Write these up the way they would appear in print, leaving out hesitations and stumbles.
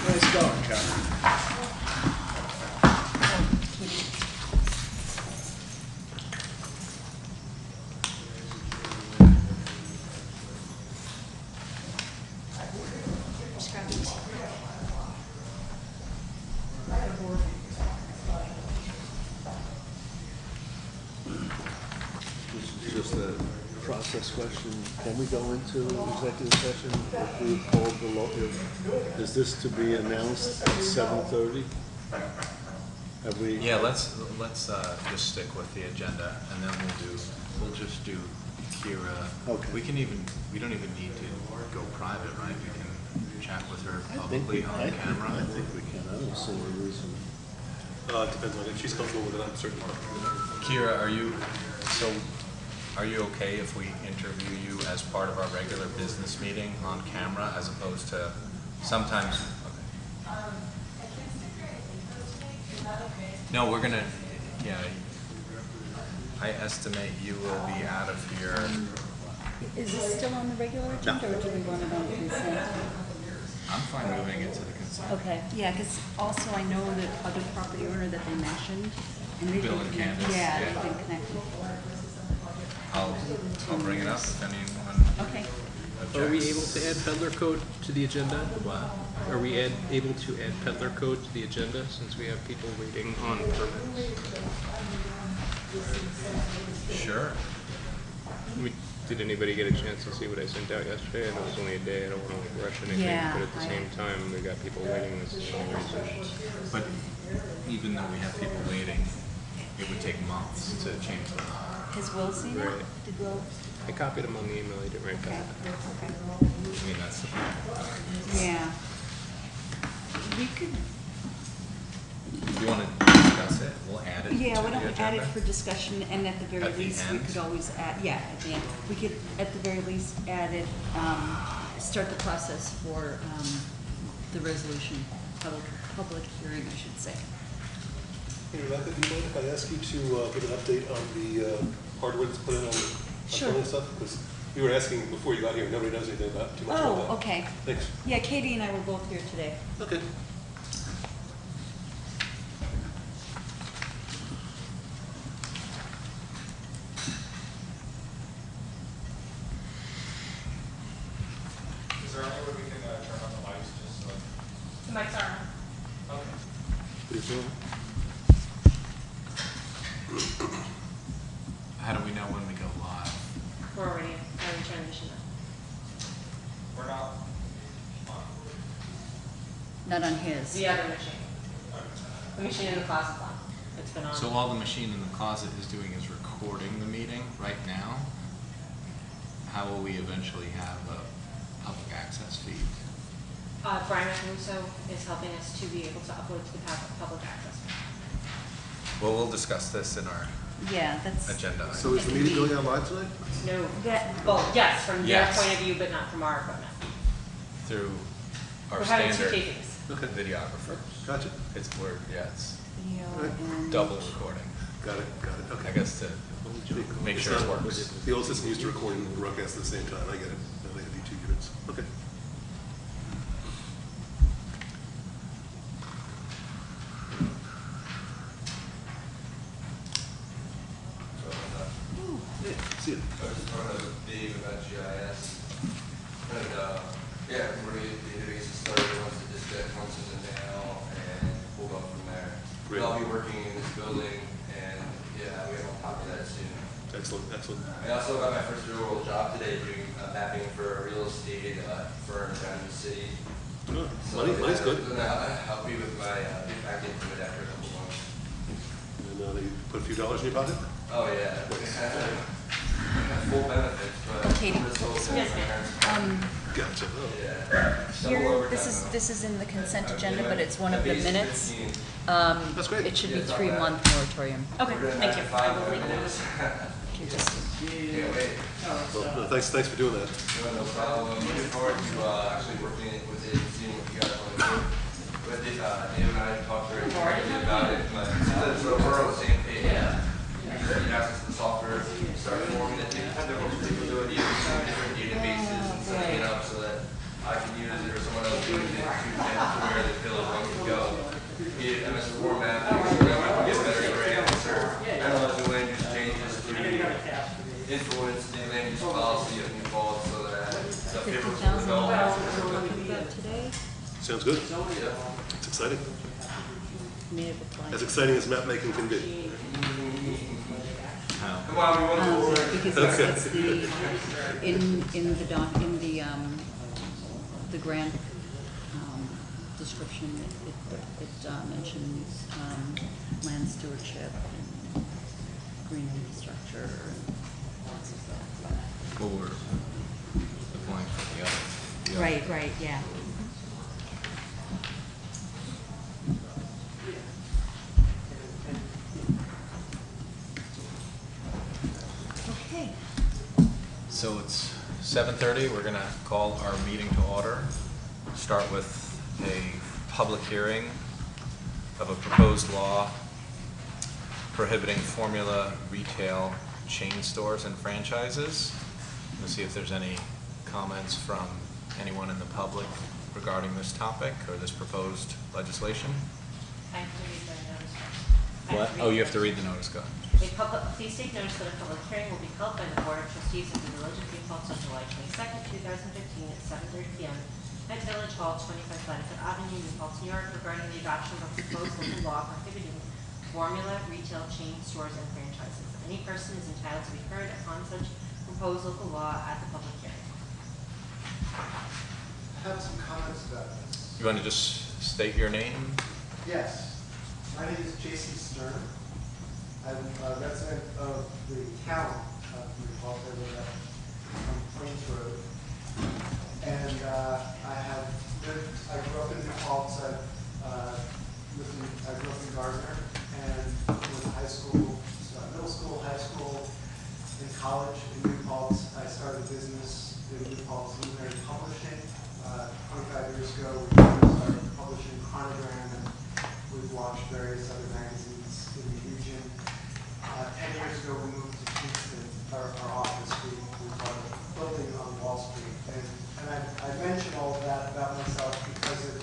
Nice going, Karen. Just a process question. Can we go into executive session if we called the law? Is this to be announced at 7:30? Have we? Yeah, let's just stick with the agenda, and then we'll just do Kira. Okay. We don't even need to go private, right? We can chat with her I think we, publicly on camera. I think we can. I don't see any reason. Depends on if she's comfortable with it. I'm certainly comfortable with it. Kira, are you okay if we interview you as part of our regular business meeting on camera as opposed to sometimes? Okay. No, we're gonna, yeah. I estimate you will be out of here. Is this still on the regular agenda, or do we want it on consent? I'm fine moving it to the consent. Okay, yeah, because also I know that other property owner that they mentioned. And they've Bill been and connected. Candace, Yeah, yeah. they've been connected. I'll bring it up if anyone Okay. objects. Are we able to add peddler code to the agenda? What? Are we able to add peddler code to the agenda since we have people waiting on permits? Sure. Did anybody get a chance to see what I sent out yesterday? I know it was only a day. I don't want to rush anything, Yeah, but at the same time, we got people waiting. This is the only reason. But even though we have people waiting, it would take months to change the law. Has Will seen it? Right. Did Will? I copied him on the email. He didn't write Okay, back. okay. I mean, that's the problem. Yeah. We could, Do you want to discuss it? We'll add it yeah, to why the don't we add it agenda. for discussion, and at the very At the least, we end? could always add, yeah, at the end. We could, at the very least, add it, start the process for, the resolution, public hearing, I should say. Hey, Rebecca, do you mind if I ask you to give an update on the hardware that's put in on Sure. some of the stuff? Because you were asking before you got here, nobody knows anything about too much about that. Oh, okay. Thanks. Yeah, Katie and I were both here today. Okay. Is there any way we can turn on the lights just so? The mics are on. Okay. Please do. How do we know when we go live? We're already transitioning. We're not on. Not on his. The other machine. The machine in the closet's on. It's been on. So all the machine in the closet is doing is recording the meeting right now. How will we eventually have a public access feed? Brian Russo is helping us to be able to upload to the public access. Well, we'll discuss this in our Yeah, that's. agenda. So is the meeting going on live tonight? No. That, Well, yes, from Yes. their point of view, but not from our equipment. Through our We're having two standard tapings. Okay. videographer. Gotcha. It's video Right. and. double recording. Got it. Okay. I guess to make sure it It's not- works. The old system used to record and broadcast at the same time. I get it. Now they have YouTube units. Okay. See you. I was talking to Dave about GIS. And, yeah, we're going to get the started once the dispatch comes in now, and we'll go from there. Great. I'll be working in this building, and yeah, we have on top of that soon. Excellent. I also got my first real world job today doing mapping for a real estate firm down in the city. Oh, money's good. And I'll be with my get back into it after a couple months. And they put a few dollars in your pocket? Oh, yeah. Full benefits, but. Katie. Yes, ma'am. Gotcha. Oh. Yeah. Here, this is in the consent agenda, but it's one of the minutes. That's great. It should be 3-month moratorium. Okay, thank you. I will leave those. You just- Can't wait. Well, no, thanks for doing that. No problem. I'm looking forward to actually working with it and seeing what you guys want to do. But Dave and I talked very directly about it, but we're on the same page. You asked us the software, start forming the influence the land use policy of New Paltz so that the favorable 50,000 development. we're talking about today, Sounds good. Yeah. It's exciting. may have applied. As exciting as map making can be. Come on, we want to order. Because it's the, in the grant, description, it mentions, land stewardship and green infrastructure and lots of that. Well, we're applying for the other. Right, yeah. Okay. So it's 7:30, we're gonna call our meeting to order. Start with a public hearing of a proposed law prohibiting formula retail chain stores and franchises. We'll see if there's any comments from anyone in the public regarding this topic or this proposed legislation. I have to read the notice. What? Oh, you have to read the notice, go. Please take notice that a public hearing will be held by the Board of Trustees of the Village of New Paltz on July 22nd, 2015 at 7:30 p.m. at Village Hall, 25 Blanford Avenue, New Paltz, New York, regarding the adoption of a proposed local law prohibiting formula retail chain stores and franchises. Any person is entitled to be heard upon such proposed local law at the public hearing. I have some comments about this. You want to just state your name? Yes, my name is J.C. Stern. I'm a resident of the town of New Paltz. I live on Plains Road. And I grew up in New Paltz. I grew up in Gardner and went to high school, middle school, high school, and college in New Paltz. I started a business in New Paltz, Luminary Publishing. 25 years ago, we started publishing Chronogram, and we've launched various other magazines in the region. 10 years ago, we moved to Kingston, our office. We bought a building on Wall Street. And I mention all of that about myself because it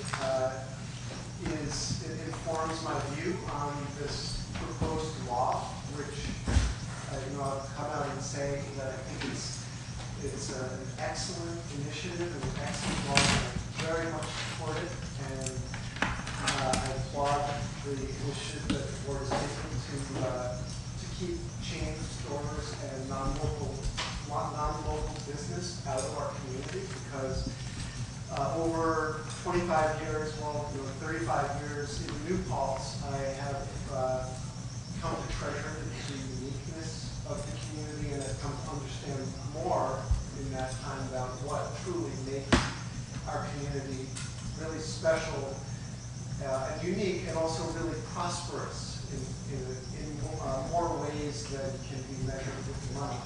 informs my view on this proposed law, which I'll come out and say that I think it's an excellent initiative and an excellent law, and I very much support it. And I applaud the initiative that the board is taking to keep chain stores and non-local business out of our community, because over 25 years, 35 years in New Paltz, I have come to treasure the uniqueness of the community, and I've come to understand more in that time about what truly makes our community really special and unique, and also really prosperous in more ways than can be measured with money.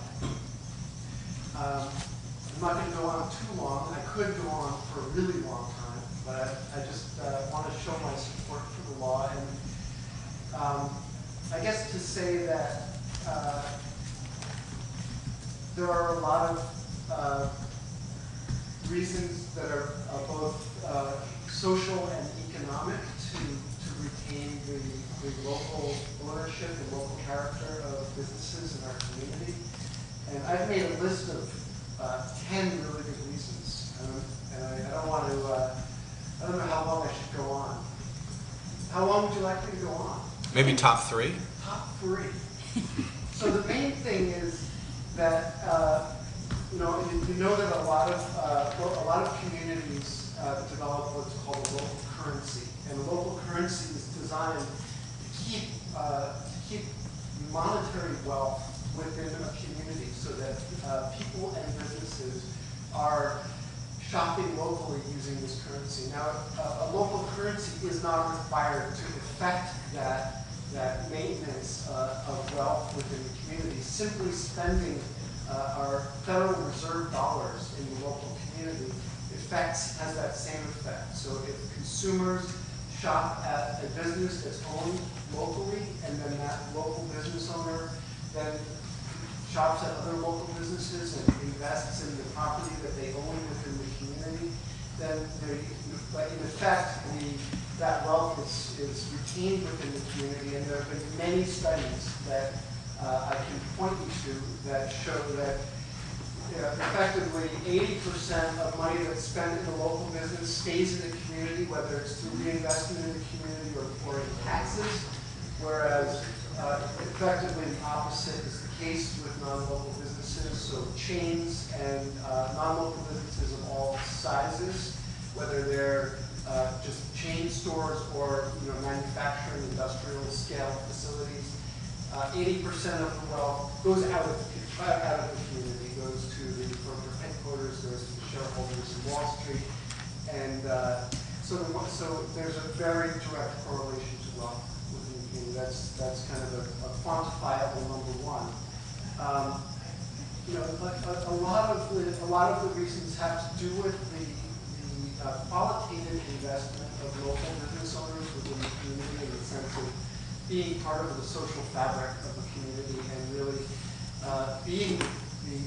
I'm not going to go on too long. I could go on for a really long time, but I just want to show my support for the law. And I guess to say that there are a lot of reasons that are both social and economic to retain the local ownership and local character of businesses in our community. And I've made a list of 10 really good reasons, and I don't want to, I don't know how long I should go on. How long would you like me to go on? Maybe top 3? Top 3. So the main thing is that, you know that a lot of communities develop what's called a local currency, and a local currency is designed to keep monetary wealth within a community, so that people and businesses are shopping locally using this currency. Now, a local currency is not required to effect that maintenance of wealth within the community. Simply spending our Federal Reserve dollars in the local community has that same effect. So if consumers shop at a business that's owned locally, and then that local business owner then shops at other local businesses and invests in the property that they own within the community, then in effect, that wealth is retained within the community. And there have been many studies that I can point you to that show that effectively 80% of money that's spent in the local business stays in the community, whether it's through reinvestment in the community or in taxes, whereas effectively the opposite is the case with non-local businesses. So chains and non-local businesses of all sizes, whether they're just chain stores or manufacturing, industrial scale facilities, 80% of the wealth goes out of the community, goes to the corporate headquarters, goes to the shareholders in Wall Street, and so there's a very direct correlation to wealth within the community. That's kind of a quantifiable number one. A lot of the reasons have to do with the qualitative investment of local business owners within the community in the sense of being part of the social fabric of the community and really being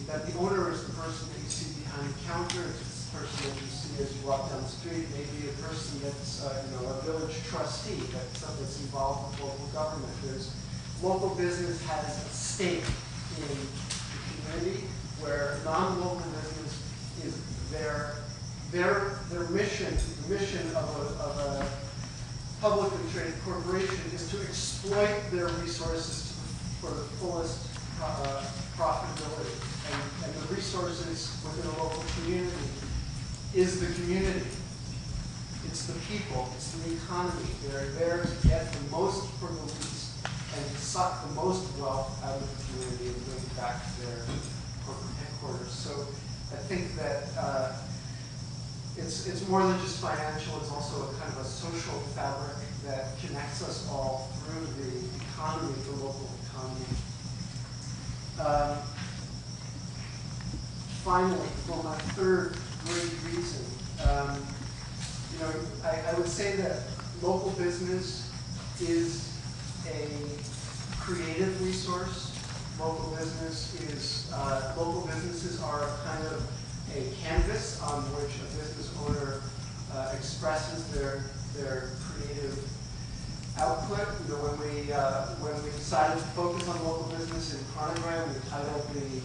that the owner is the person that you see behind the counter, it's the person that you see as you walk down the street, maybe a person that's a village trustee that's involved with local government. Local business has a stake in the community, where non-local business is their mission, the mission of a publicly traded corporation is to exploit their resources for the fullest profitability. And the resources within a local community is the community. It's the people, it's the economy. They're there to get the most for the least and to suck the most wealth out of the community and bring it back to their corporate headquarters. So I think that it's more than just financial, it's also a kind of a social fabric that connects us all through the economy, the local economy. Finally, for my third great reason, I would say that local business is a creative resource. Local businesses are kind of a canvas on which a business owner expresses their creative output. When we decided to focus on local business in Chronogram, we titled the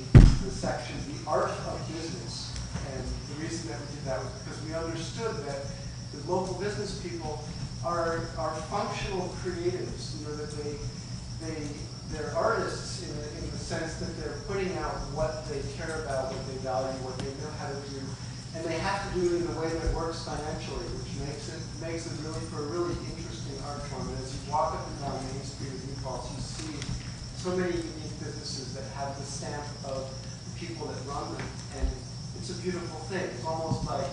section "The Art of Business." And the reason that we did that was because we understood that the local business people are functional creatives. That they're artists in the sense that they're putting out what they care about, what they value, what they know how to do, and they have to do it in a way that works financially, which makes it really for a really interesting art form. And as you walk up and down Main Street of New Paltz, you see so many unique businesses that have the stamp of the people that run them, and it's a beautiful thing. It's almost like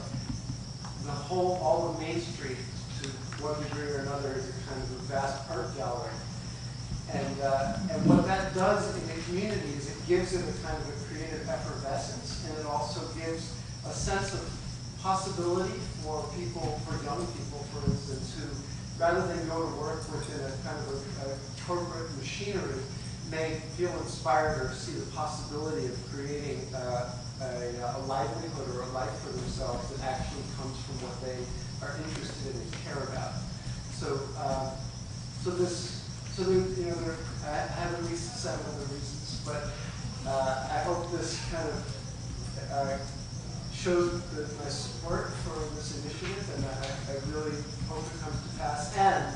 all of Main Street, to one degree or another, is a kind of a vast art gallery. And what that does in the community is it gives it a kind of a creative effervescence, and it also gives a sense of possibility for young people, for instance, who, rather than go to work within a kind of a corporate machinery, may feel inspired or see the possibility of creating a livelihood or a life for themselves that actually comes from what they are interested in and care about. I have at least 7 other reasons, but I hope this kind of shows my support for this initiative, and I really hope it comes to pass. And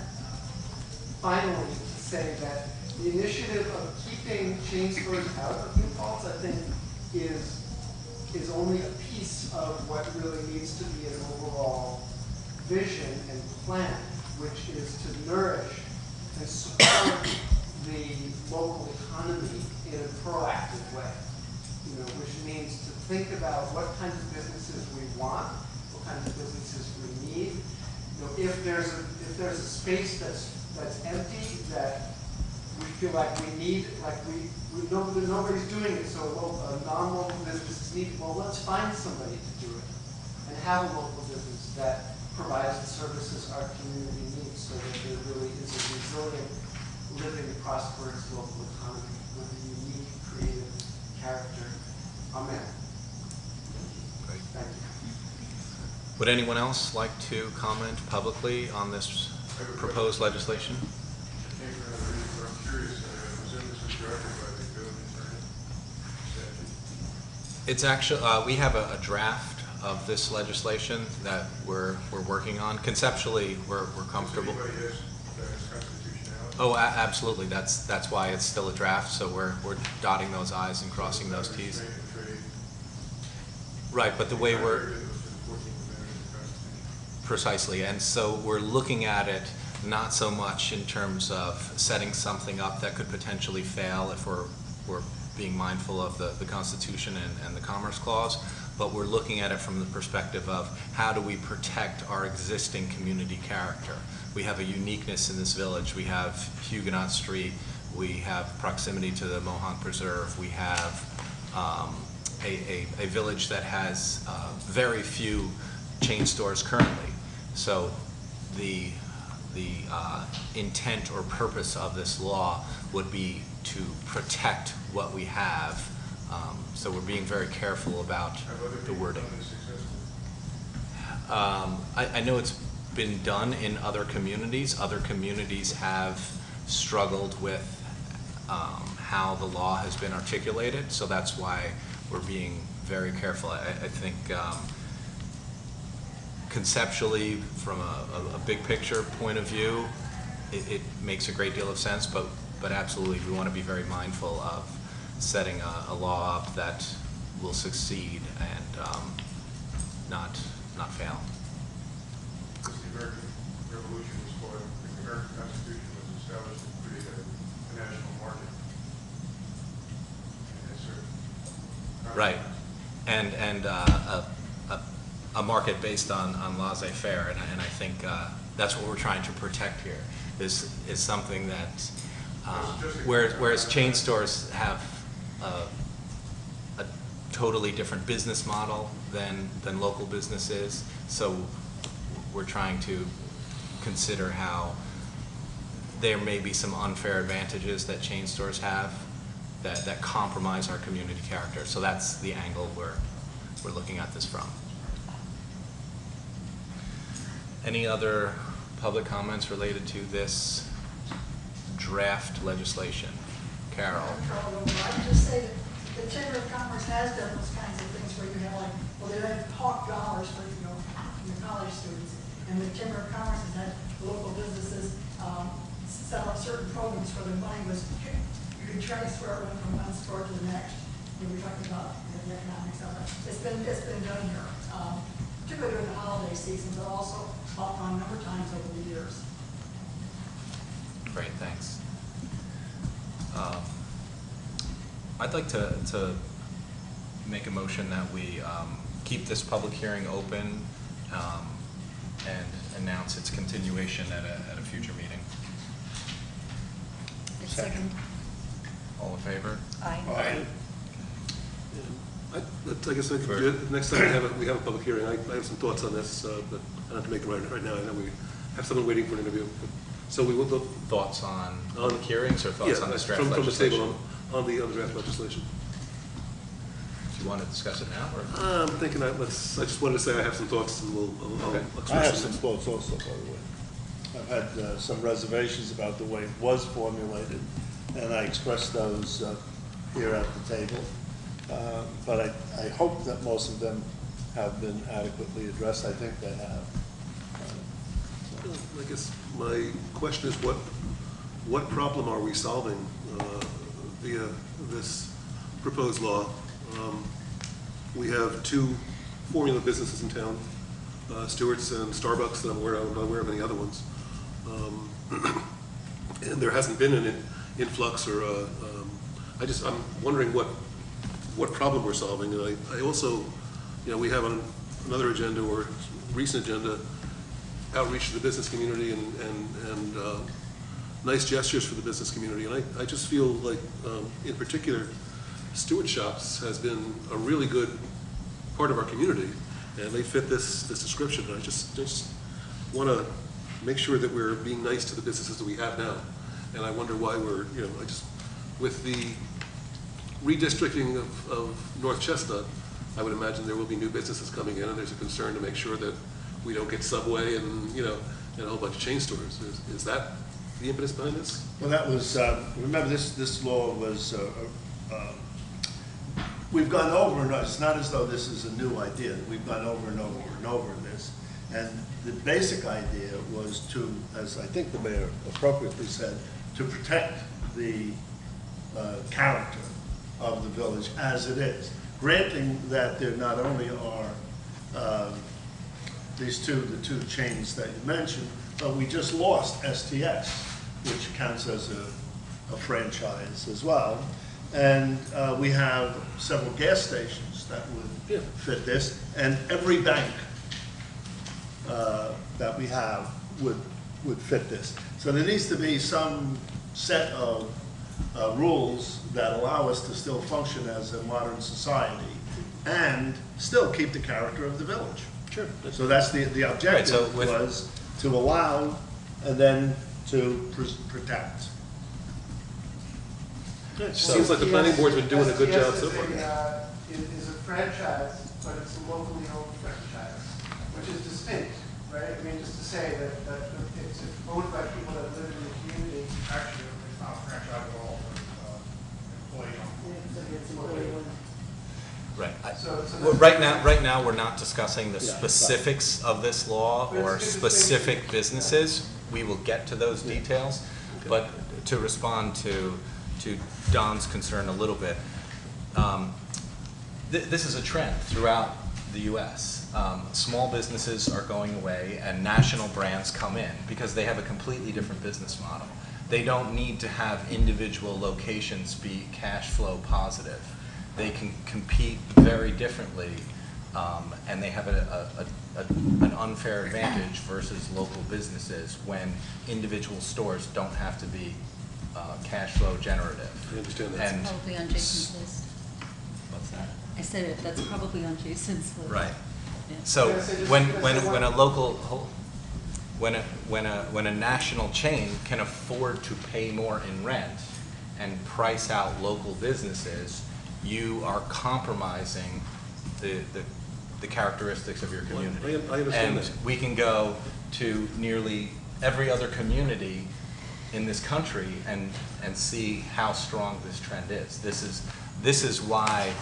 finally, to say that the initiative of keeping chain stores out of New Paltz, I think, is only a piece of what really needs to be an overall vision and plan, which is to nourish and support the local economy in a proactive way, which means to think about what kinds of businesses we want, what kinds of businesses we need. If there's a space that's empty that we feel like we need, nobody's doing it, so non-local businesses need it. Well, let's find somebody to do it and have a local business that provides the services our community needs, so that there really is a resilient, living, prosperous local economy with a unique, creative character. Amen. Great. Thank you. Would anyone else like to comment publicly on this proposed legislation? I'm curious, I presume this is your It's actually, we have a draft of this legislation that we're working on. Conceptually, we're comfortable. Oh, absolutely. That's why it's still a draft. So we're dotting those i's and crossing those t's. Right, but the way we're precisely, and so we're looking at it not so much in terms of setting something up that could potentially fail if we're being mindful of the Constitution and the Commerce Clause, but we're looking at it from the perspective of how do we protect our existing community character. We have a uniqueness in this village. We have Huguenot Street. We have proximity to the Mohonk Preserve. We have a village that has very few chain stores currently. So the intent or purpose of this law would be to protect what we have. So we're being very careful about the wording. I know it's been done in other communities. Other communities have struggled with how the law has been articulated, so that's why we're being very careful. I think conceptually, from a big picture point of view, it makes a great deal of sense, but absolutely we want to be very mindful of setting a law up that will succeed and not fail. Because the American Revolution was fought, the American Constitution was established to create a national market. Right, and a market based on laissez-faire, and I think that's what we're trying to protect here. Is something that whereas chain stores have a totally different business model than local businesses, so we're trying to consider how there may be some unfair advantages that chain stores have that compromise our community character. So that's the angle we're looking at this from. Any other public comments related to this draft legislation? Carol? I just say that the Chamber of Commerce has done those kinds of things where you have like, well, they have talk dollars for, the college students. And the Chamber of Commerce has had local businesses set up certain programs where the money was, you could transfer it from one store to the next. And we're talking about the economics of it. It's been done here, particularly during the holiday season, but also a number of times over the years. Great, thanks. I'd like to make a motion that we keep this public hearing open and announce its continuation at a future meeting. Second. All in favor? Aye. I guess next time we have a public hearing, I have some thoughts on this, but I don't have to make them right now. I know we have someone waiting for an interview. So we will go. Thoughts on public hearings or thoughts on this draft legislation? From the table on the draft legislation. Do you want to discuss it now? Or? I'm thinking I just wanted to say I have some thoughts, and I'll express I have them. some thoughts also, by the way. I've had some reservations about the way it was formulated, and I expressed those here at the table. But I hope that most of them have been adequately addressed. I think they have. I guess my question is, what problem are we solving via this proposed law? We have two formula businesses in town, Stewart's and Starbucks, that I'm not aware of any other ones. And there hasn't been an influx or I'm wondering what problem we're solving. And I also, we have on another agenda or recent agenda, outreach to the business community and nice gestures for the business community. And I just feel like, in particular, Stewart Shops has been a really good part of our community, and they fit this description. And I just want to make sure that we're being nice to the businesses that we have now. And I wonder why we're, with the redistricting of North Chestnut, I would imagine there will be new businesses coming in, and there's a concern to make sure that we don't get Subway and a whole bunch of chain stores. Is that the impetus behind this? Well, that was, remember, this law was, we've gone over and over, it's not as though this is a new idea. We've gone over and over and over this. And the basic idea was to, as I think the mayor appropriately said, to protect the character of the village as it is. Granting that there not only are the two chains that you mentioned, but we just lost STS, which counts as a franchise as well. And we have several gas stations that would fit this, and every bank that we have would fit this. So there needs to be some set of rules that allow us to still function as a modern society and still keep the character of the village. Sure. So that's the objective, so with- was to allow and then to protect. Seems like the planning board's been doing a good job so far. Is a franchise, but it's a locally owned franchise, which is distinct, right? I mean, just to say that it's owned by people that live in the community. Actually, it's not a franchise at all, it's employee-owned. Right. So Well, right now, we're not discussing the Yeah. specifics of this law But it's or good to specific think- businesses. We will get to those details. But to respond to Don's concern a little bit, this is a trend throughout the US. Small businesses are going away and national brands come in because they have a completely different business model. They don't need to have individual locations be cash flow positive. They can compete very differently, and they have an unfair advantage versus local businesses when individual stores don't have to be cash flow generative. I understand that. And Probably on Jason's list. what's that? I said that's probably on Jason's list. Right. Yeah. So Yeah, so just- when just a one- local, when a national chain can afford to pay more in rent and price out local businesses, you are compromising the characteristics of your community. I understand And that. we can go to nearly every other community in this country and see how strong this trend is. This is why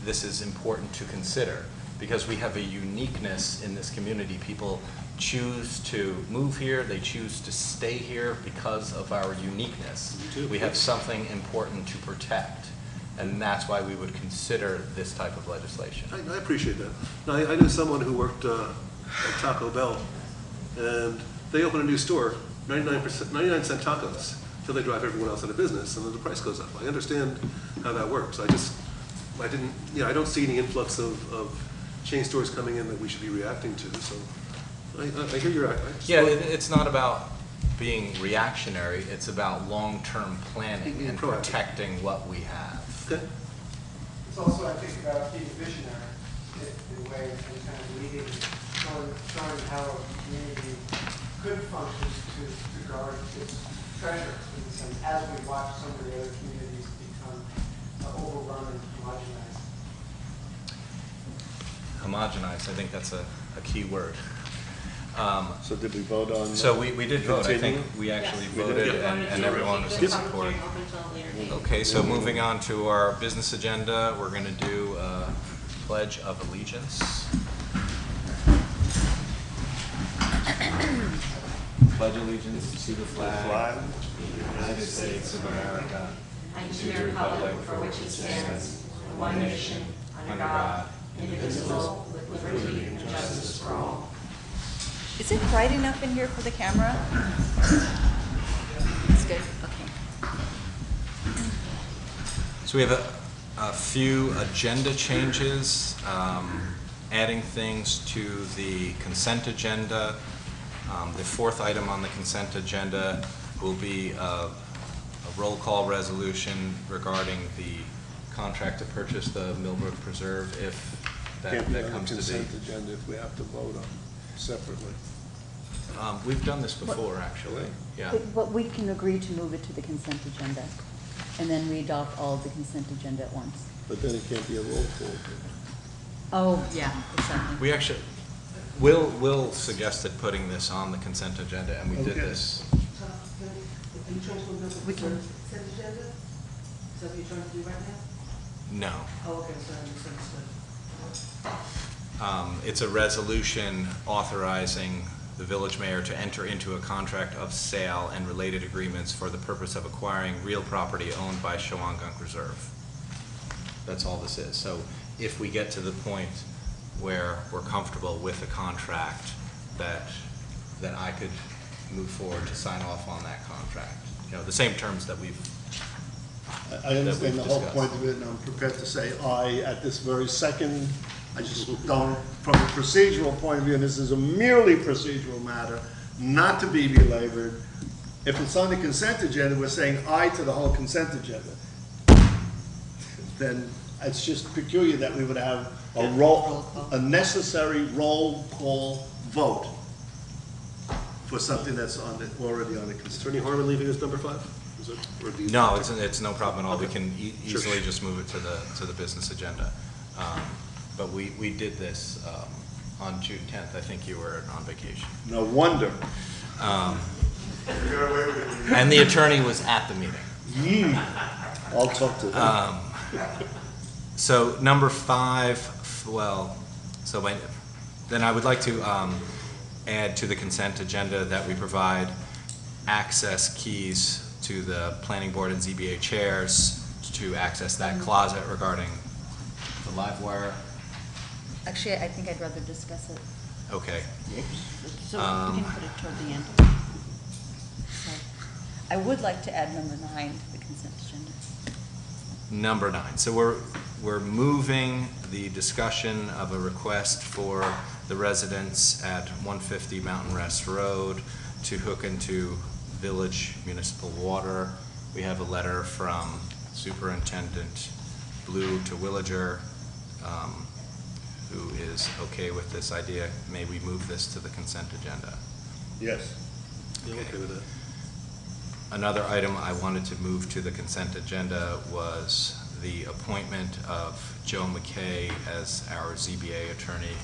this is important to consider, because we have a uniqueness in this community. People choose to move here, they choose to stay here because of our uniqueness. Me too. We have something important to protect, and that's why we would consider this type of legislation. I appreciate that. Now, I knew someone who worked at Taco Bell, and they open a new store, 99 cent tacos, till they drive everyone else out of business, and then the price goes up. I understand how that works. I don't see any influx of chain stores coming in that we should be reacting to, so I hear your, Yeah, it's not about being reactionary, it's about long-term planning Being and proactive. protecting what we have. Okay. It's also, I think, about being visionary in a way, and kind of leading, showing how a community could function to guard its treasure, in a sense, as we watch some of the other communities become overrun and homogenized. Homogenized, I think that's a key word. So did we vote on? So we did vote, I think Continue? we actually Yes. voted Yeah. and everyone was in Keep support. the public hearing open till a later date. Okay, so moving on to our business agenda, we're going to do a Pledge of Allegiance. Pledge allegiance to the Flag. of the United States of America, And to the republic for which it stands, one nation, under God, indivisible, with liberty and justice for all. Is it bright enough in here for the camera? It's good, okay. So we have a few agenda changes, adding things to the consent agenda. The fourth item on the consent agenda will be a roll call resolution regarding the contract to purchase the Millbrook Preserve, if Can't be that on the comes to consent be. agenda if we have to vote on separately. We've done this before, actually, yeah. But we can agree to move it to the consent agenda, and then we adopt all of the consent agenda at once. But then it can't be a roll call. Oh, yeah, exactly. We actually, Will suggested putting this on the consent agenda, and we did Okay. this. Are you trying to put this We can- consent agenda? Is that what you're trying to do right now? No. Oh, okay, so I misunderstood. It's a resolution authorizing the village mayor to enter into a contract of sale and related agreements for the purpose of acquiring real property owned by Shawangunk Reserve. That's all this is. So if we get to the point where we're comfortable with a contract, that I could move forward to sign off on that contract. You know, the same terms that we've, I understand the whole discussed. point of it, and I'm prepared to say aye at this very second. I just don't, from a procedural point of view, and this is a merely procedural matter, not to be belabored. If it's on the consent agenda, we're saying aye to the whole consent agenda. Then it's just peculiar that we would have a necessary roll call vote for something that's already on the Is there consent. any harm in leaving this number 5? Is it, or do you? no, it's no problem at all. We Okay. can Sure. easily just move it to the business agenda. But we did this on June 10th. I think you were on vacation. No wonder. And the attorney was at the meeting. Yee. I'll talk to them. So number 5, then I would like to add to the consent agenda that we provide access keys to the planning board and ZBA chairs to access that closet regarding the live wire. Actually, I think I'd rather discuss it, Okay. so we can put it toward the end. So, I would like to add number 9 to the consent agenda. Number 9. So we're moving the discussion of a request for the residents at 150 Mountain Rest Road to hook into village municipal water. We have a letter from Superintendent Blue to Villager, who is okay with this idea. May we move this to the consent agenda? Yes. Yeah, I'm okay with that. Another item I wanted to move to the consent agenda was the appointment of Joe McKay as our ZBA attorney.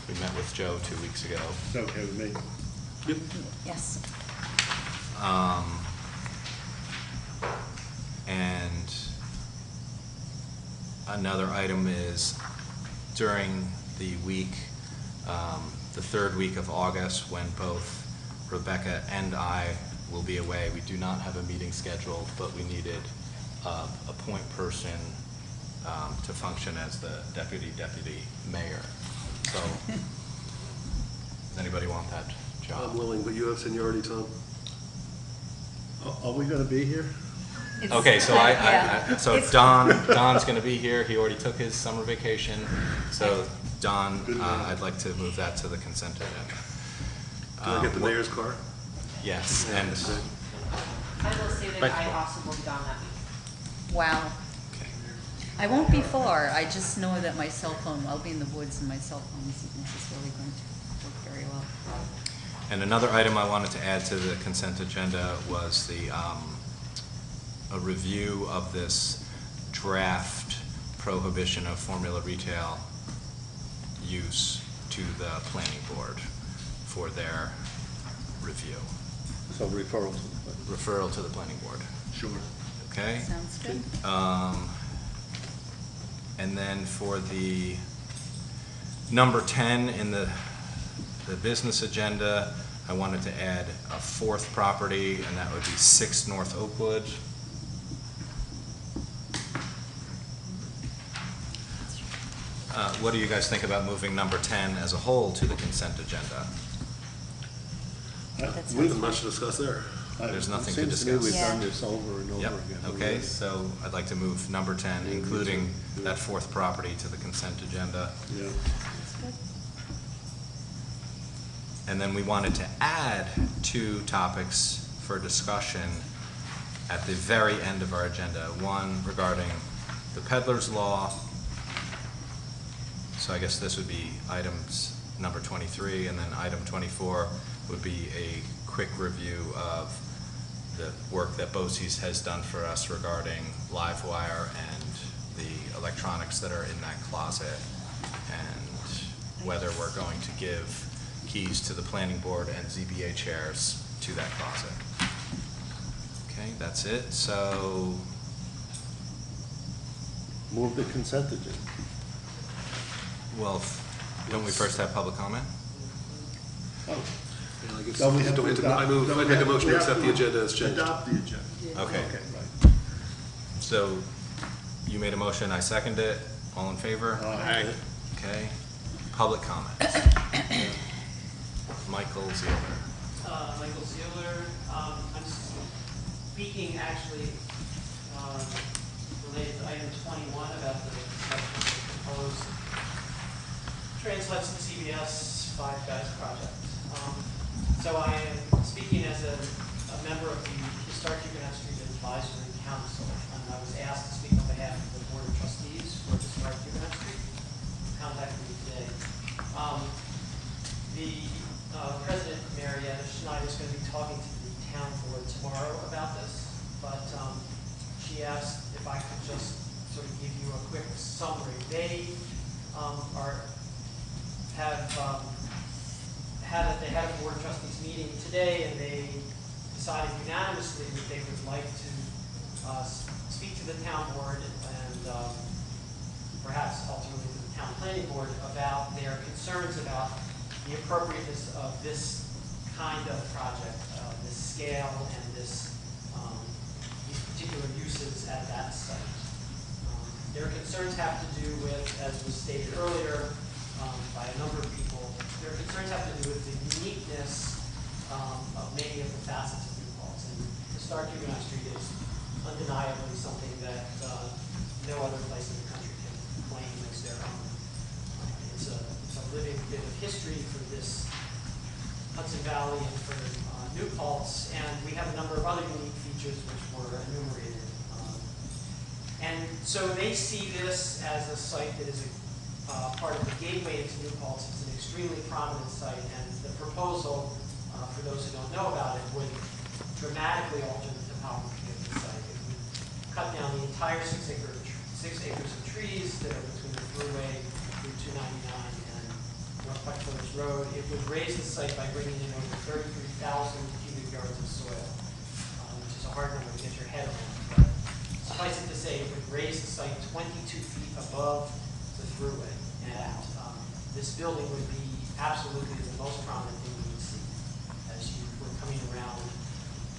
We met with Joe 2 weeks ago. It's okay with me. Yep. Yes. And another item is during the week, the 3rd week of August, when both Rebecca and I will be away. We do not have a meeting scheduled, but we needed a point person to function as the deputy mayor. So, does anybody want that job? I'm willing, but you have seniority, Tom. Are we gonna be here? It's- Okay, so yeah. so It's- Don's gonna be here. He already took his summer vacation. So Don, Good man. I'd like to move that to the consent agenda. Can I get the mayor's car? Yes, and, I will say that Thanks, I Paul. also will be gone that week. Wow. okay. I won't be far, I just know that my cell phone, I'll be in the woods and my cell phone isn't necessarily going to work very well. And another item I wanted to add to the consent agenda was a review of this draft prohibition of formula retail use to the planning board for their review. So referral to the, Referral to the planning board, sure. okay? Sounds good. And then for the number 10 in the business agenda, I wanted to add a 4th property, and that would be 6 North Oakwood. What do you guys think about moving number 10 as a whole to the consent agenda? That's We- Nothing much to discuss there. There's nothing to Seems to me discuss. we've done Yeah. this over and over Yep, again. okay, so I'd like to move number 10, including that 4th property, to the consent agenda. Yeah. That's good. And then we wanted to add 2 topics for discussion at the very end of our agenda. One regarding the peddler's law. So I guess this would be items number 23, and then item 24 would be a quick review of the work that BOCES has done for us regarding live wire and the electronics that are in that closet, and whether we're going to give keys to the planning board and ZBA chairs to that closet. Okay, that's it. So, Move the consent agenda. well, don't we first have public comment? Oh. Yeah, I guess, Don't we have do we have to, adopt- I move, don't I we make a have- motion we to have accept the agenda as changed. Adopt the agenda. Okay. Right. So, you made a motion, I second it. All in favor? Aye. Okay. Public comments. Michael Zeller. Michael Zeller. I'm speaking actually related to item 21 about the proposed Trans-Hudson CBS Five Guys project. So I am speaking as a member of the Historic Huguenot Street Advisory Council, and I was asked to speak on behalf of the Board of Trustees for Historic Huguenot Street. Contacted me today. The President, Marietta Schneider, is going to be talking to the town board tomorrow about this, but she asked if I could just sort of give you a quick summary. They they had a board of trustees meeting today, and they decided unanimously that they would like to speak to the town board and perhaps ultimately to the town planning board about their concerns about the appropriateness of this kind of project, this scale and these particular uses at that site. Their concerns have to do with, as was stated earlier by a number of people, their concerns have to do with the uniqueness of many of the facets of New Paltz. And Historic Huguenot Street is undeniably something that no other place in the country can claim as their own. It's a living bit of history for this Hudson Valley and for New Paltz, and we have a number of other unique features which were enumerated. And so they see this as a site that is part of the gateway into New Paltz. It's an extremely prominent site, and the proposal, for those who don't know about it, would dramatically alter the topography of the site. It would cut down the entire 6 acres of trees that are between the Thruway, Route 299, and North Pike Village Road. It would raise the site by bringing in over 33,000 cubic yards of soil, which is a hard number to get your head around. But suffice it to say, it would raise the site 22 feet above the Thruway. And this building would be absolutely the most prominent thing you would see as you were coming around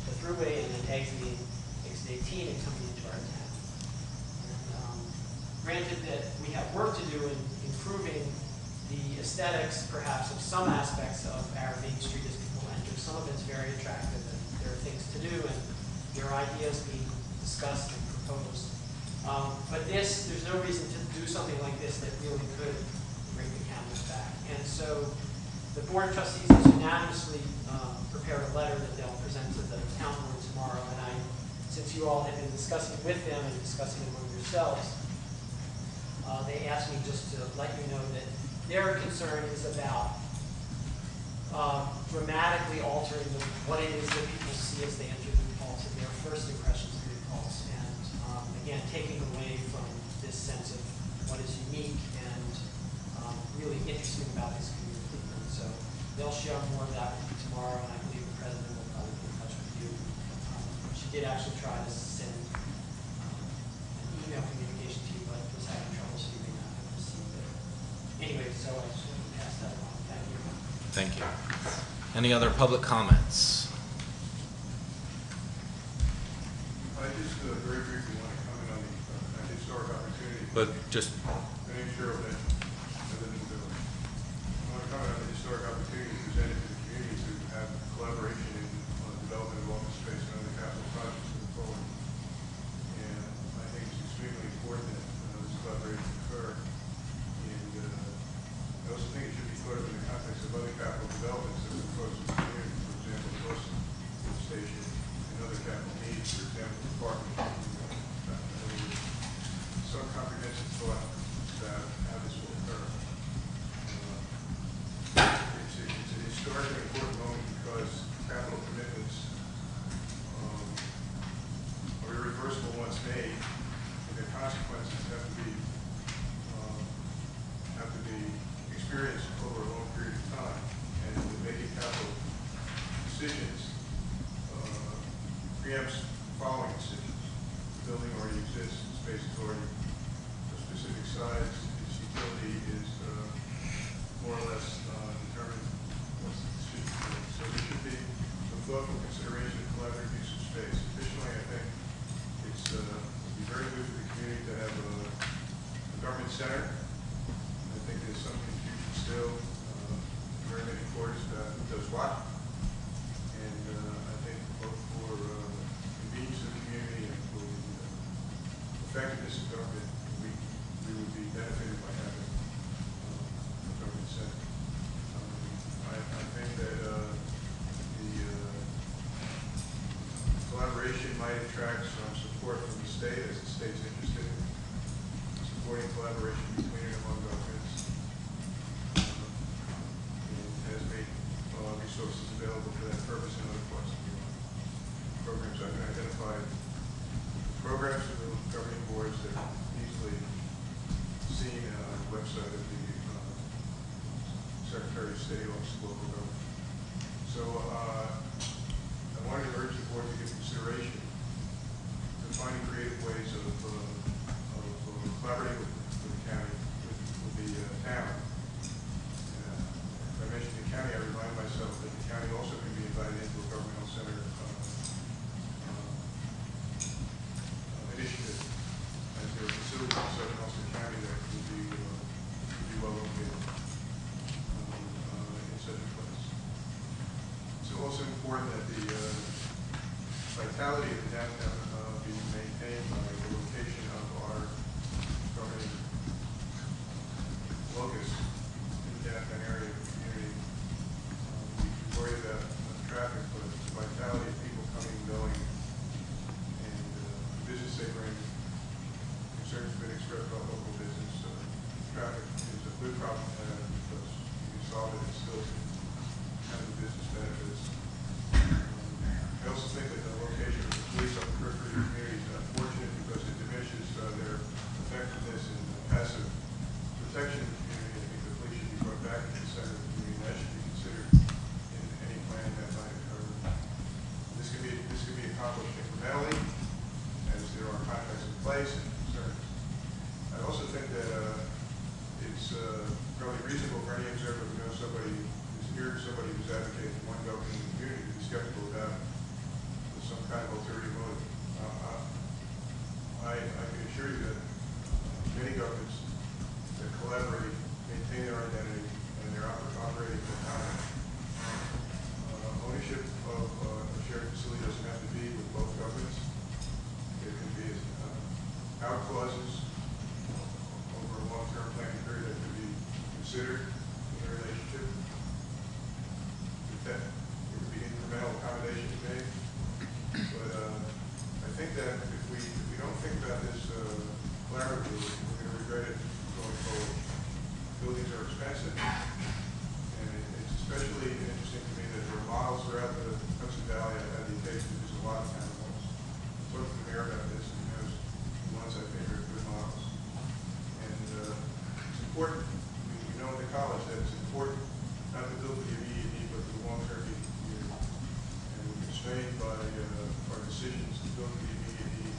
the Thruway and then exiting exit 18 and coming into our town. And, granted that we have work to do in improving the aesthetics, perhaps, of some aspects of our main street as people enter. Some of it's very attractive, and there are things to do, and there are ideas being discussed and proposed. But there's no reason to do something like this that really could bring the cameras back. And so the Board of Trustees has unanimously prepared a letter that they'll present to the town board tomorrow. And since you all have been discussing with them and discussing among yourselves, they asked me just to let you know that their concern is about dramatically altering what it is that people see as they enter New Paltz and their first impressions of New Paltz. And again, taking away from this sense of what is unique and really interesting about this community. And so they'll share more of that with you tomorrow, and I believe the president will probably be in touch with you. She did actually try to send an email communication to you, but was having trouble, so you may not have received it. Anyway, so I just wanted to pass that along. Thank you. Thank you. Any other public comments? I just very briefly want to comment on the historic opportunity. But just, My name's Cheryl Bench. I live in the village. I want to comment on the historic opportunity presented to the community to have collaboration in on the development of office space and other capital projects moving forward. And I think it's extremely important that this collaboration occur. And I also think it should be thought of in the context of other capital developments that are across the community. For example, the bus station and other capital needs, for example, the parking. Some comprehensive thought about how this will occur. It's an historically important moment because capital commitments are irreversible once made, and their consequences have to be experienced center. I think there's some confusion still, very many quarters about who does what. And I think both for convenience of the community and for the effectiveness of government, we would be benefited by having a government center. I think that the collaboration might attract some support from the state, as the state's interested in supporting collaboration between and among governments. And has made resources available for that purpose in other parts of the world. Programs I've identified, programs of the governing boards that are easily seen on the website of the Secretary of State Office of Local Government. So I wanted to urge the board to give consideration to finding creative ways of collaborating with the county, with the town. If I mention the county, I remind myself that the county also can be invited into a governmental center initiative, as there are facilities in southern Ulster County that would be well located in such a place. It's also important that the vitality of the downtown be maintained by the location of our governing locus in the downtown area of the community. We worry about traffic, but the vitality of people coming and going and business they bring, concerns have been expressed about local business. Traffic is a good problem to have because if you solve it, it still has the business benefits. I also think that the location of the police on the periphery of the community is unfortunate because it diminishes their effectiveness in passive protection of the community. I think the police should be brought back into the center of the community. That should be considered in any planning that might occur. This can be accomplished incrementally as there are contracts in place and concerns. I also think that it's fairly reasonable for any observer who knows somebody who's here, somebody who's advocating for one government in the community to be skeptical about some kind of ulterior motive. I can assure you that many governments that collaborate, maintain their identity, and they're operating for time. Ownership of a shared facility doesn't have to be with both governments. There can be out clauses over a long-term planning period that could be considered in a relationship. There could be incremental accommodations made. But I think that if we don't think about this collaboratively, we're going to regret it going forward. Buildings are expensive, and it's especially interesting to me that there are models throughout the Hudson Valley. I've had the occasion to visit a lot of townhomes. I talked to the mayor about this, and he knows the ones I think are good models. And it's important. We know in the college that it's important not to build for the immediate need, but for the long-term need of the community. And we're constrained by our decisions to build for the immediate need,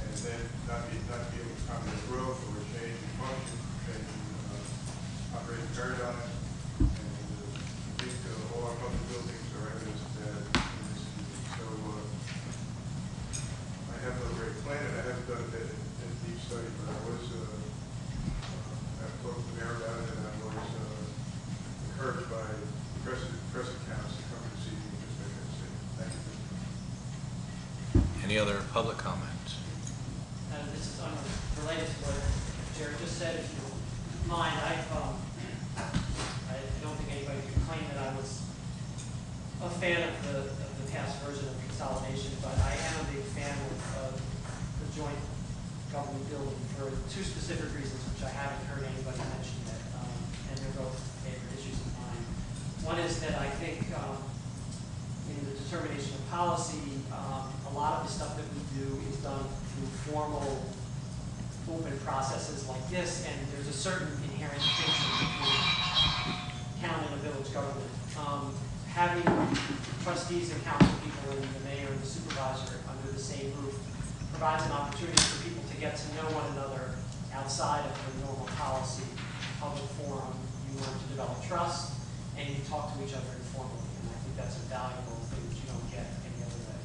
and then not be able to accommodate growth or change in function, change in operating paradigm. And I think all our public buildings are evidence of that in this community. So I have no great plan, and I haven't done a deep study, but I was I've talked to the mayor about it, and I was encouraged by press accounts to come to see me and just make that statement. Thank you. Any other public comment? This is related to what Jared just said. If you don't mind, I don't think anybody could claim that I was a fan of the past version of consolidation, but I am a big fan of the joint government building for two specific reasons, which I haven't heard anybody mention yet, and they're both favorite issues of mine. One is that I think in the determination of policy, a lot of the stuff that we do is done through formal, open processes like this, and there's a certain inherent distinction between town and a village government. Having trustees and council people and the mayor and the supervisor under the same roof provides an opportunity for people to get to know one another outside of the normal policy public forum. You learn to develop trust, and you talk to each other informally, and I think that's a valuable thing that you don't get any other way.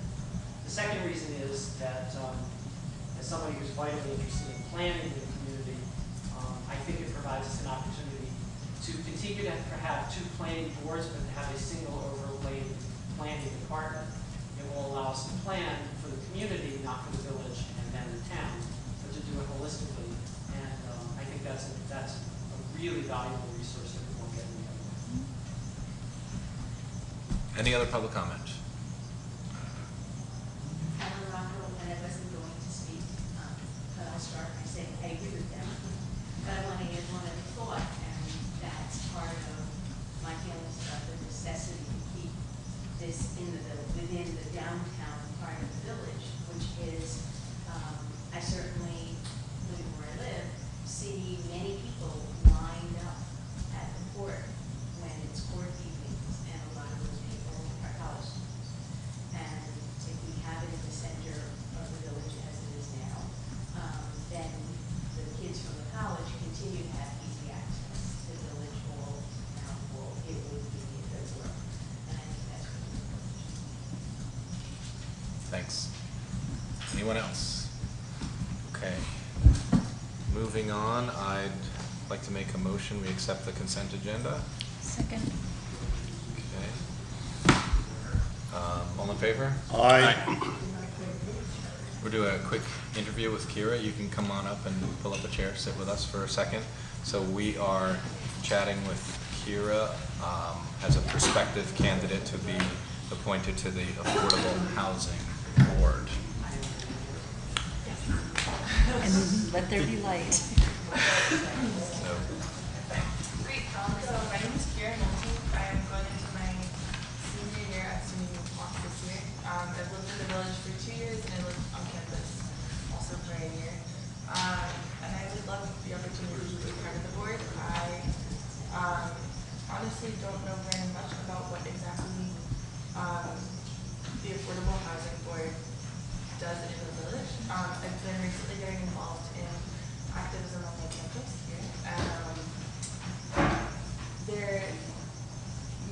The second reason is that as somebody who's vitally interested in planning in the community, planning boards, but to have a single overlaid planning department. It will allow us to plan for the community, not for the village and then the town, but to do it holistically. And I think that's a really valuable resource that we won't get any other way. Any other public comment? Ellen Rockwell, and I wasn't going to speak, but I'll start by saying I agree with them. But I want to add one other thought, and that's part of my feelings about the necessity to keep this in the within the downtown part of the village, which is, I certainly, living where I live, see many people lined up at the court when it's court evenings, and a lot of those people are college students. And if we have it in the center of the village as it is now, then the kids from the college continue to have easy access to village hall, town hall. It would be a good work, and I think that's really important. Thanks. Anyone else? Okay. Moving on, I'd like to make a motion, we accept the consent agenda. Second. Okay. All in favor? Aye. We'll do a quick interview with Kira. You can come on up and pull up a chair, sit with us for a second. So we are chatting with Kira as a prospective candidate to be appointed to the Affordable Housing Board. And let there be light. So, Great. So my name is Kira Moulton. I am going into my senior year at SUNY Milwaukee this year. I've lived in the village for 2 years and I lived on campus also for a year. And I would love the opportunity to be part of the board. I honestly don't know very much about what exactly the Affordable Housing Board does in the village. I've been recently getting involved in activism on my campus here.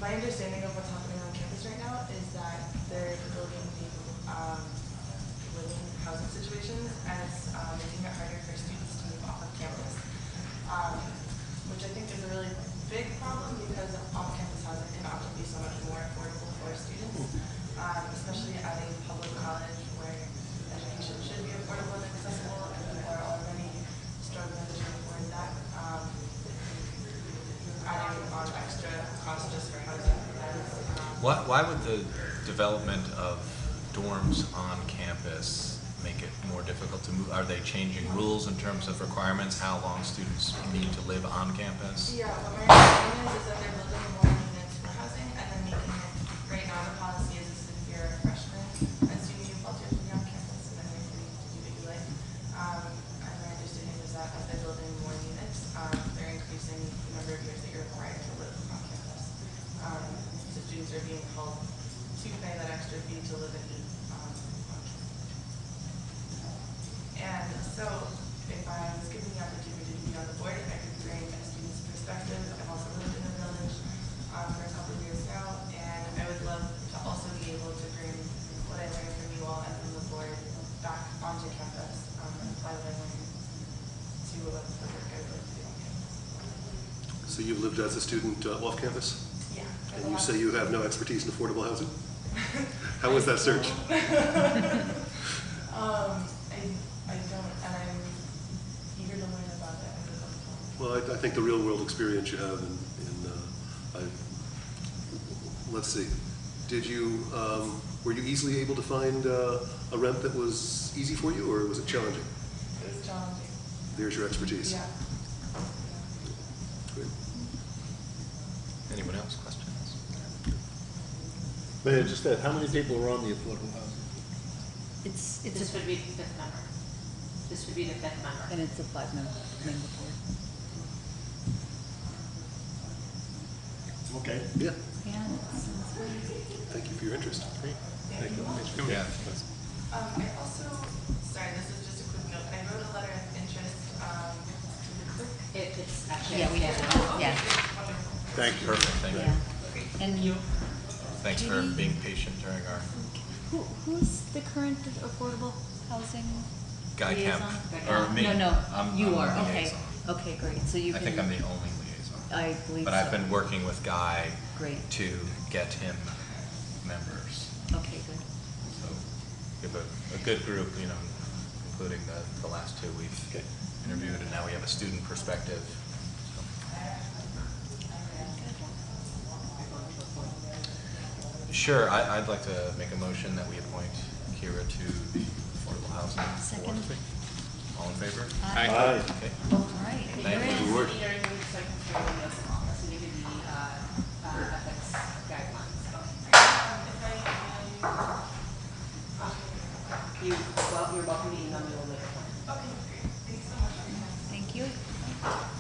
My understanding of what's happening on campus right now is that they're building new living housing situations, and it's making it harder for students to move off of campus, which I think is a really big problem because off-campus housing can often be so much more affordable for students, especially at a public college where education should be affordable and accessible, and people are already struggling to afford that. Adding on extra costs just for housing. why would the development of dorms on campus make it more difficult to move? Are they changing rules in terms of requirements, how long students need to live on campus? Yeah, what my understanding is that they're building more units for housing and then making it, right now the policy is if you're a freshman at SUNY, you have to be on campus and then you're free to do what you like. And my understanding is that as they're building more units, they're increasing the number of years that you're required to live on campus. So students are being called to pay that extra fee to live and eat on campus. And so if I was given the opportunity to be on the board, I could bring a student's perspective. I've also lived in the village for a couple of years now, and I would love to also be able to bring what I learned from you all and from the board back onto campus and apply what I learned to the work I would like to do on campus. So you've lived as a student off campus? Yeah. And you say you have no expertise in affordable housing? How was that search? I don't, and I'm eager to learn about it as it goes on. Well, I think the real world experience you have let's see, were you easily able to find a rent that was easy for you, or was it challenging? It was challenging. There's your expertise. Yeah. Great. Anyone else? Questions? May I just add, how many people are on the affordable housing? It's This would be the fifth member. This would be the fifth member. and it's a 5-member board. Okay. Yeah, Yeah, that sounds great. thank you for your interest. Great. Thank you. Yeah. I also, sorry, this is just a quick note. I wrote a letter of interest to the clerk. It's actually. Yeah, we have it. Yeah. Wonderful. Thank you. Perfect, thank you. Yeah. And you, Thanks for Judy? being patient during our who's the current affordable housing Guy Kemp. liaison? Or me. No, I'm you the are, okay. liaison. Okay, great. So you I can. think I'm the only liaison. I believe so. But I've been working with Guy Great. to get him members. Okay, good. So we have a good group, you know, including the last two we've interviewed, and now we have a student perspective. Sure, I'd like to make a motion that we appoint Kira to the Affordable Housing Board. Second. All in favor? Aye. Okay. All right. Thank you. During the second period of the office, we need the ethics guidelines. You're welcome to email me later. Thank you.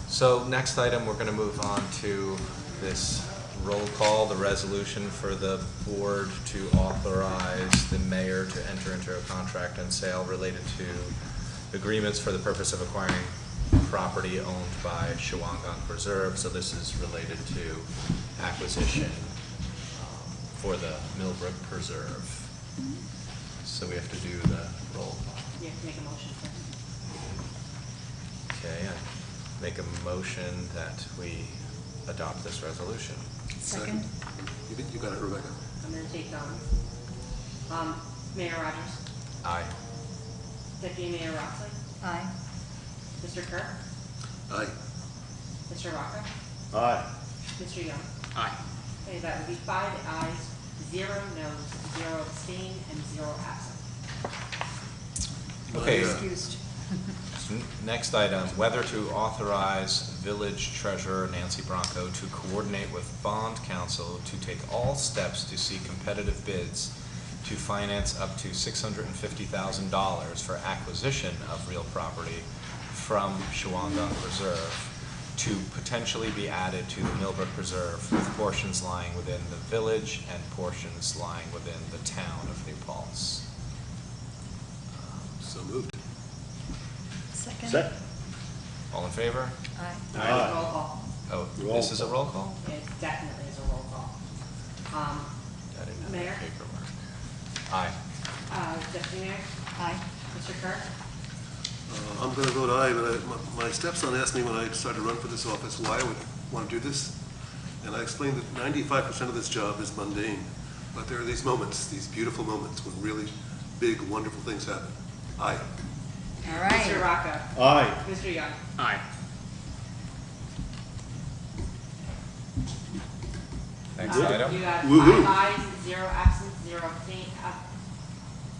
So next item, we're going to move on to this roll call, the resolution for the board to authorize the mayor to enter into a contract and sale related to agreements for the purpose of acquiring property owned by Shawangunk Reserve. So this is related to acquisition for the Millbrook Preserve. So we have to do the roll call. You have to make a motion for it. Okay, I make a motion that we adopt this resolution. Second. You got it, Rebecca. I'm gonna take Mayor Rogers, Aye. Deputy Mayor Roxley, Aye. Mr. Kerr, Aye. Mr. Rocco, Aye. Mr. Young. Aye. Okay, that would be 5 ayes, 0 noes, 0 abstain, and 0 absent. Okay. Excused. Next item, whether to authorize village treasurer Nancy Bronco to coordinate with bond counsel to take all steps to seek competitive bids to finance up to $650,000 for acquisition of real property from Shawangunk Reserve to potentially be added to the Millbrook Reserve, with portions lying within the village and portions lying within the town of New Paltz. So moved. Second. Second. All in favor? Aye. Aye. Roll call. Oh, Roll this is a call. roll call? It definitely is a roll call. I didn't have Mayor? the paperwork. Aye. Deputy Mayor, Aye. Mr. Kerr, I'm going to vote aye, but my stepson asked me when I started to run for this office why I would want to do this. And I explained that 95% of this job is mundane, but there are these moments, these beautiful moments when really big, wonderful things happen. Aye. All Mr. right. Rocco, Aye. Mr. Young. Aye. Next You item. got Woo-hoo. 5 ayes, 0 absent, 0 abstain,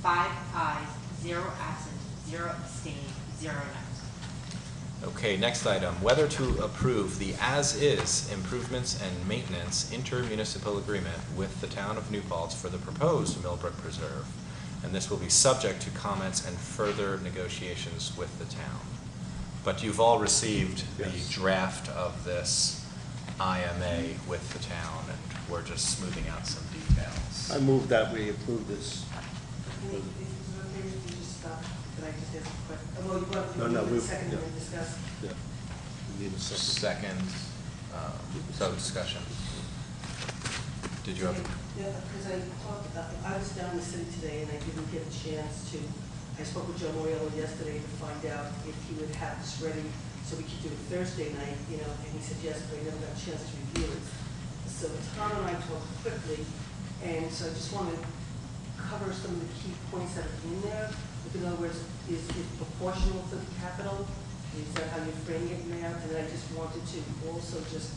5 ayes, 0 absent, 0 abstain, 0 noes. Okay, next item, whether to approve the as-is improvements and maintenance intermunicipal agreement with the town of New Paltz for the proposed Millbrook Preserve. And this will be subject to comments and further negotiations with the town. But you've all received the Yes. draft of this IMA with the town, and we're just smoothing out some details. I move that we approve this. Can you just stop? Could I just ask a quick, well, you want No, no, to we- second yeah. and discuss? Yeah. We need a second. Second, so discussion. Did you have? Yeah, because I talked, I was down in the city today and I didn't get a chance to, I spoke with Joe Moriello yesterday to find out if he would have this ready so we could do it Thursday night, you know, and he said yes, but I never got a chance to review it. So Tom and I talked quickly, and so I just want to cover some of the key points that are in there. In other words, is it proportional to the capital? Is that how you're framing it now? And then I just wanted to also just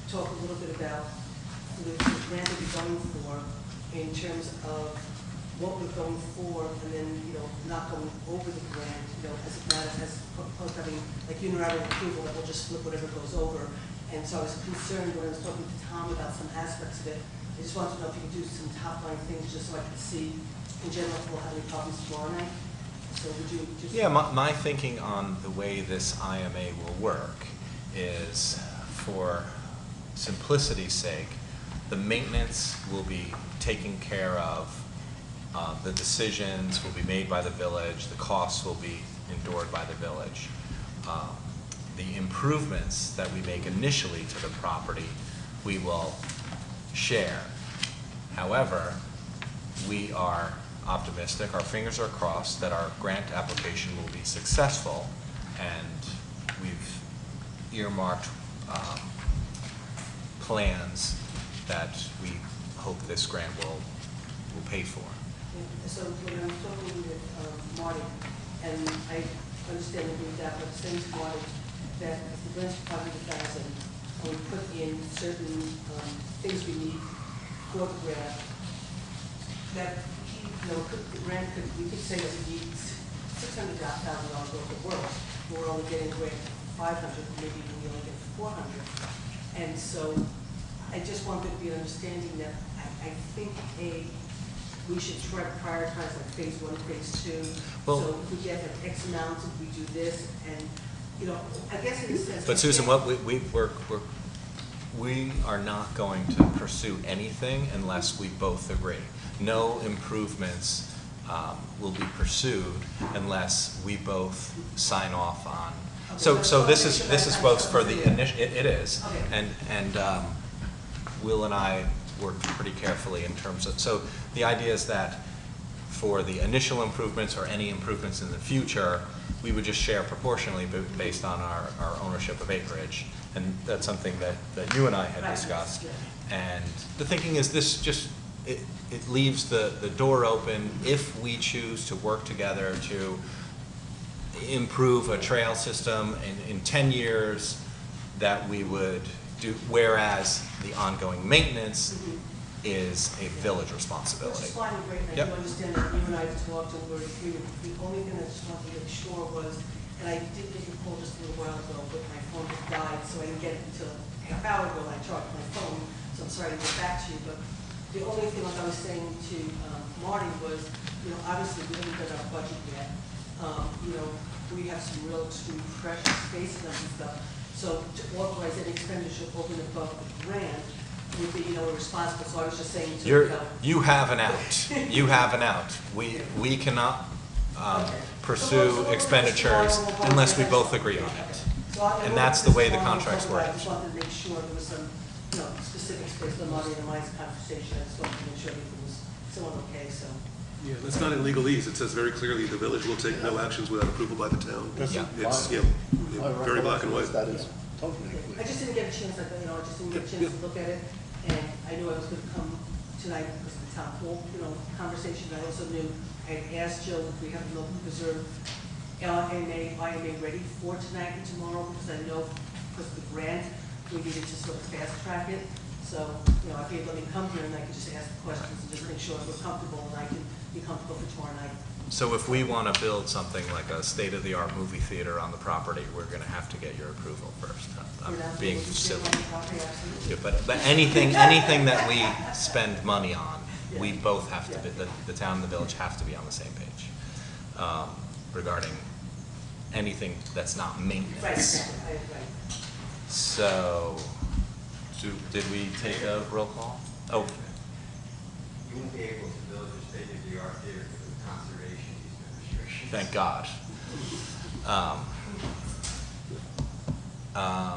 talk a little bit about the grant that we're going for in terms of what we're going for, and then, you know, not going over the grant, you know, as it matters, as opposed to having like unilateral approval that will just flip whatever goes over. And so I was concerned when I was talking to Tom about some aspects of it. I just wanted to know if you could do some top line things just so I could see in general if we'll have any problems tomorrow night. So would you just? Yeah, my thinking on the way this IMA will work is, for simplicity's sake, the maintenance will be taken care of, the decisions will be made by the village, the costs will be endured by the village. The improvements that we make initially to the property, we will share. However, we are optimistic, our fingers are crossed, that our grant application will be successful, and we've earmarked plans that we hope this grant will pay for. So when I'm talking with Marty, and I understand and agree with that, but saying to Marty that if the grant's 500,000, and we put in certain things we need for the grant, that the grant could, we could say that we need $600,000 worth of work. We're only getting a grant for 500, maybe we only get 400. And so I just want there to be an understanding that I think we should try to prioritize like phase 1, phase 2. Well, so if we get an X amount, if we do this, and I guess in a sense. But Susan, what we are not going to pursue anything unless we both agree. No improvements will be pursued unless we both sign off on. So this is both for the initial. It is, and Will and I worked pretty carefully in terms of. So the idea is that for the initial improvements or any improvements in the future, we would just share proportionally based on our ownership of acreage. And that's something that you and I had discussed. And the thinking is this just, it leaves the door open if we choose to work together to improve a trail system in 10 years that we would do, whereas the ongoing maintenance is a village responsibility. Which is fine and great, and I do understand that you and I talked and we're agreeing. The only thing I just wanted to make sure was, and I did get a call just a little while ago, but my phone had died, so I didn't get it until a half hour ago when I charged my phone, so I'm sorry to get back to you, but the only thing, like I was saying to Marty, was, obviously we haven't done our budget yet. We have some real extreme pressure spaces and stuff, so to authorize any expenditure over and above the grant would be, irresponsible. So I was just saying to you have an out. You have an out. We cannot pursue expenditures unless we both agree on it. And that's the way the contracts work. I just wanted to make sure there was some, specifics based on Marty and my conversation. I just wanted to make sure everything was still okay. So. Yeah, that's not in legalese. It says very clearly the village will take no actions without approval by the town. That's It's very black and white. That is totally I clear. just didn't get a chance, I just didn't get a chance to look at it, and I knew I was going to come tonight because of the town hall, conversation. I also knew I had asked Jill if we have the local preserve IMA ready for tonight and tomorrow, because I know because of the grant, we needed to sort of fast track it. So, if you let me come here and I could just ask the questions and just make sure we're comfortable and I can be comfortable for tomorrow night. So if we want to build something like a state-of-the-art movie theater on the property, we're going to have to get your approval first. I'm being silly. Yeah, but anything that we spend money on, we both have to be, the town and the village have to be on the same page regarding anything that's not maintenance. Right. So, did we take a roll call? Oh. You won't be able to build your state-of-the-art theater with conservation easement restrictions. Thank God.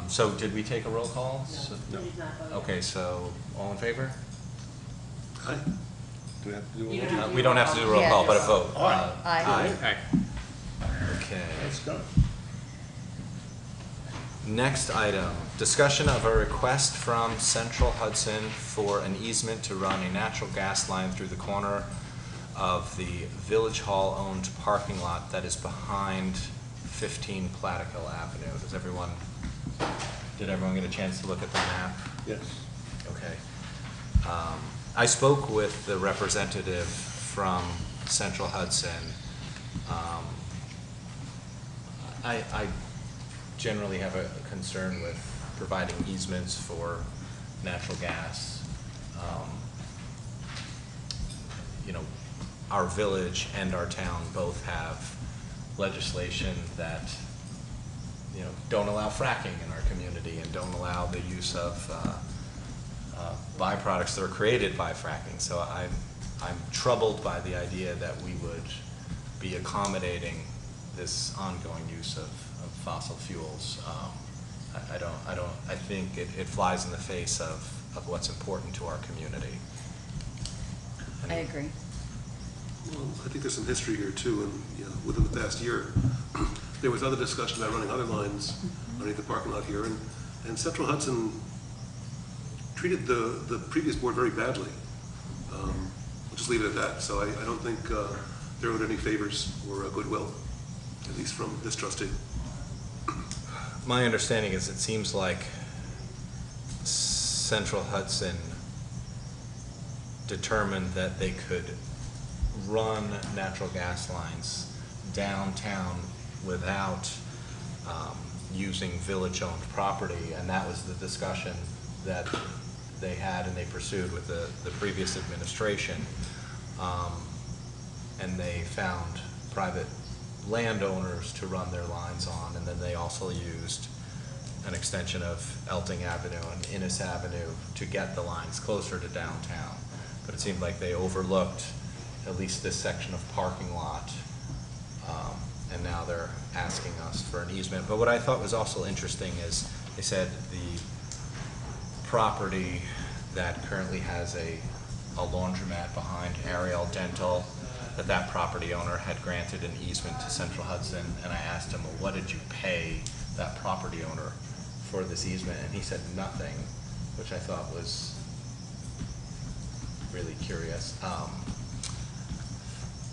So did we take a roll call? No. Okay, so all in favor? Aye. Do we have to do a roll call? We don't have to do a roll call, but a vote. Aye. Aye. Okay. Let's go. Next item, discussion of a request from Central Hudson for an easement to run a natural gas line through the corner of the Village Hall-owned parking lot that is behind 15 Platico Avenue. Did everyone get a chance to look at the map? Yes. Okay. I spoke with the representative from Central Hudson. I generally have a concern with providing easements for natural gas. Our village and our town both have legislation that don't allow fracking in our community and don't allow the use of byproducts that are created by fracking. So I'm troubled by the idea that we would be accommodating this ongoing use of fossil fuels. I think it flies in the face of what's important to our community. I agree. Well, I think there's some history here too, and within the past year, there was other discussion about running other lines underneath the parking lot here, and Central Hudson treated the previous board very badly. We'll just leave it at that. So I don't think they're owed any favors or goodwill, at least from this trustee. My understanding is it seems like Central Hudson determined that they could run natural gas lines downtown without using village-owned property, and that was the discussion that they had and they pursued with the previous administration. And they found private landowners to run their lines on, and then they also used an extension of Elting Avenue and Innes Avenue to get the lines closer to downtown. But it seemed like they overlooked at least this section of parking lot, and now they're asking us for an easement. But what I thought was also interesting is they said the property that currently has a laundromat behind Ariel Dental, that property owner had granted an easement to Central Hudson, and I asked him, well, what did you pay that property owner for this easement? And he said nothing, which I thought was really curious.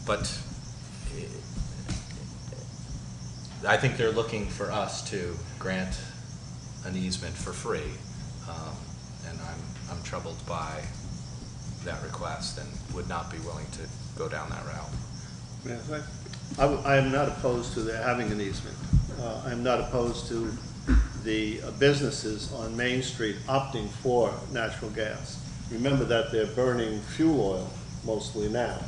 But I think they're looking for us to grant an easement for free, and I'm troubled by that request and would not be willing to go down that route. Yes, I am not opposed to their having an easement. I'm not opposed to the businesses on Main Street opting for natural gas. Remember that they're burning fuel oil mostly now,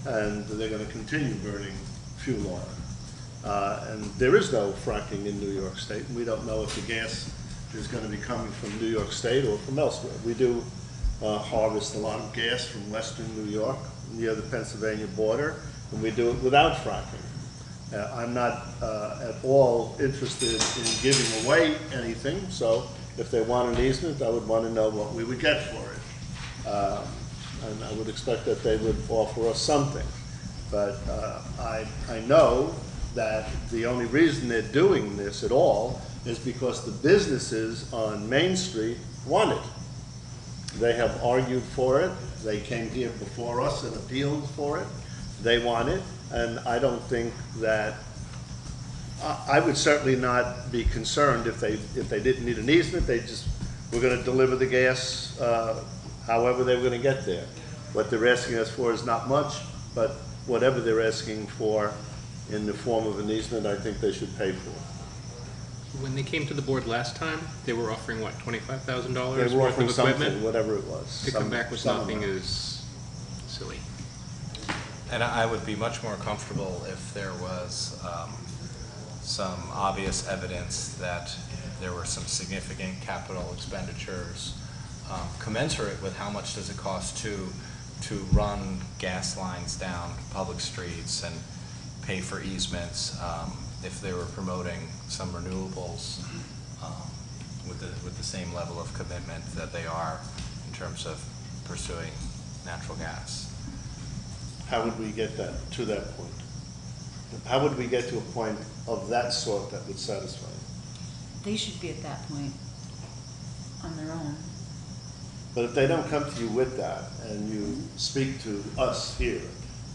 and they're going to continue burning fuel oil. And there is no fracking in New York State. We don't know if the gas is going to be coming from New York State or from elsewhere. We do harvest a lot of gas from western New York near the Pennsylvania border, and we do it without fracking. I'm not at all interested in giving away anything, so if they want an easement, I would want to know what we would get for it. And I would expect that they would offer us something. But I know that the only reason they're doing this at all is because the businesses on Main Street want it. They have argued for it. They came here before us and appealed for it. They want it, and I don't think that, I would certainly not be concerned if they didn't need an easement. They just were going to deliver the gas however they were going to get there. What they're asking us for is not much, but whatever they're asking for in the form of an easement, I think they should pay for. When they came to the board last time, they were offering, what, $25,000 They were worth offering of something, equipment? whatever it was. To come back with some nothing amount. is silly. And I would be much more comfortable if there was some obvious evidence that there were some significant capital expenditures commensurate with how much does it cost to run gas lines down public streets and pay for easements, if they were promoting some renewables with the same level of commitment that they are in terms of pursuing natural gas. How would we get that to that point? How would we get to a point of that sort that would satisfy them? They should be at that point on their own. But if they don't come to you with that and you speak to us here,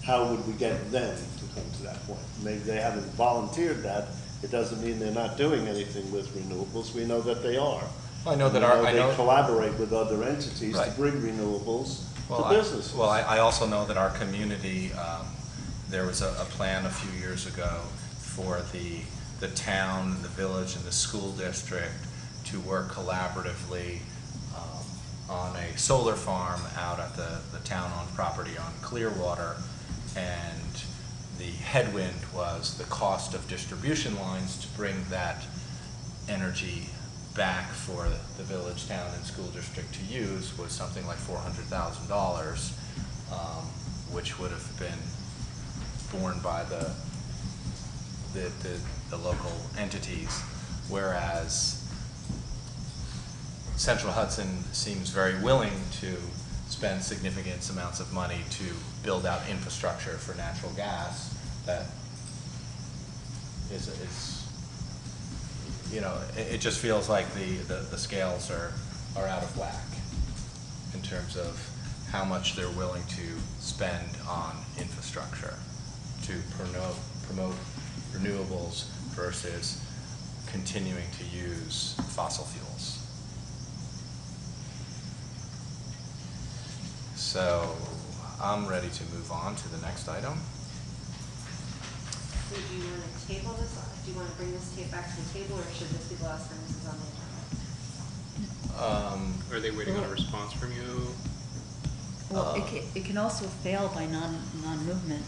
how would we get them to come to that point? Maybe they haven't volunteered that. It doesn't mean they're not doing anything with renewables. We know that they are. Well, I know that they collaborate with other entities to Right. bring renewables to I businesses. I also know that our community, there was a plan a few years ago for the town, the village, and the school district to work collaboratively on a solar farm out at the town-owned property on Clearwater, and the headwind was the cost of distribution lines to bring that energy back for the village, town, and school district to use was something like $400,000, which would have been borne by the local entities, whereas Central Hudson seems very willing to spend significant amounts of money to build out infrastructure for natural gas that is you know, it just feels like the scales are out of whack. in terms of how much they're willing to spend on infrastructure to promote renewables versus continuing to use fossil fuels. So I'm ready to move on to the next item. So do you want to table this, do you want to bring this tape back to the table, or should this be the last time this is on the agenda? Are they waiting on a response from you? Well, it can also fail by non-movement.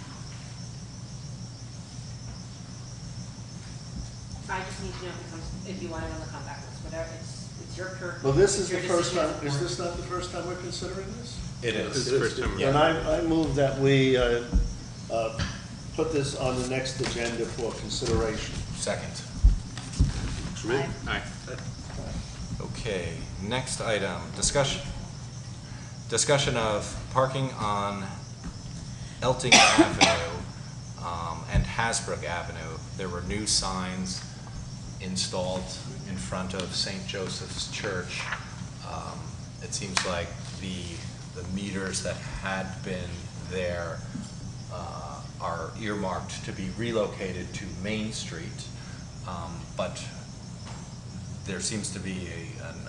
I just need to know if it comes, if you want it on the comeback list, whatever, it's your purview. Well, this is It's your the first decision time, as a is board. this not the first time we're considering this? It This is. is the first time. And I move that we put this on the next agenda for consideration. Second. Aye. Aye. Okay, next item, discussion of parking on Elting Avenue and Hasbrook Avenue. There were new signs installed in front of St. Joseph's Church. It seems like the meters that had been there are earmarked to be relocated to Main Street, but there seems to be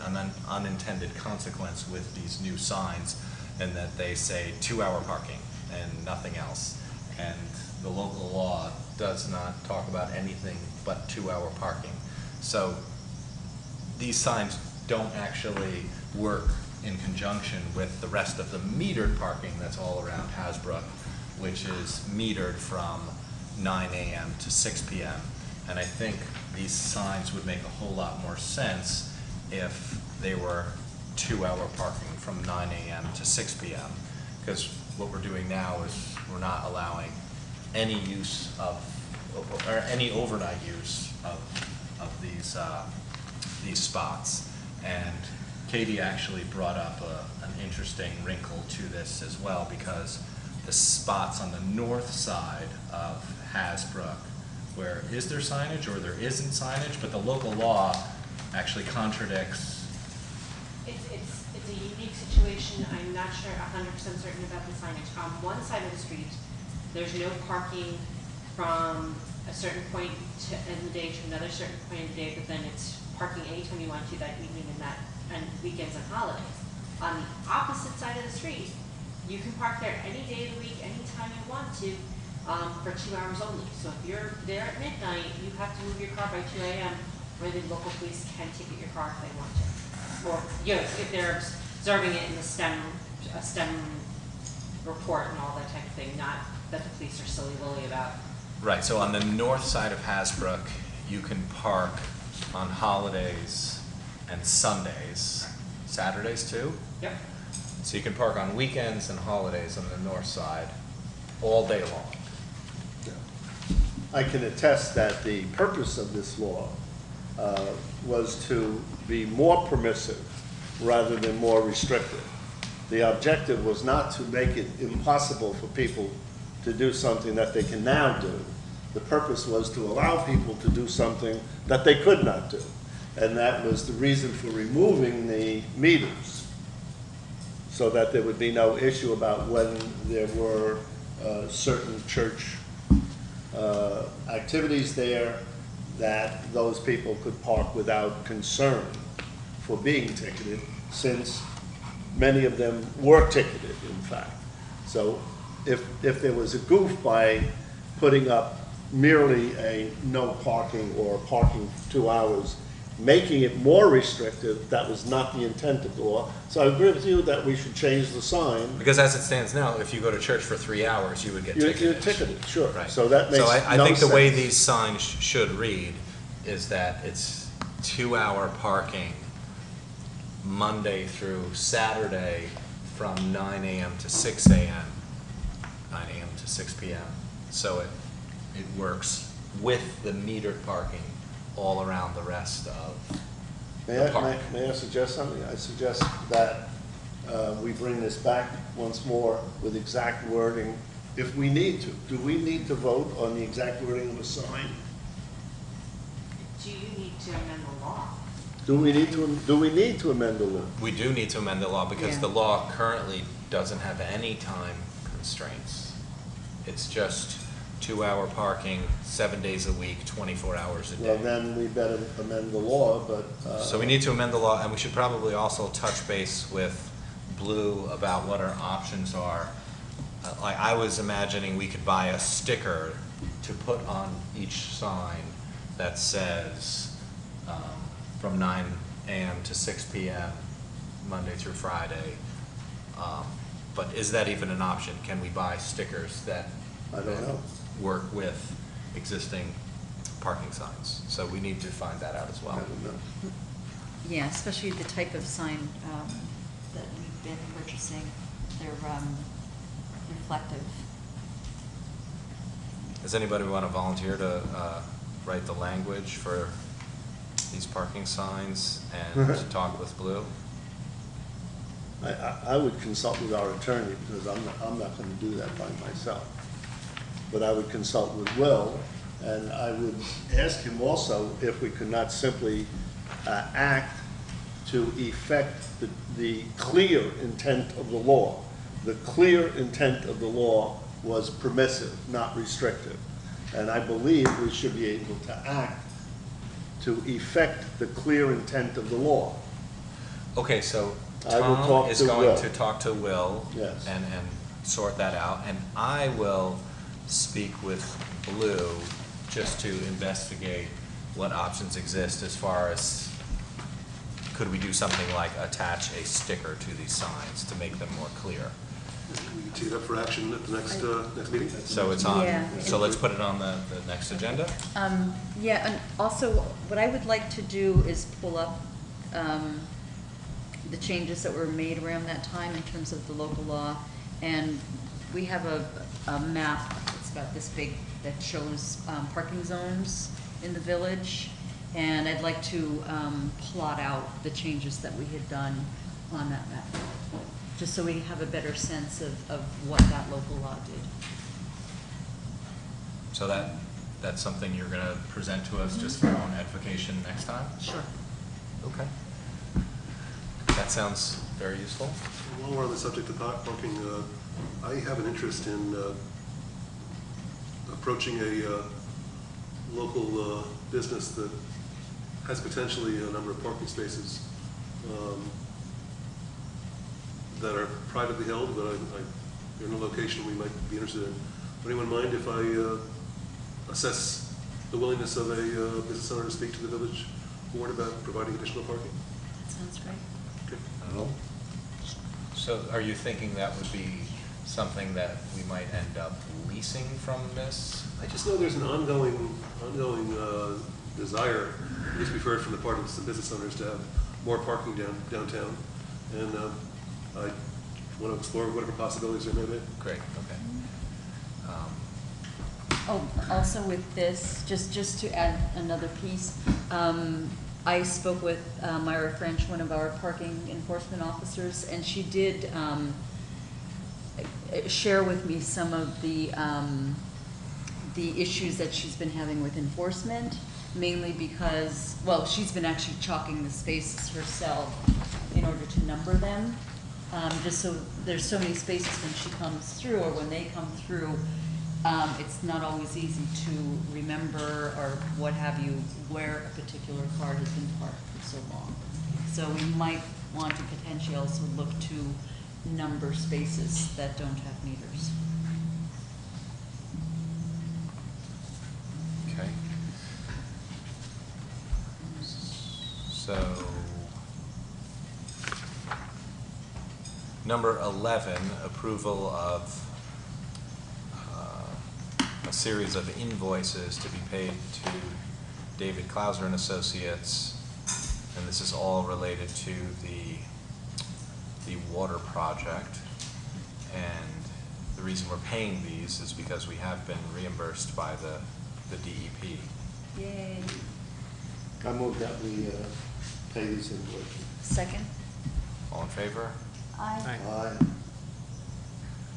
an unintended consequence with these new signs, in that they say 2-hour parking and nothing else. And the local law does not talk about anything but 2-hour parking. So these signs don't actually work in conjunction with the rest of the metered parking that's all around Hasbrook, which is metered from 9 a.m. to 6 p.m. And I think these signs would make a whole lot more sense if they were 2-hour parking from 9 a.m. to 6 p.m. Because what we're doing now is we're not allowing any use of, or any overnight use of these spots. And Katie actually brought up an interesting wrinkle to this as well, because the spots on the north side of Hasbrook, where is there signage or there isn't signage, but the local law actually contradicts. It's a unique situation. I'm not sure 100% certain about the signage. On one side of the street, there's no parking from a certain point in the day to another certain point in the day, but then it's parking anytime you want to that evening and weekends and holidays. On the opposite side of the street, you can park there any day of the week, anytime you want to, for 2 hours only. So if you're there at midnight, you have to move your car by 2 a.m. where the local police can ticket your car if they want to. Or, you know, if they're observing it in the STEM report and all that type of thing, not that the police are silly-willy about. Right, so on the north side of Hasbrook, you can park on holidays and Sundays, Saturdays too? Yep. So you can park on weekends and holidays on the north side all day long. I can attest that the purpose of this law was to be more permissive rather than more restrictive. The objective was not to make it impossible for people to do something that they can now do. The purpose was to allow people to do something that they could not do. And that was the reason for removing the meters, so that there would be no issue about when there were certain church activities there, that those people could park without concern for being ticketed, since many of them were ticketed, in fact. So if there was a goof by putting up merely a no parking or parking for 2 hours, making it more restrictive, that was not the intent of the law. So I agree with you that we should change the sign. Because as it stands now, if you go to church for 3 hours, you would get ticketed. You're ticketed, sure. Right. So that makes no sense. So I think the way these signs should read is that it's 2-hour parking Monday through Saturday from 9 a.m. to 6 a.m., 9 a.m. to 6 p.m. So it works with the metered parking all around the rest of the park. May I suggest something? I suggest that we bring this back once more with exact wording if we need to. Do we need to vote on the exact wording of a sign? Do you need to amend the law? Do we need to amend the law? We do need to amend the law because Yeah. the law currently doesn't have any time constraints. It's just 2-hour parking, 7 days a week, 24 hours a Well, day. then we better amend the law, but. So we need to amend the law, and we should probably also touch base with Blue about what our options are. Like, I was imagining we could buy a sticker to put on each sign that says, from 9 AM to 6 PM, Monday through Friday. But is that even an option? Can we buy stickers that I don't know. work with existing parking signs? So we need to find that out as I well. don't know. Yeah, especially the type of sign that we've been purchasing. They're reflective. Does anybody want to volunteer to write the language for these parking signs and to talk with Blue? I would consult with our attorney, because I'm not gonna do that by myself. But I would consult with Will, and I would ask him also if we could not simply act to effect the clear intent of the law. The clear intent of the law was permissive, not restrictive. And I believe we should be able to act to effect the clear intent of the law. Okay, so I will Tom talk is to going Will. to talk to Will Yes. and sort that out, and I will speak with Blue just to investigate what options exist as far as, could we do something like attach a sticker to these signs to make them more clear? We can tee it up for action at the next meeting. So it's on, Yeah. so let's put it on the next agenda? Yeah, and also, what I would like to do is pull up the changes that were made around that time in terms of the local law. And we have a map, it's about this big, that shows parking zones in the village. And I'd like to plot out the changes that we had done on that map, just so we have a better sense of what that local law did. So that's something you're gonna present to us just for our own edification next time? Sure. Okay. That sounds very useful. While we're on the subject of parking, I have an interest in approaching a local business that has potentially a number of parking spaces that are privately held, but they're in a location we might be interested in. Would anyone mind if I assess the willingness of a business owner to speak to the village board about providing additional parking? That sounds great. Okay. So are you thinking that would be something that we might end up leasing from this? I just know there's an ongoing desire, at least we've heard from the part of some business owners, to have more parking downtown. And I want to explore whatever possibilities there may be. Great, okay. Oh, also with this, just to add another piece, I spoke with Myra French, one of our parking enforcement officers, and she did share with me some of the issues that she's been having with enforcement, mainly because, well, she's been actually chalking the spaces herself in order to number them. Just so there's so many spaces when she comes through, or when they come through, it's not always easy to remember or what have you, where a particular car has been parked for so long. So we might want to potentially also look to number spaces that don't have meters. Okay. So, number 11, approval of a series of invoices to be paid to David Clauser and Associates, and this is all related to the water project. And the reason we're paying these is because we have been reimbursed by the DEP. Yay. I move that we pay these invoices. Second? All in favor? Aye. Aye.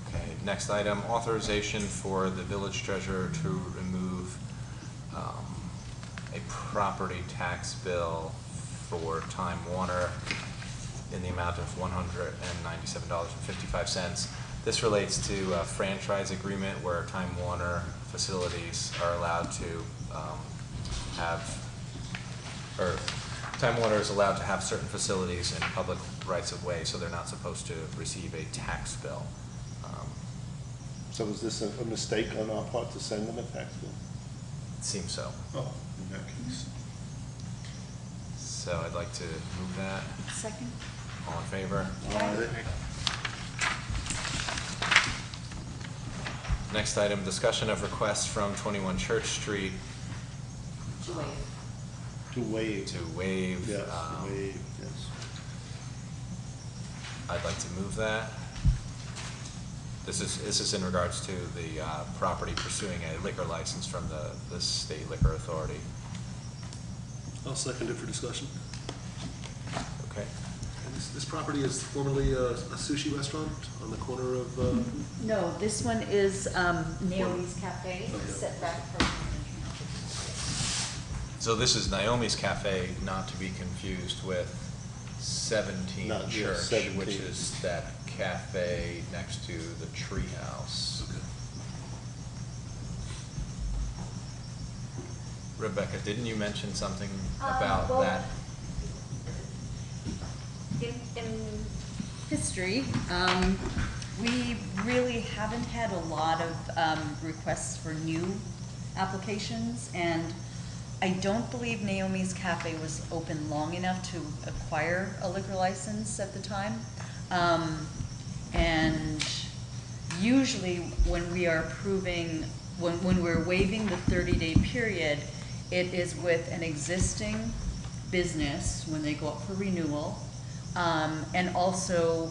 Okay, next item, authorization for the village treasurer to remove a property tax bill for Time Warner in the amount of $197.55. This relates to a franchise agreement where Time Warner facilities are allowed to Time Warner is allowed to have certain facilities in public rights of way, so they're not supposed to receive a tax bill. So was this a mistake on our part to send them a tax bill? It seems so. Oh, in that case. So I'd like to move that. Second? All in favor? Next item, discussion of requests from 21 Church Street To waive. To waive. to waive. Yes, to waive, yes. I'd like to move that. This is in regards to the property pursuing a liquor license from the state liquor authority. I'll second it for discussion. Okay. And this property is formerly a sushi restaurant on the corner of, No, this one is Naomi's Cafe, Okay. set back from. So this is Naomi's Cafe, not to be confused with 17 Not, yeah, Church, 17. which is that cafe next to the treehouse. okay. Rebecca, didn't you mention something Well, about that? In history, we really haven't had a lot of requests for new applications, and I don't believe Naomi's Cafe was open long enough to acquire a liquor license at the time. And usually when we are approving, when we're waiving the 30-day period, it is with an existing business when they go up for renewal. And also,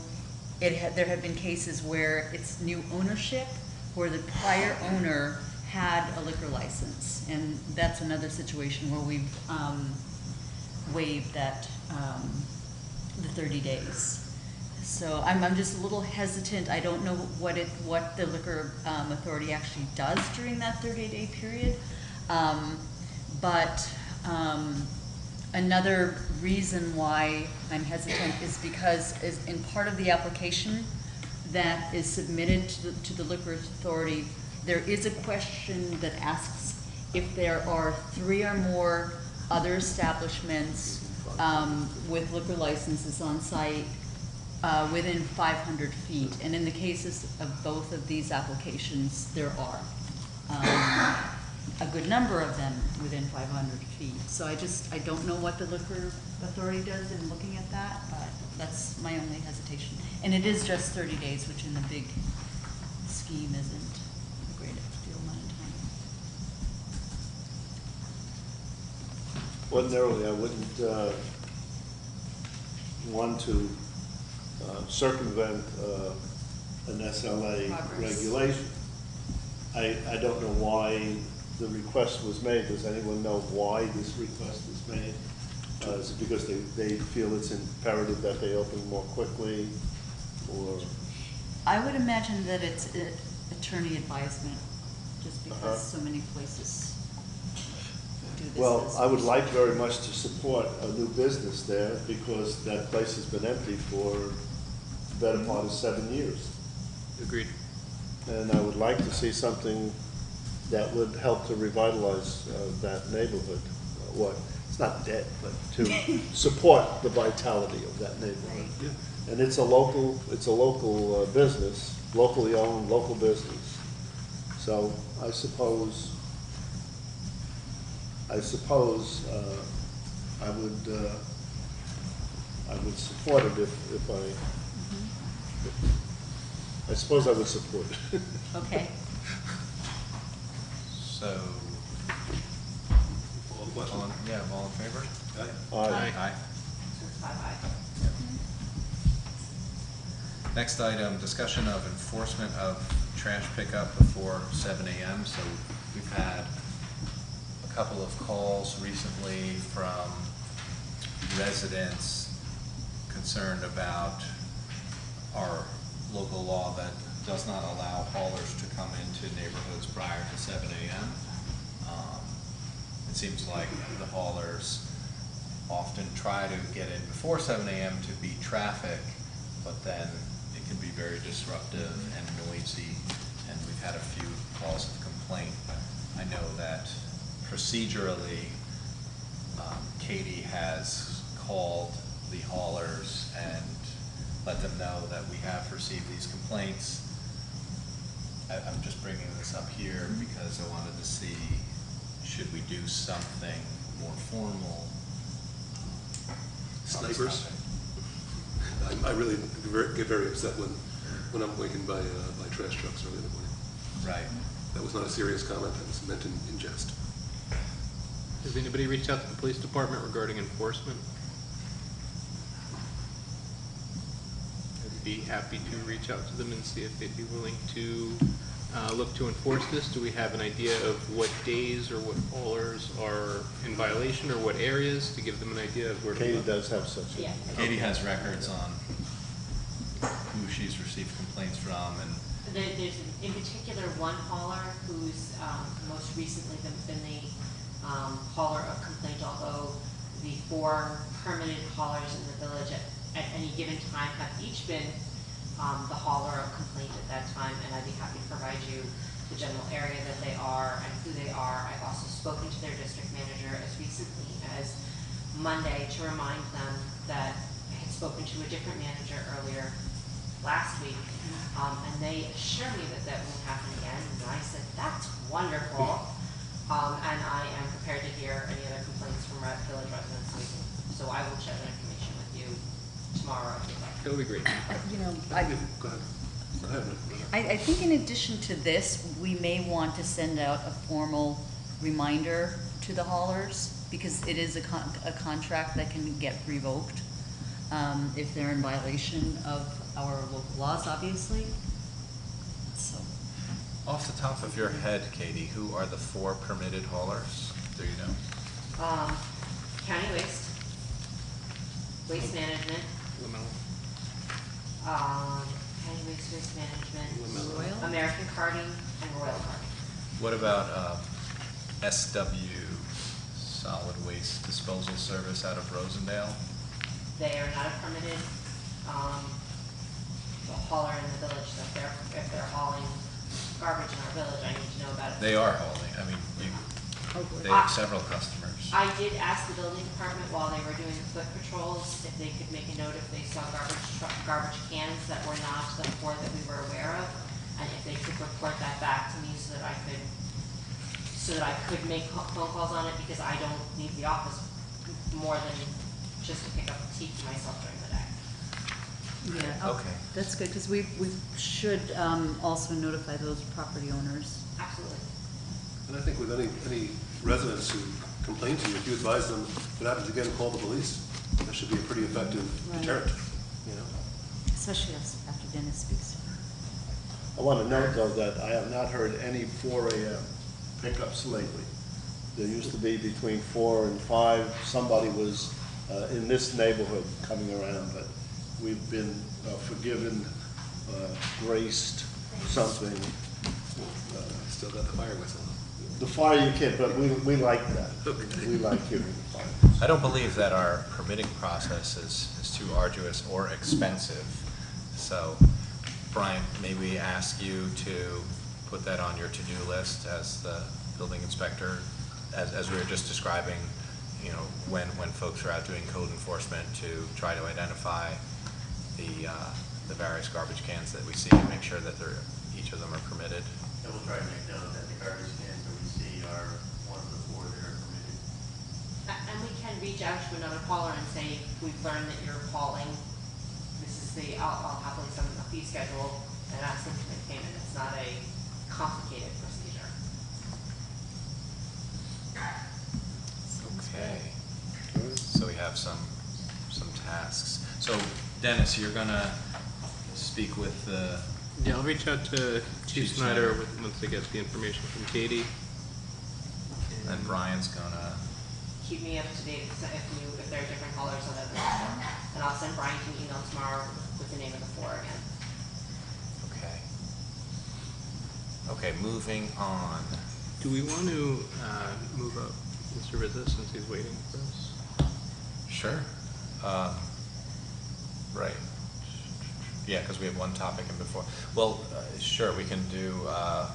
there have been cases where it's new ownership, where the prior owner had a liquor license. And that's another situation where we've waived that, the 30 days. So I'm just a little hesitant. I don't know what the liquor authority actually does during that 30-day period. But another reason why I'm hesitant is because in part of the application that is submitted to the liquor authority, there is a question that asks if there are 3 or more other establishments with liquor licenses on site within 500 feet. And in the cases of both of these applications, there are a good number of them within 500 feet. So I don't know what the liquor authority does in looking at that, but that's my only hesitation. And it is just 30 days, which in the big scheme isn't a great deal amount of time. Ordinarily, I wouldn't want to circumvent an SLA Progress. regulation. I don't know why the request was made. Does anyone know why this request was made? Is it because they feel it's imperative that they open more quickly, or? I would imagine that it's attorney advisement, just Uh-huh. because so many places do this. Well, as- I would like very much to support a new business there, because that place has been empty for the better part of 7 years. Agreed. And I would like to see something that would help to revitalize that neighborhood. It's not dead, but to support the vitality of that neighborhood. Yeah. And it's a local business, locally owned, local business. So I suppose I would support it if I suppose I would support it. Okay. So, All question? all in favor? Aye. Aye. Aye. So it's 5-5. Next item, discussion of enforcement of trash pickup before 7 AM. So we've had a couple of calls recently from residents concerned about our local law that does not allow haulers to come into neighborhoods prior to 7 AM. It seems like the haulers often try to get in before 7 a.m. to beat traffic, but then it can be very disruptive and noisy, and we've had a few calls of complaint. I know that procedurally, Katie has called the haulers and let them know that we have received these complaints. I'm just bringing this up here because I wanted to see, should we do something more formal? Snipers. I really get very upset when I'm wakened by trash trucks early in the morning. Right. That was not a serious comment, that was meant in jest. Has anybody reached out to the police department regarding enforcement? I'd be happy to reach out to them and see if they'd be willing to look to enforce this. Do we have an idea of what days or what haulers are in violation, or what areas, to give them an idea of where to Katie look? does have such a. Yeah. Katie has records on who she's received complaints from, and There's in particular one hauler who's most recently been the hauler of complaint, although the 4 permitted haulers in the village at any given time have each been the hauler of complaint at that time, and I'd be happy to provide you the general area that they are and who they are. I've also spoken to their district manager as recently as Monday to remind them that I had spoken to a different manager earlier last week, and they assure me that that won't happen again, and I said, that's wonderful, and I am prepared to hear any other complaints from village residents, so I will share that information with you tomorrow if you'd like. That would be great. You know, Go ahead. Go ahead. I think in addition to this, we may want to send out a formal reminder to the haulers, because it is a contract that can get revoked if they're in violation of our local laws, obviously. So, off the top of your head, Katie, who are the 4 permitted haulers? Do you know? County waste, waste management, Lamella. county waste management, Royal? American Carting, and Royal Carting. What about SW, Solid Waste Disposal Service out of Rosendale? They are not a permitted hauler in the village, so if they're hauling garbage in our village, I need to know about it. They are hauling, I mean, they have several customers. I did ask the building department while they were doing the foot patrols if they could make a note if they saw garbage cans that were not the 4 that we were aware of, and if they could report that back to me so that I could make phone calls on it, because I don't leave the office more than just to pick up tea for myself during the day. yeah, Okay. that's good, because we should also notify those property owners. Absolutely. And I think with any residents who complain to you, if you advise them, if it happens again, call the police. That should be a pretty effective Right. deterrent, you know? Especially after Dennis speaks. I want to note, though, that I have not heard any 4 a.m. pickups lately. There used to be between 4 and 5. Somebody was in this neighborhood coming around, but we've been forgiven, graced, something. Still got the fire whistle. The fire you can't, but we like that. Okay. We like hearing the fire. I don't believe that our permitting process is too arduous or expensive. So, Brian, may we ask you to put that on your to-do list as the building inspector, as we were just describing, you know, when folks are out doing code enforcement, to try to identify the various garbage cans that we see and make sure that each of them are permitted. And we'll try to make note that the garbage cans that we see are one of the 4 that are permitted. And we can reach out to another hauler and say, we've learned that you're hauling, this is I'll happily send them a fee schedule and ask them to make payment. It's not a complicated procedure. Okay. So we have some tasks. So Dennis, you're gonna speak with the. Yeah, I'll reach out to Chief Chief Snyder Snyder. once I get the information from Katie. And Brian's gonna. Keep me up to date if there are different haulers on that list. And I'll send Brian an email tomorrow with the name of the 4 again. Okay. Okay, moving on. Do we want to move up Mr. Rizza since he's waiting for us? Sure. Right. Yeah, because we have one topic in before. Well, sure, we can do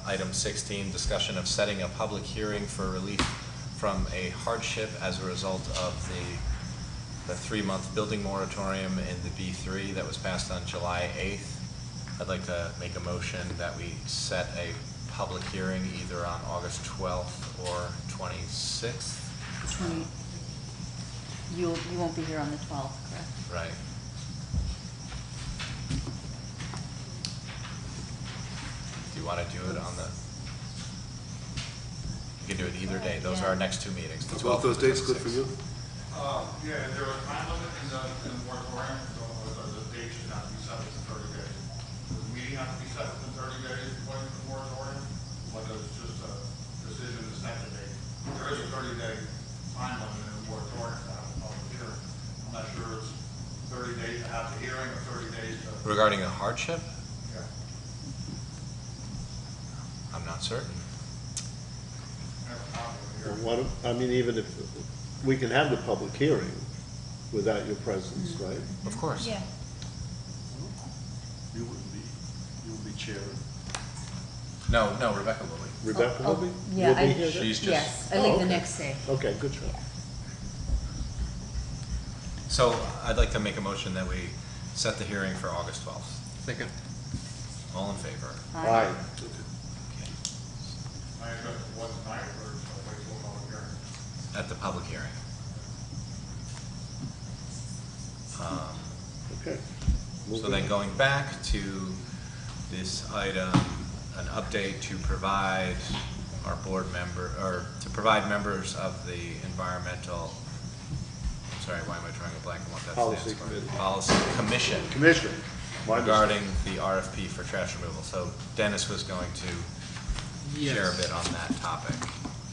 item 16, discussion of setting a public hearing for relief from a hardship as a result of the 3-month building moratorium in the B3 that was passed on July 8th. I'd like to make a motion that we set a public hearing either on August 12th or 26th. 20, you won't be here on the 12th, correct? Right. Do you want to do it on the, you can do it either day. Those are our next 2 meetings. The Both 12th those and the dates good for 26th. you? Yeah, is there a time limit in the moratorium, or the date should not be set within 30 days? Does the meeting have to be set within 30 days according to the moratorium? Whether it's just a decision to set the date? There is a 30-day time limit in the moratorium to have a public hearing. I'm not sure it's 30 days to have the hearing or 30 days to. Regarding a hardship? Yeah. I'm not certain. Well, I mean, even if, we can have the public hearing without your presence, right? Of course. Yeah. You will be chairing. No, Rebecca will be. Rebecca will be? Yeah, You'll be I, here then? She's just- yes, I leave the okay. next day. Okay, good job. So I'd like to make a motion that we set the hearing for August 12th. Second. All in favor? Aye. Okay. I address it one tonight, or shall I wait till a public hearing? At the public hearing. Okay. So then going back to this item, an update to provide our board member, or to provide members of the environmental, sorry, why am I drawing a blank on what that Policy stands for? committee. Policy Commission. Commissioner. Regarding the RFP for trash removal. So Dennis was going to share a bit on that topic.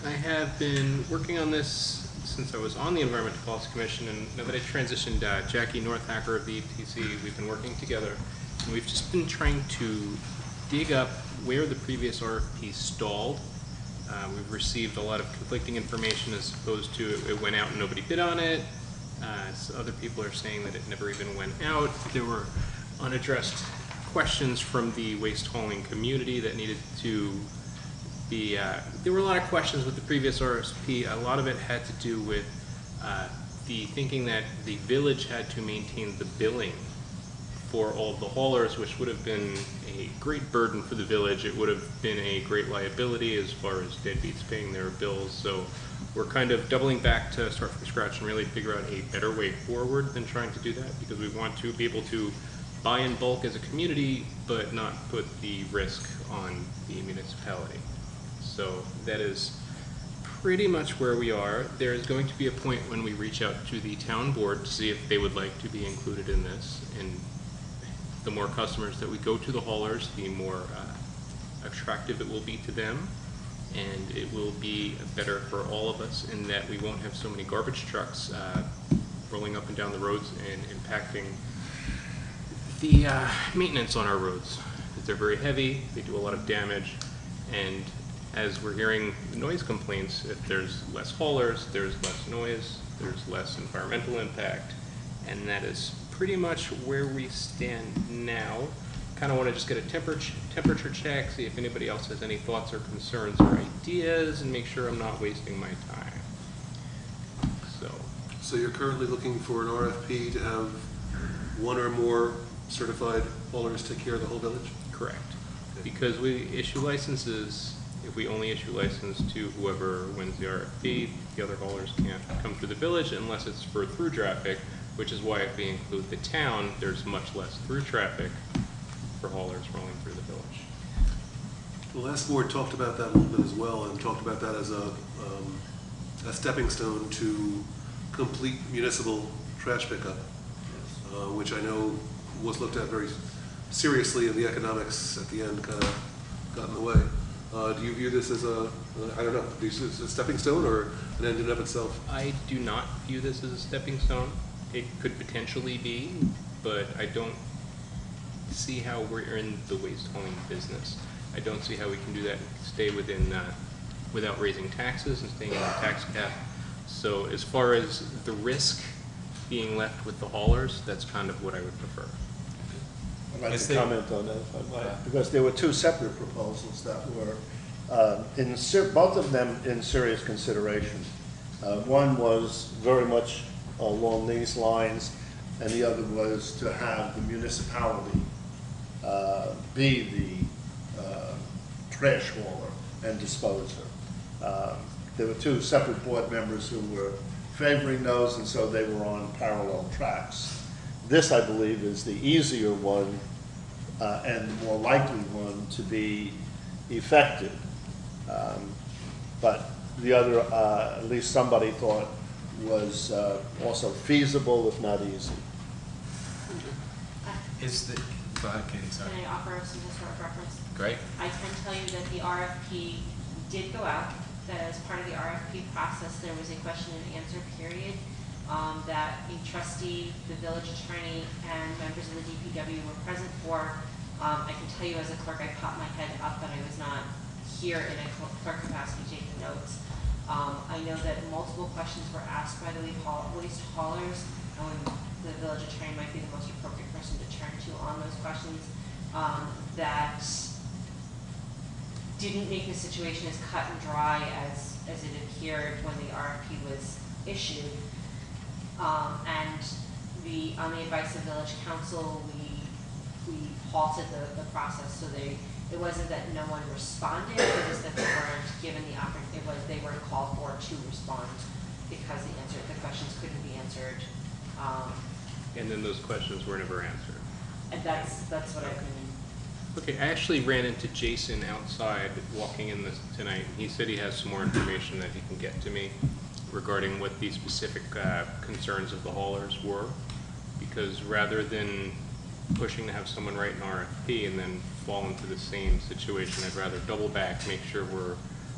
I have been working on this since I was on the Environmental Policy Commission, and now that I transitioned, Jackie Northacker of the EPTC, we've been working together, and we've just been trying to dig up where the previous RFP stalled. We've received a lot of conflicting information as opposed to it went out and nobody bid on it. So other people are saying that it never even went out. There were unaddressed questions from the waste hauling community that needed to be, there were a lot of questions with the previous RFP. A lot of it had to do with the thinking that the village had to maintain the billing for all of the haulers, which would have been a great burden for the village. It would have been a great liability as far as deadbeats paying their bills. So we're kind of doubling back to start from scratch and really figure out a better way forward than trying to do that, because we want to be able to buy in bulk as a community, but not put the risk on the municipality. So that is pretty much where we are. There is going to be a point when we reach out to the town board to see if they would like to be included in this. And the more customers that we go to the haulers, the more attractive it will be to them. And it will be better for all of us in that we won't have so many garbage trucks rolling up and down the roads and impacting the maintenance on our roads. They're very heavy, they do a lot of damage, and as we're hearing noise complaints, if there's less haulers, there's less noise, there's less environmental impact, and that is pretty much where we stand now. Kind of want to just get a temperature check, see if anybody else has any thoughts or concerns or ideas, and make sure I'm not wasting my time. So you're currently looking for an RFP to have one or more certified haulers take care of the whole village? Correct. Because we issue licenses, if we only issue license to whoever wins the RFP, the other haulers can't come through the village unless it's for through traffic, which is why if we include the town, there's much less through traffic for haulers rolling through the village. The last board talked about that a little bit as well, and talked about that as a stepping stone to complete municipal trash pickup, which I know was looked at very seriously, and the economics at the end kind of got in the way. Do you view this as a, I don't know, do you see this as a stepping stone or an end in and of itself? I do not view this as a stepping stone. It could potentially be, but I don't see how we're in the waste hauling business. I don't see how we can do that and stay within, without raising taxes and staying in the tax cap. So as far as the risk being left with the haulers, that's kind of what I would prefer. I'd like Is to there- comment on that, if I might, because there were two separate proposals that were, both of them in serious consideration. One was very much along these lines, and the other was to have the municipality be the trash hauler and disposer. There were two separate board members who were favoring those, and so they were on parallel tracks. This, I believe, is the easier one and the more likely one to be effective. But the other, at least somebody thought, was also feasible, if not easy. Is the, go ahead, Katie, sorry. Can I offer some historic reference? Great. I can tell you that the RFP did go out, that as part of the RFP process, there was a question and answer period that a trustee, the village attorney, and members of the DPW were present for. I can tell you as a clerk, I popped my head up, but I was not here in a clerk capacity taking notes. I know that multiple questions were asked by the waste haulers, and the village attorney might be the most appropriate person to turn to on those questions, that didn't make the situation as cut and dry as it appeared when the RFP was issued. And on the advice of village council, we halted the process, so it wasn't that no one responded, it was that they weren't given the opportunity, they weren't called for to respond because the questions couldn't be answered. And then those questions were never answered. And that's what I mean. Okay, I actually ran into Jason outside walking in tonight. He said he has some more information that he can get to me regarding what the specific concerns of the haulers were. Because rather than pushing to have someone write an RFP and then fall into the same situation, I'd rather double back, make sure we're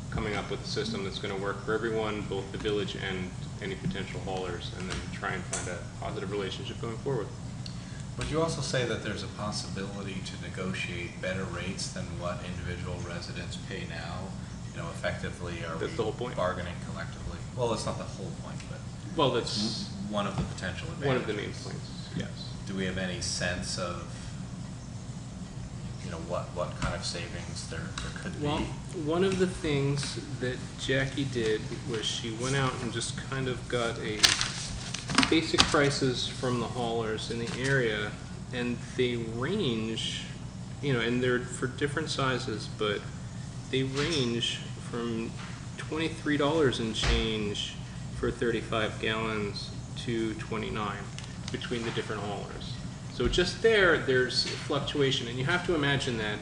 coming up with a system that's going to work for everyone, both the village and any potential haulers, and then try and find a positive relationship going forward. Would you also say that there's a possibility to negotiate better rates than what individual residents pay now? You know, effectively, are That's we the whole point. bargaining collectively? Well, that's not the whole point, but Well, that's one of the potential advantages. one of the main points, yes. Do we have any sense of, you know, what kind of savings there could be? Well, one of the things that Jackie did was she went out and just kind of got a basic prices from the haulers in the area, and they range, you know, and they're for different sizes, but they range from $23 and change for 35 gallons to $29 between the different haulers. So just there's fluctuation, and you have to imagine that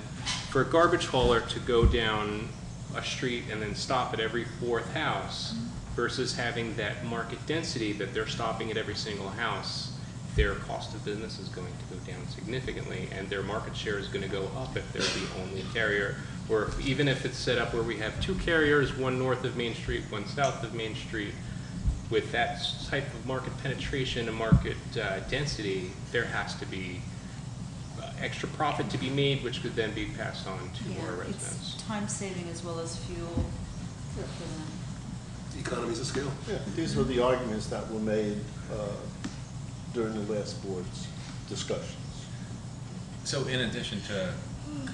for a garbage hauler to go down a street and then stop at every fourth house versus having that market density that they're stopping at every single house, their cost of business is going to go down significantly, and their market share is going to go up if they're the only carrier, or even if it's set up where we have two carriers, one north of Main Street, one south of Main Street. With that type of market penetration and market density, there has to be extra profit to be made, which could then be passed on to our residents. It's time saving as well as fuel for them. Economies of scale. Yeah, these were the arguments that were made during the last board's discussions. So in addition to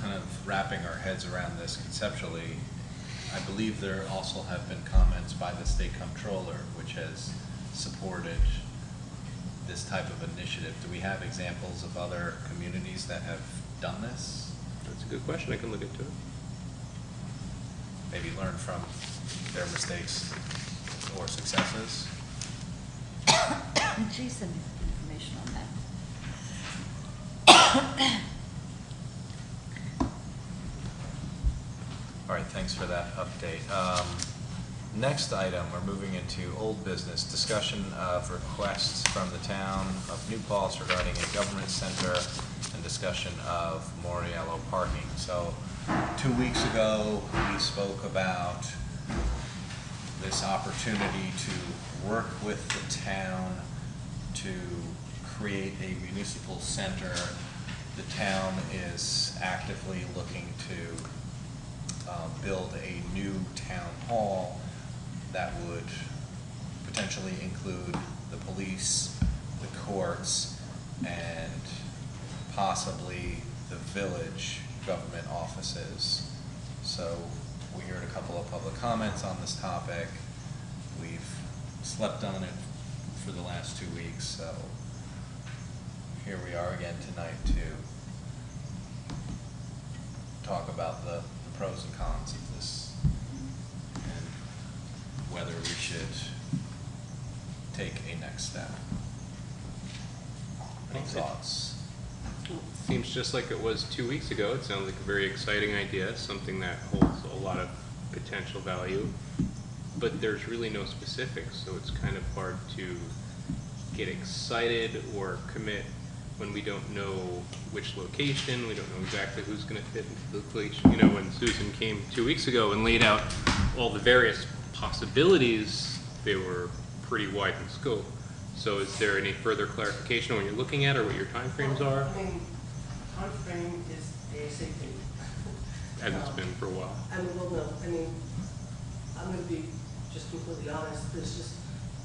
kind of wrapping our heads around this conceptually, I believe there also have been comments by the state comptroller which has supported this type of initiative. Do we have examples of other communities that have done this? That's a good question. I can look into it. Maybe learn from their mistakes or successes? And Jason had information on that. All right, thanks for that update. Next item, we're moving into old business, discussion of requests from the town of New Paltz regarding a government center and discussion of Moriello parking. So 2 weeks ago, we spoke about this opportunity to work with the town to create a municipal center. The town is actively looking to build a new town hall that would potentially include the police, courts and possibly the village government offices. So we heard a couple of public comments on this topic. We've slept on it for the last 2 weeks, so here we are again tonight to talk about the pros and cons of this and whether we should take a next step. Any thoughts? Seems just like it was 2 weeks ago. It sounds like a very exciting idea, something that holds a lot of potential value, but there's really no specifics, so it's kind of hard to get excited or commit when we don't know which location, we don't know exactly who's going to fit into the location. You know, when Susan came 2 weeks ago and laid out all the various possibilities, they were pretty wide in scope. So is there any further clarification on what you're looking at or what your timeframes are? I mean, timeframe is ASAP. As it's been for a while. I mean, well, no, I mean, I'm gonna be just completely honest,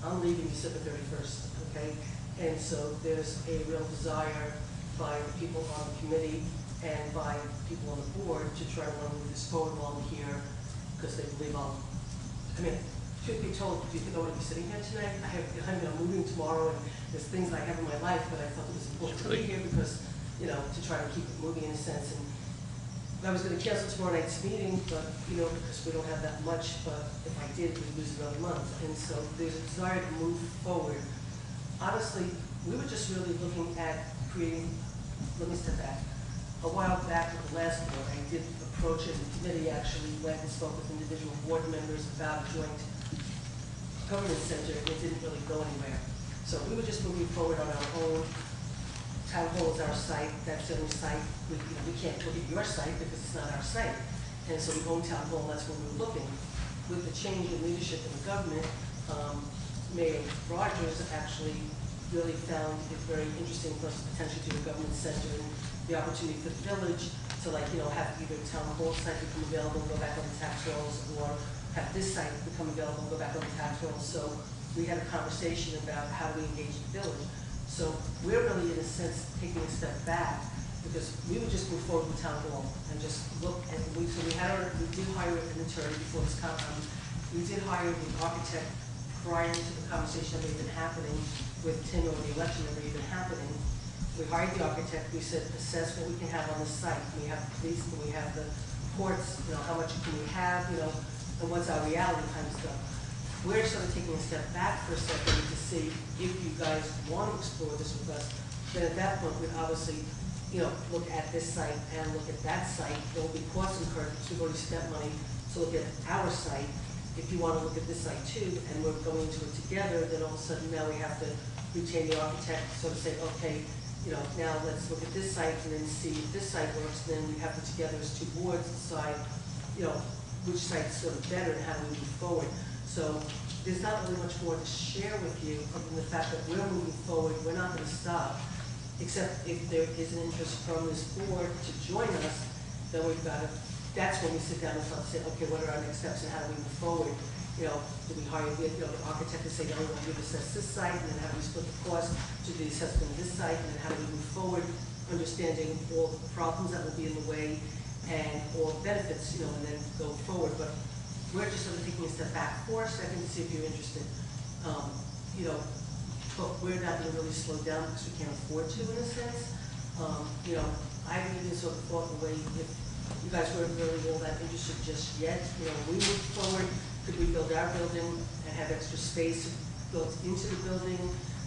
I'm leaving December 31st, okay? And so there's a real desire by the people on the committee and by people on the board to try to move this forward while I'm here, because they believe I mean, truth be told, do you think I want to be sitting here tonight? I'm moving tomorrow, and there's things I have in my life, but I felt it was important to be here because, you know, to try to keep it moving in a sense. And I was going to cancel tomorrow night's meeting, but, you know, because we don't have that much, but if I did, we'd lose another month. And so there's a desire to move forward. Honestly, we were just really looking at creating, let me step back. A while back with the last board, I did approach it, and the committee actually went and spoke with individual board members about a joint governance center, and it didn't really go anywhere. So we were just moving forward on our own. Town hall is our site, that's the only site, we can't look at your site because it's not our site. And so we own town hall, that's where we were looking. With the change in leadership in the government, Mayor Rogers actually really found it very interesting for us to potentially do a government center and the opportunity for the village to, like, you know, have either town hall site become available, go back on the tax rolls, or have this site become available, go back on the tax rolls. So we had a conversation about how do we engage the village. So we're really, in a sense, taking a step back because we would just move forward with town hall and just look at, we did hire an attorney before this we did hire the architect prior to the conversation that had been happening with Tim over the election that had been happening. We hired the architect, we said, assess what we can have on the site. We have the police, and we have the courts, you know, how much can we have, you know, and what's our reality kind of stuff. We're sort of taking a step back for a second to see if you guys want to explore this with us. Then at that point, we'd obviously, you know, look at this site and look at that site. There will be costs incurred because we've already spent money to look at our site. If you want to look at this site too, and we're going into it together, then all of a sudden now we have to retain the architect, sort of say, okay, you know, now let's look at this site and then see if this site works. Then we have to together as two boards decide, you know, which site's sort of better and how do we move forward. So there's not really much more to share with you other than the fact that we're moving forward. We're not going to stop, except if there is an interest from this board to join us, then we've got to, that's when we sit down and start to say, okay, what are our next steps and how do we move forward? You know, do we hire the architect to say, no, we want to assess this site, and then how do we split the cost to the assessment of this site, and then how do we move forward, understanding all the problems that will be in the way and all the benefits, you know, and then go forward. But we're just sort of taking a step back for a second to see if you're interested. You know, but we're not going to really slow down because we can't afford to, in a sense. You know, I haven't even sort of thought the way if you guys weren't really all that interested just yet. You know, when we move forward, could we build our building and have extra space built into the building,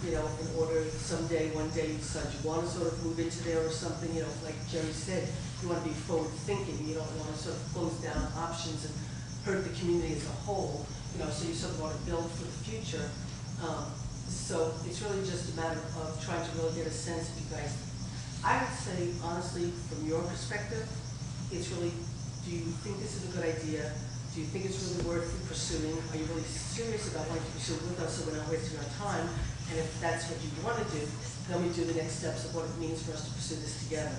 you know, in order someday, one day you decide you want to sort of move into there or something, you know, like Jerry said, you want to be forward thinking, you don't want to sort of close down options and hurt the community as a whole, you know, so you sort of want to build for the future. So it's really just a matter of trying to really get a sense of you guys. I would say, honestly, from your perspective, it's really, do you think this is a good idea? Do you think it's really worth pursuing? Are you really serious about wanting to pursue it with us so we're not wasting our time? And if that's what you want to do, then we do the next steps of what it means for us to pursue this together.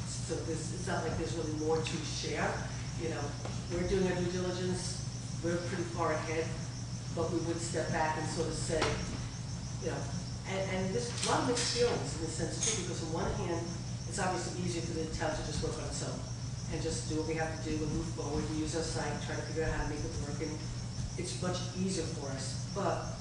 So it's not like there's really more to share. You know, we're doing our due diligence. We're pretty far ahead, but we would step back and sort of say, you know, And there's a lot of mixed feelings in this sense too, because on one hand, it's obviously easier for the town to just work on its own and just do what we have to do and move forward, we use our site, try to figure out how to make it work, and it's much easier for us. But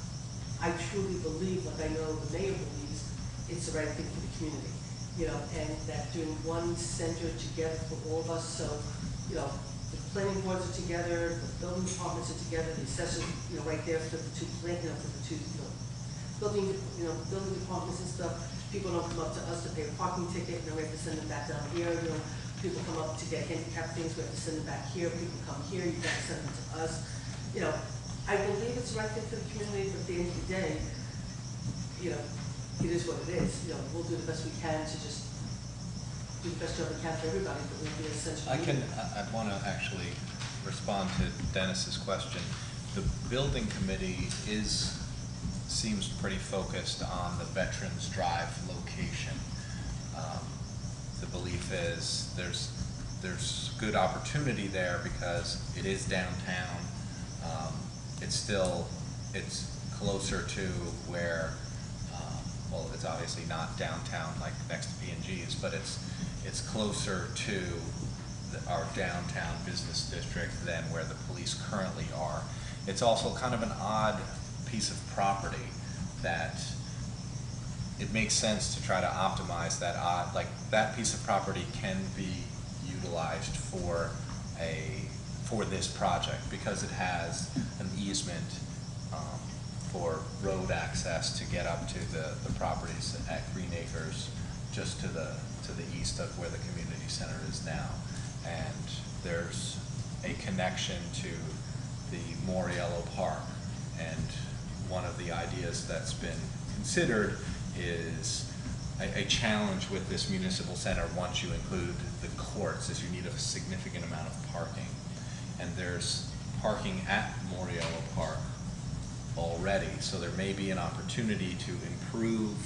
I truly believe, like I know the mayor believes, it's the right thing for the community, you know, and that doing one center together for all of us, so, you know, the planning boards are together, the building departments are together, the assessors, you know, right there for the two, for the two, building departments and stuff. People don't come up to us to pay a parking ticket, and then we have to send them back down here, you know. People come up to get handicap things, we have to send them back here. People come here, you gotta send them to us. You know, I believe it's the right thing for the community, but at the end of the day, you know, it is what it is. You know, we'll do the best we can to just do the best job we can for everybody, but we'll be essential. I want to actually respond to Dennis's question. The building committee seems pretty focused on the Veterans Drive location. The belief is there's good opportunity there because it is downtown. It's closer to where, well, it's obviously not downtown like next to P&G's, but it's closer to our downtown business district than where the police currently are. It's also kind of an odd piece of property that it makes sense to try to optimize that like that piece of property can be utilized for this project because it has an easement for road access to get up to the properties at Green Acres, just to the east of where the community center is now. And there's a connection to the Moriello Park. And one of the ideas that's been considered is a challenge with this municipal center once you include the courts is you need a significant amount of parking. And there's parking at Moriello Park already, so there may be an opportunity to improve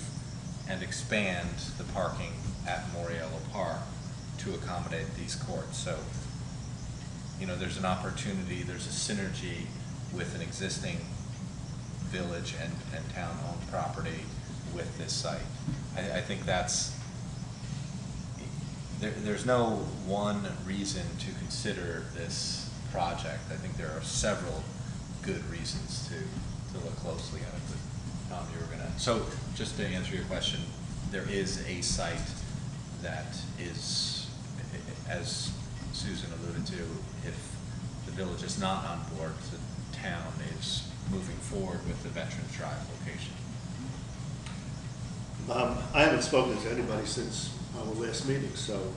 and expand the parking at Moriello Park to accommodate these courts. So, you know, there's an opportunity, there's a synergy with an existing village and town-owned property with this site. I think there's no one reason to consider this project. I think there are several good reasons to look closely at it. But Tom, you were gonna, so just to answer your question, there is a site that is, as Susan alluded to, if the village is not on board, the town is moving forward with the Veterans Drive location. I haven't spoken to anybody since our last meeting, so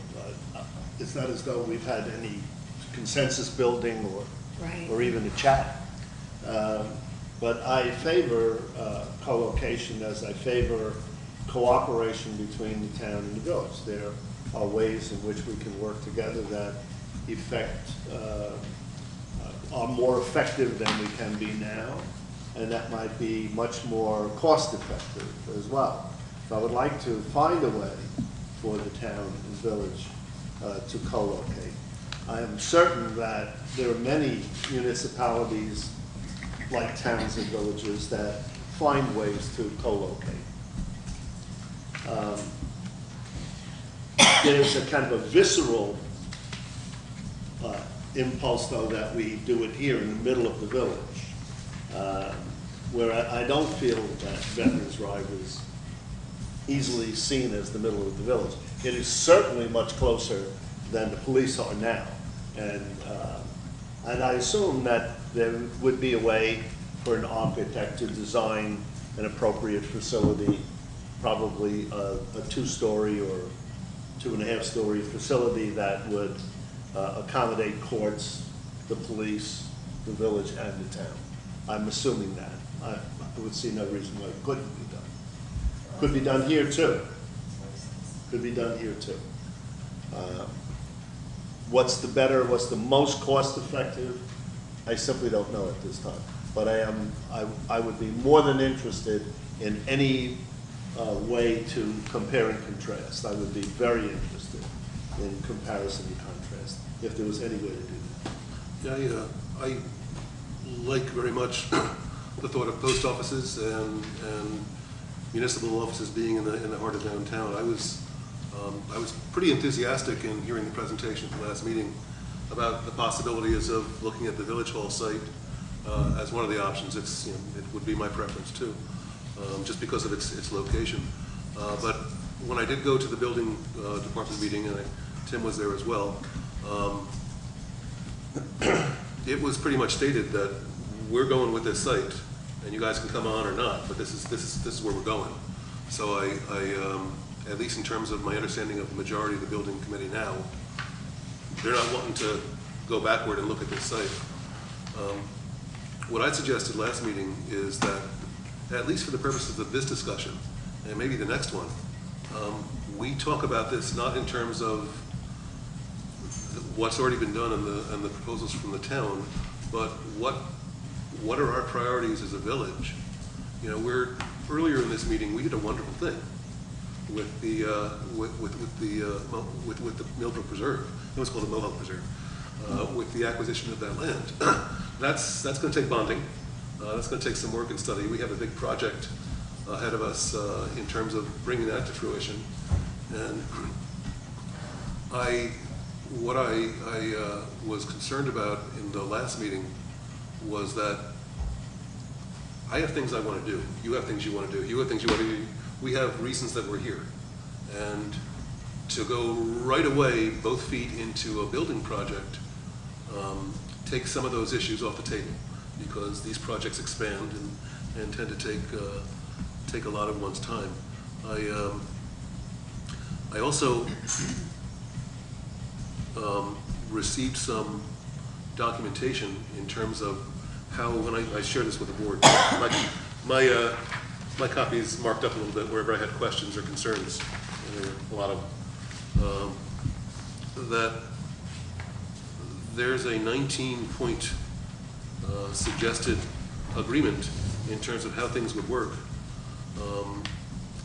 it's not as though we've had any consensus building or even a chat. But I favor co-location as I favor cooperation between the town and the village. There are ways in which we can work together that are more effective than we can be now, and that might be much more cost effective as well. So I would like to find a way for the town and village to co-locate. I am certain that there are many municipalities like towns and villages that find ways to co-locate. There's a kind of a visceral impulse, though, that we do it here in the middle of the village, where I don't feel that Veterans Drive is easily seen as the middle of the village. It is certainly much closer than the police are now, and I assume that there would be a way for an architect to design an appropriate facility, probably a 2-story or 2.5-story facility that would accommodate courts, the police, the village, and the town. I'm assuming that. I would see no reason why it couldn't be done. Could be done here too. Could be done here too. What's the most cost effective? I simply don't know at this time. But I would be more than interested in any way to compare and contrast. I would be very interested in comparison and contrast, if there was any way to do that. Yeah, I like very much the thought of post offices and municipal offices being in the heart of downtown, I was pretty enthusiastic in hearing the presentation at the last meeting about the possibilities of looking at the Village Hall site as one of the options. It's, you know, it would be my preference too, just because of its location. But when I did go to the building department meeting, and Tim was there as well, it was pretty much stated that we're going with this site, and you guys can come on or not, but this is where we're going. So I at least in terms of my understanding of the majority of the building committee now, they're not wanting to go backward and look at this site. What I suggested last meeting is that, at least for the purposes of this discussion, and maybe the next one, we talk about this not in terms of what's already been done and the proposals from the town, but what are our priorities as a village? You know, earlier in this meeting, we did a wonderful thing with the Millbrook Preserve. It was called the Mohawk Preserve. With the acquisition of that land. That's going to take bonding. That's going to take some work and study. We have a big project ahead of us in terms of bringing that to fruition. And what I was concerned about in the last meeting was that I have things I want to do. You have things you want to do. You have things you want to do. We have reasons that we're here. And to go right away, both feet into a building project, take some of those issues off the table, because these projects expand and tend to take a lot of one's time. I also received some documentation in terms of how, when I share this with the board, my copy is marked up a little bit wherever I had questions or concerns, and there were a lot of them. That there's a 19-point suggested agreement in terms of how things would work.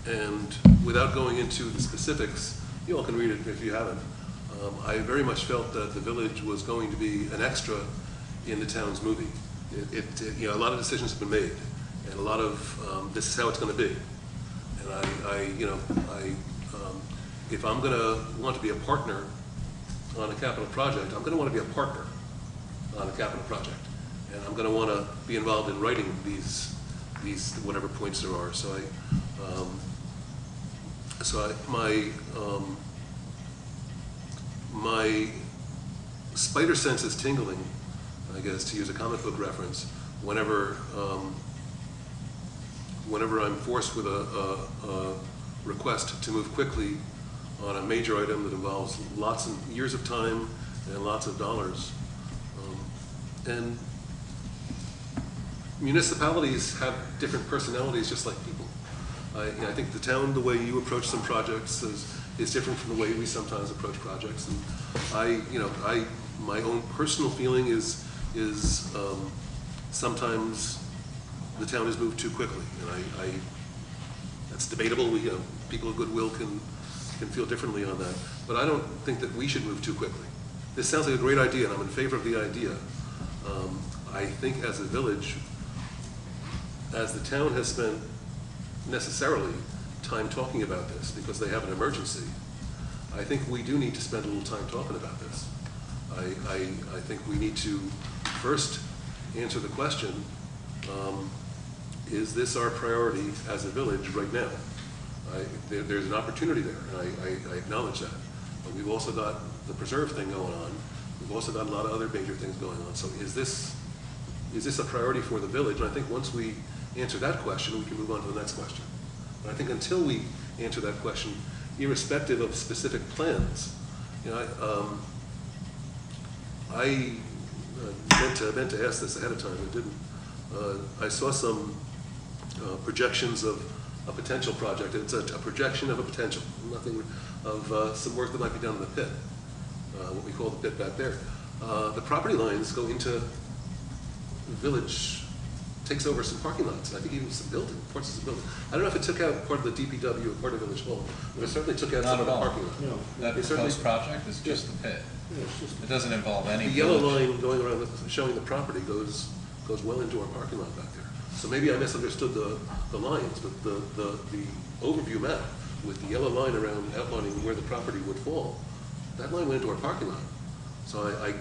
And without going into the specifics, you all can read it if you haven't. I very much felt that the village was going to be an extra in the town's movie. You know, a lot of decisions have been made, and a lot of this is how it's going to be. And if I'm going to want to be a partner on a capital project, I'm going to want to be a partner on a capital project, and I'm going to want to be involved in writing these whatever points there are. My spider sense is tingling, I guess, to use a comic book reference, whenever I'm forced with a request to move quickly on a major item that involves lots of years of time and lots of dollars. And municipalities have different personalities just like people. I think the town, the way you approach some projects is different from the way we sometimes approach projects. And my own personal feeling is sometimes the town has moved too quickly, and that's debatable. People of goodwill can feel differently on that, but I don't think that we should move too quickly. This sounds like a great idea, and I'm in favor of the idea. I think as a village, as the town has spent necessarily time talking about this because they have an emergency, I think we do need to spend a little time talking about this. I think we need to first answer the question, is this our priority as a village right now? There's an opportunity there, and I acknowledge that. But we've also got the preserve thing going on. We've also got a lot of other major things going on. So is this a priority for the village? And I think once we answer that question, we can move on to the next question. But I think until we answer that question, irrespective of specific plans, I meant to ask this ahead of time, I didn't. I saw some projections of a potential project. It's a projection of a potential, nothing of some work that might be done in the pit, what we call the pit back there. The property lines go into the village, takes over some parking lots, I think even some building, parts of the building. I don't know if it took out part of the DPW or part of Village Hall, but it certainly took out some of the parking lot. No, that proposed project is just the pit. Yeah, it's just It doesn't involve any The yellow village. line going around showing the property goes well into our parking lot back there. So maybe I misunderstood the lines, but the overview map with the yellow line around outlining where the property would fall, that line went into our parking lot. So I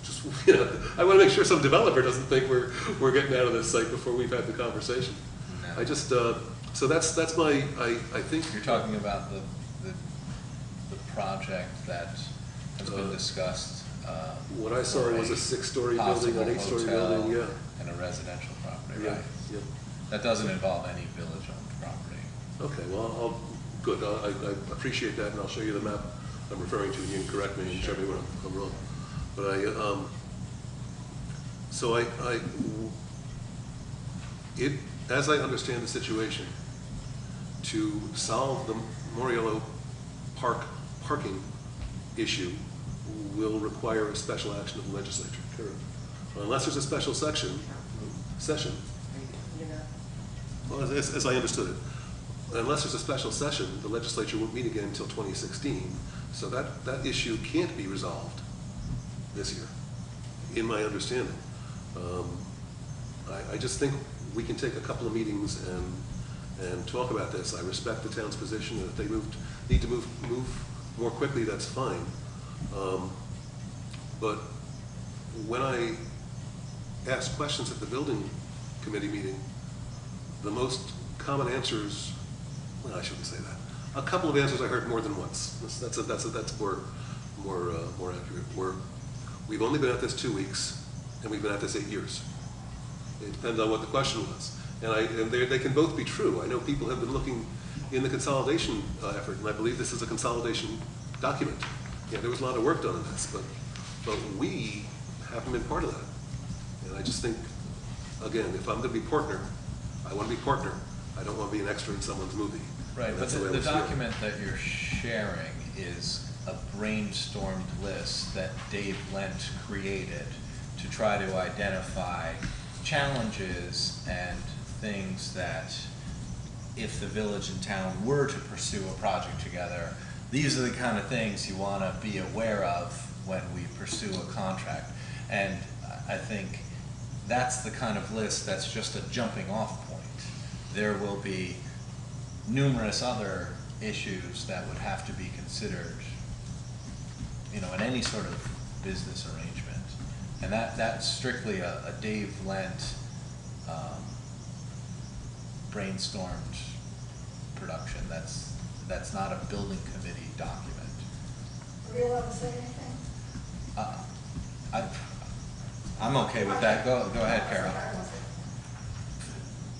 just, you know, I want to make sure some developer doesn't think we're getting out of this site before we've had the conversation. No. I just, so that's my, I think. You're talking about the project that has been discussed. What I saw was a 6-story building, an 8-story building, yeah. And a residential property, Yeah, right? yeah. That doesn't involve any village-owned property. Okay, well, good, I appreciate that, and I'll show you the map I'm referring to, and you can correct me and show me where I'm wrong. But as I understand the situation, to solve the Moriello parking issue will require a special action of the legislature. Correct. Unless there's a special session, well, as I understood it, unless there's a special session, the legislature won't meet again until 2016, so that issue can't be resolved this year, in my understanding. I just think we can take a couple of meetings and talk about this. I respect the town's position, and if they need to move more quickly, that's fine. But when I asked questions at the building committee meeting, the most common answers, well, I shouldn't say that. A couple of answers I heard more than once. That's more accurate. We've only been at this 2 weeks, and we've been at this 8 years. It depends on what the question was, and they can both be true. I know people have been looking in the consolidation effort, and I believe this is a consolidation document. Yeah, there was a lot of work done on this, but we haven't been part of that. And I just think, again, if I'm going to be partner, I want to be partner. I don't want to be an extra in someone's movie. Right, but the document that you're sharing is a brainstormed list that Dave Lent created to try to identify challenges and things that if the village and town were to pursue a project together, these are the kind of things you want to be aware of when we pursue a contract. And I think that's the kind of list that's just a jumping off point. There will be numerous other issues that would have to be considered, you know, in any sort of business arrangement. And that's strictly a Dave Lent brainstormed production. That's not a building committee document. Are we allowed to say anything? I'm okay with that. Go ahead, Carol.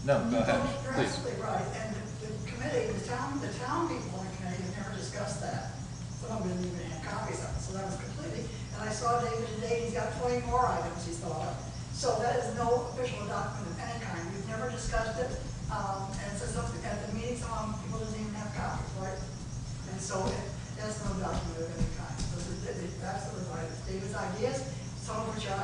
No, go ahead, You're please. absolutely right, and the committee, the town people on the committee have never discussed that. Some of them didn't even have copies of it, so that was completely, and I saw David today, he's got 20 more items he's thought of. So that is no official document of any kind, we've never discussed it, and so at the meeting, some people didn't even have copies, right? And so that's no document of any kind. Those are absolutely right, it's David's ideas, some of which are,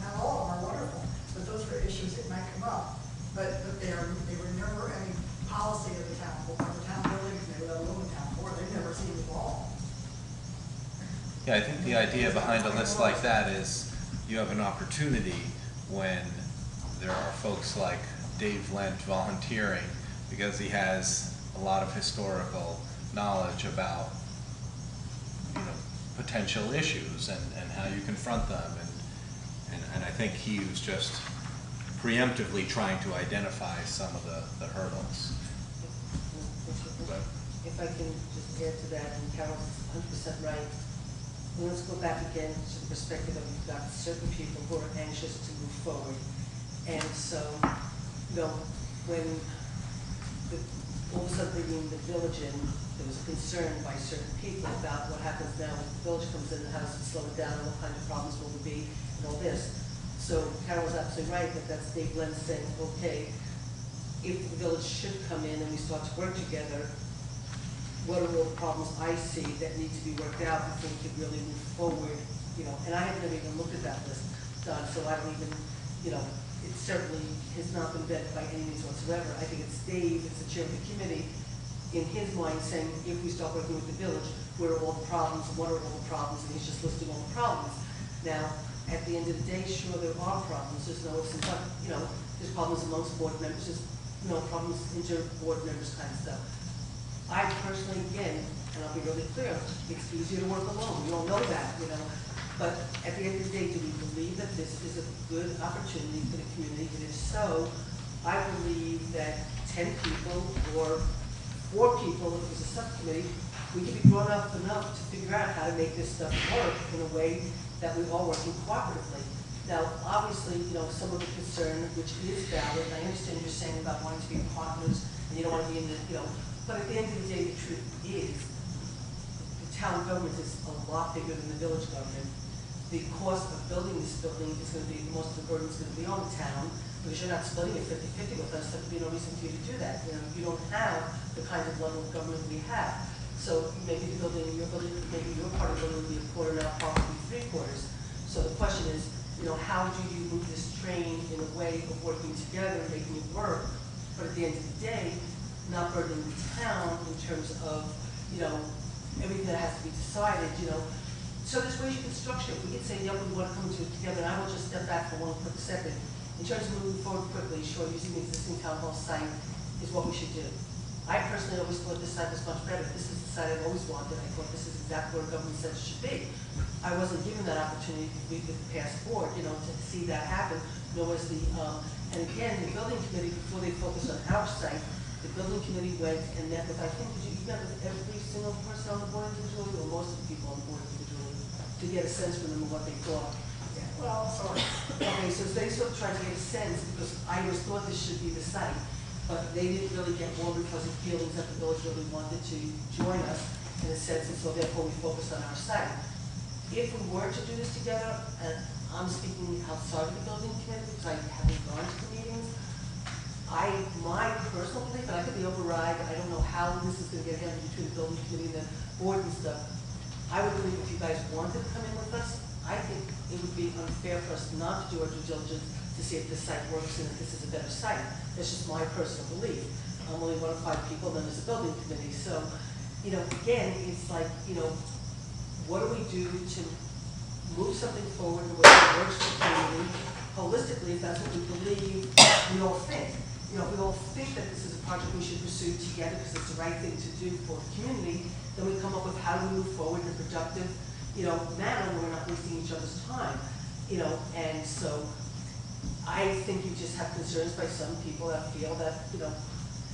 not all of them are wonderful, but those are issues that might come up. But they were never any policy of the town, or the town building committee, let alone the town board, they never seen the law. Yeah, I think the idea behind a list like that is you have an opportunity when there are folks like Dave Lent volunteering because he has a lot of historical knowledge about, you know, potential issues and how you confront them, and I think he was just preemptively trying to identify some of the hurdles. If I can just add to that, and Carol's 100% right. Let's go back again to the perspective that we've got certain people who are anxious to move forward. And so, you know, when all of a sudden bringing the village in, there was a concern by certain people about what happens now when the village comes in, how does it slow it down, and what kind of problems will there be, and all this. So Carol's absolutely right that that's Dave Lent saying, okay, if the village should come in and we start to work together, what are all the problems I see that need to be worked out before we can really move forward, you know, and I haven't even looked at that list, Don, so I don't even, you know, it certainly has not been vetted by any means whatsoever. I think it's Dave, it's the chair of the committee, in his mind saying, if we start working with the village, where are all the problems, what are all the problems, and he's just listing all the problems. Now, at the end of the day, sure, there are problems, there's no ifs and buts, you know, there's problems amongst board members, there's, problems inter-board members kind of stuff. I personally, again, and I'll be really clear, it's easier to work alone, we all know that, but at the end of the day, do we believe that this is a good opportunity for the community? And if so, I believe that 10 people or 4 people, if it was a subcommittee, we could be grown up enough to figure out how to make this stuff work in a way that we're all working cooperatively. Now, obviously, some of the concern, which is valid, and I understand you're saying about wanting to be partners, and you don't want to be in the, but at the end of the day, the truth is, the town government is a lot bigger than the village government. The cost of building this building is going to be, most of the burden is going to be on the town, because you're not splitting it 50-50 with us, there could be no reason for you to do that. You don't have the kind of level of government we have. So maybe the building, maybe your part of the building will be a quarter, now probably 3/4. So the question is, how do you move this train in a way of working together and making it work, but at the end of the day, not burdening the town in terms of, everything that has to be decided, So there's ways you can structure it. We could say, yeah, we want to come to it together, and I will just step back for one quick second. In terms of moving forward quickly, sure, using the existing town hall site is what we should do. I personally always thought this site was much better. This is the site I've always wanted. I thought this is exactly where government said it should be. I wasn't given that opportunity to be with the past board, to see that happen, nor was the, and again, the building committee, before they focused on our site, the building committee went and met with, I think, did you met with every single person on the board individually, or most of the people on the board individually, to get a sense from them of what they thought? Well, sorry. Okay, so they sort of tried to get a sense, because I always thought this should be the site, but they didn't really get warm because of feelings that the village really wanted to join us in a sense, and so therefore we focused on our site. If we were to do this together, and I'm speaking outside of the building committee because I haven't gone to the meetings, my personal belief, and I could be override, I don't know how this is going to get handled between the building committee and the board and stuff. I would believe if you guys wanted to come in with us, I think it would be unfair for us not to do our due diligence to see if this site works and if this is a better site. That's just my personal belief. I'm only one of 5 people, then there's a building committee. So, again, it's like, what do we do to move something forward in a way that works for the community holistically, if that's what we believe we all think. If we all think that this is a project we should pursue together because it's the right thing to do for the community, then we come up with how do we move forward in a productive, manner where we're not wasting each other's time. And so I think you just have concerns by some people that feel that,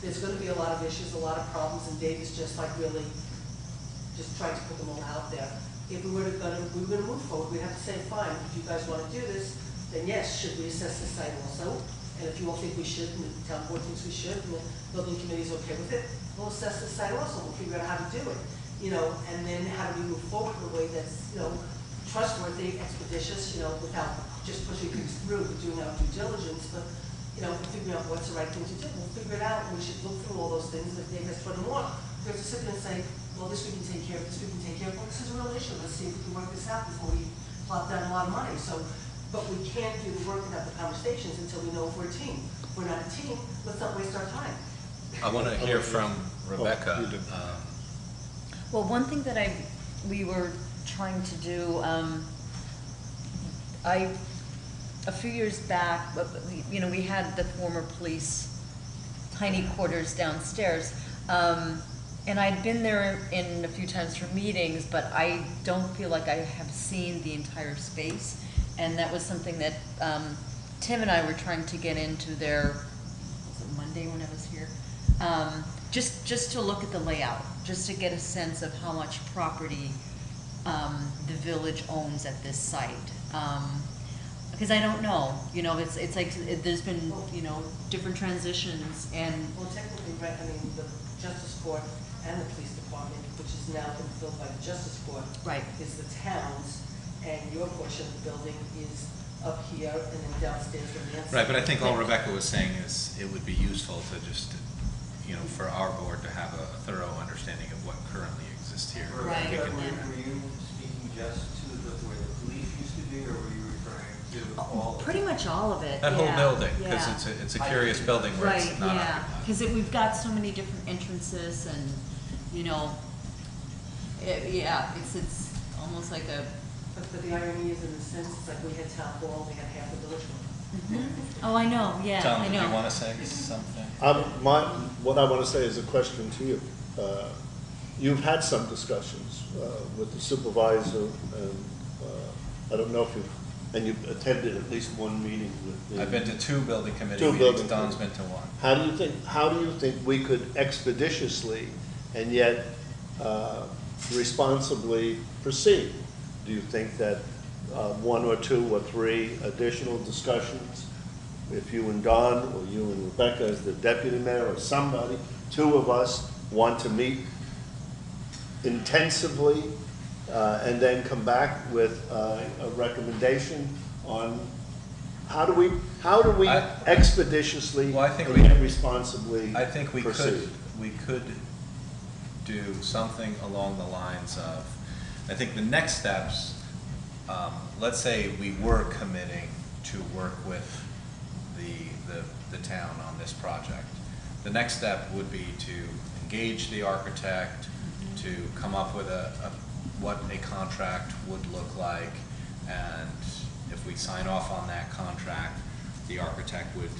there's going to be a lot of issues, a lot of problems, and Dave is just like really just trying to put them all out there. If we were going to move forward, we'd have to say, fine, if you guys want to do this, then yes, should we assess the site also? And if you all think we should, and the town board thinks we should, and the building committee is okay with it, we'll assess the site also, we'll figure out how to do it. And then how do we move forward in a way that's, trustworthy, expeditious, without just pushing things through, but doing our due diligence, but, figuring out what's the right thing to do. We'll figure it out, and we should look through all those things, and if Dave has 20 more, we have to sit there and say, well, this we can take care of, this we can take care of, well, this is a real issue, let's see if we can work this out before we plop down a lot of money. So, but we can't do the work and have the conversations until we know if we're a team. If we're not a team, let's not waste our time. I want to hear from Rebecca. Well, one thing that we were trying to do, a few years back, we had the former police tiny quarters downstairs, and I'd been there in a few times for meetings, but I don't feel like I have seen the entire space, and that was something that Tim and I were trying to get into there, was it Monday when I was here? Just to look at the layout, just to get a sense of how much property the village owns at this site. Because I don't know, it's like, there's been, different transitions and. Well, technically, right, the Justice Court and the Police Department, which has now been filled by the Justice Court. Right. Is the town's, and your portion of the building is up here and then downstairs where Nancy. Right, but I think all Rebecca was saying is it would be useful to just, for our board to have a thorough understanding of what currently exists here. Right. We can do Were that. you speaking just to where the police used to be, or were you referring to all? Pretty much all of it. That whole building, because yeah. it's a curious building where Right, it's not yeah, occupied. because we've got so many different entrances and, it's almost like a. But the irony is, in a sense, it's like we had town hall, we had half the village hall. Oh, I know, yeah, Tom, I do you know. want to say something? What I want to say is a question to you. You've had some discussions with the supervisor, and I don't know if you've attended at least one meeting with the. I've been to 2 building committee Two meetings, building Don's committee. been to 1. How do you think we could expeditiously and yet responsibly proceed? Do you think that 1 or 2 or 3 additional discussions, if you and Don, or you and Rebecca as the deputy mayor, or somebody, 2 of us want to meet intensively and then come back with a recommendation on how do we expeditiously Well, I think and yet responsibly I think proceed? we could do something along the lines of, I think the next steps, let's say we were committing to work with the town on this project. The next step would be to engage the architect, to come up with what a contract would look like, and if we sign off on that contract, the architect would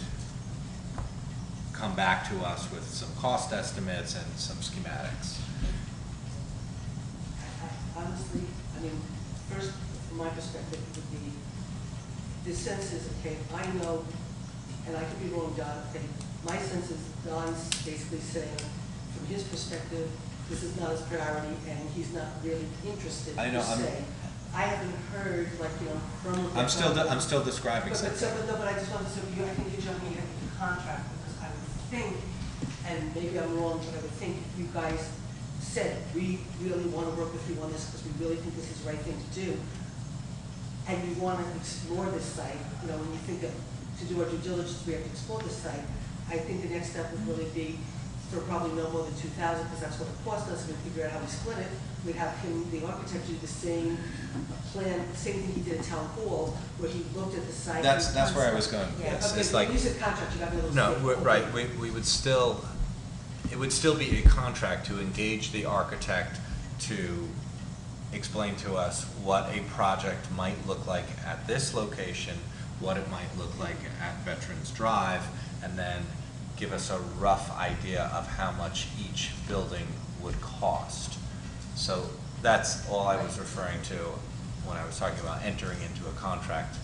come back to us with some cost estimates and some schematics. Honestly, I mean, first, from my perspective, it would be, the sense is, okay, I know, and I could be wrong, Don, okay, my sense is Don's basically saying, from his perspective, this is not his priority, and he's not really interested, I know, per se. I haven't heard, like, from Rebecca. I'm still describing But something. I just wanted to say, I think you're jumping ahead with the contract, because I would think, and maybe I'm wrong, but I would think you guys said, we really want to work with you on this, because we really think this is the right thing to do, and you want to explore this site, when you think of, to do our due diligence, we have to explore this site. I think the next step would really be for probably no more than 2,000, because that's what it cost us, and we figure out how we split it. We'd have him, the architect, do the same plan, same thing he did at Town Hall, where he looked at the site. That's where I was going with Yeah, this. okay, It's when like, you said contract, you got me a little no, scared. we're- Okay. right, we would still, it would still be a contract to engage the architect to explain to us what a project might look like at this location, what it might look like at Veterans Drive, and then give us a rough idea of how much each building would cost. So that's all I was referring to when I was talking about entering into a contract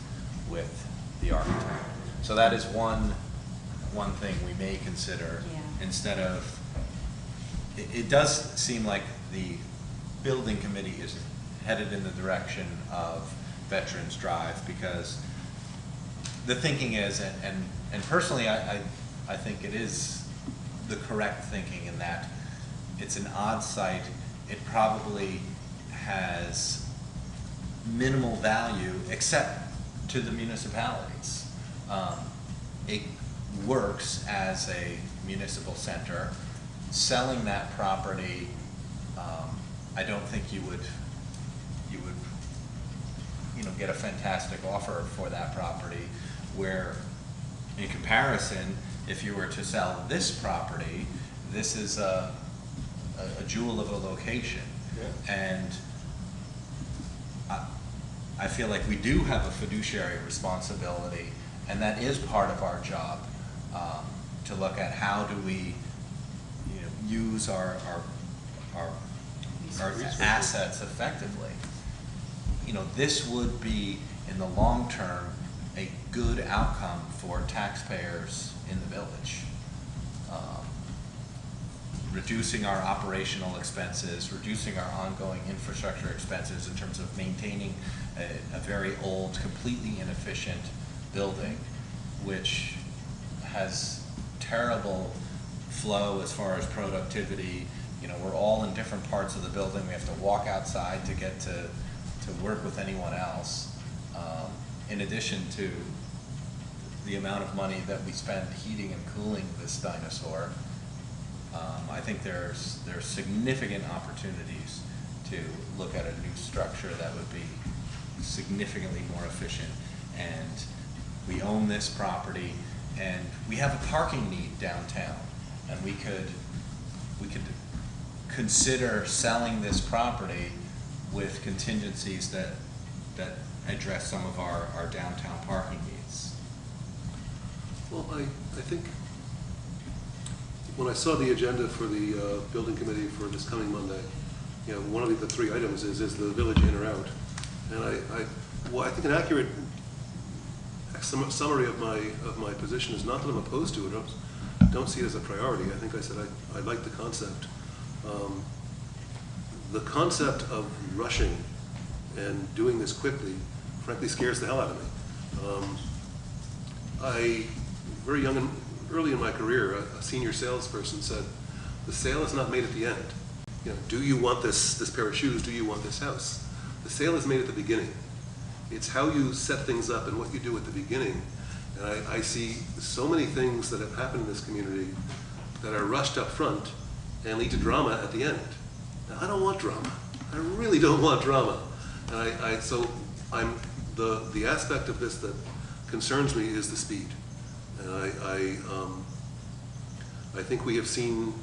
with the architect. So that is one thing we may consider, Yeah. instead of, it does seem like the building committee is headed in the direction of Veterans Drive, because the thinking is, and personally I think it is the correct thinking, in that it's an odd site. It probably has minimal value except to the municipalities. It works as a municipal center. Selling that property, I don't think you would get a fantastic offer for that property, where in comparison, if you were to sell this property, this is a jewel of a location. Yeah. And I feel like we do have a fiduciary responsibility, and that is part of our job, to look at how do we use our assets effectively. This would be, in the long term, a good outcome for taxpayers in the village. Reducing our operational expenses, reducing our ongoing infrastructure expenses in terms of maintaining a very old, completely inefficient building, which has terrible flow as far as productivity. We're all in different parts of the building. We have to walk outside to get to work with anyone else. In addition to the amount of money that we spend heating and cooling this dinosaur, I think there's significant opportunities to look at a new structure that would be significantly more efficient. And we own this property, and we have a parking need downtown, and we could consider selling this property with contingencies that address some of our downtown parking needs. Well, I think when I saw the agenda for the building committee for this coming Monday, you know, one of the three items is the village in or out. And I think an accurate summary of my position is not that I'm opposed to it. I don't see it as a priority. I think I said I like the concept. The concept of rushing and doing this quickly, frankly, scares the hell out of me. Very young and early in my career, a senior salesperson said, "The sale is not made at the end. You know, do you want this pair of shoes? Do you want this house? The sale is made at the beginning. It's how you set things up and what you do at the beginning." And I see so many things that have happened in this community that are rushed up front and lead to drama at the end. Now, I don't want drama. I really don't want drama. And so the aspect of this that concerns me is the speed. And I think we have seen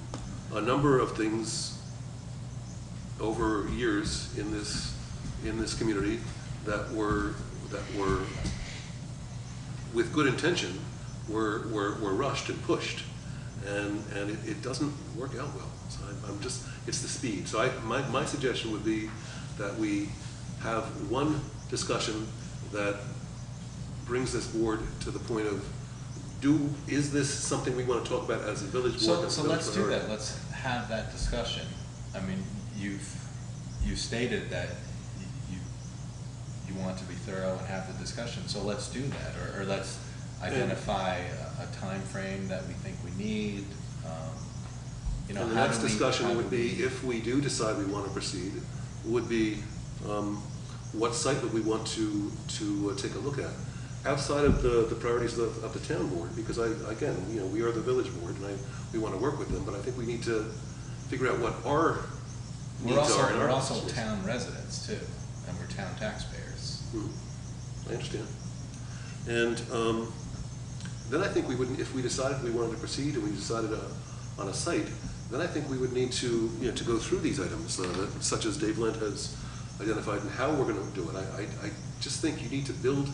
a number of things over years in this community that were with good intention were rushed and pushed, and it doesn't work out well. So it's the speed. So my suggestion would be that we have one discussion that brings this board to the point of, is this something we want to talk about as a village board? So let's do that. Let's have that discussion. I mean, you've stated that you want to be thorough and have the discussion. So let's do that, or let's identify a time frame that we think we need. You know, and the next discussion would be, if we do decide we want to proceed, would be what site would we want to take a look at outside of the priorities of the town board, because again, you know, we are the village board and we want to work with them, but I think we need to figure out what our needs are. We're also town residents too, and we're town taxpayers. I understand. And then I think we would, if we decided we wanted to proceed and we decided on a site, then I think we would need to, you know, to go through these items, such as Dave Lent has identified, and how we're going to do it. I just think you need to build,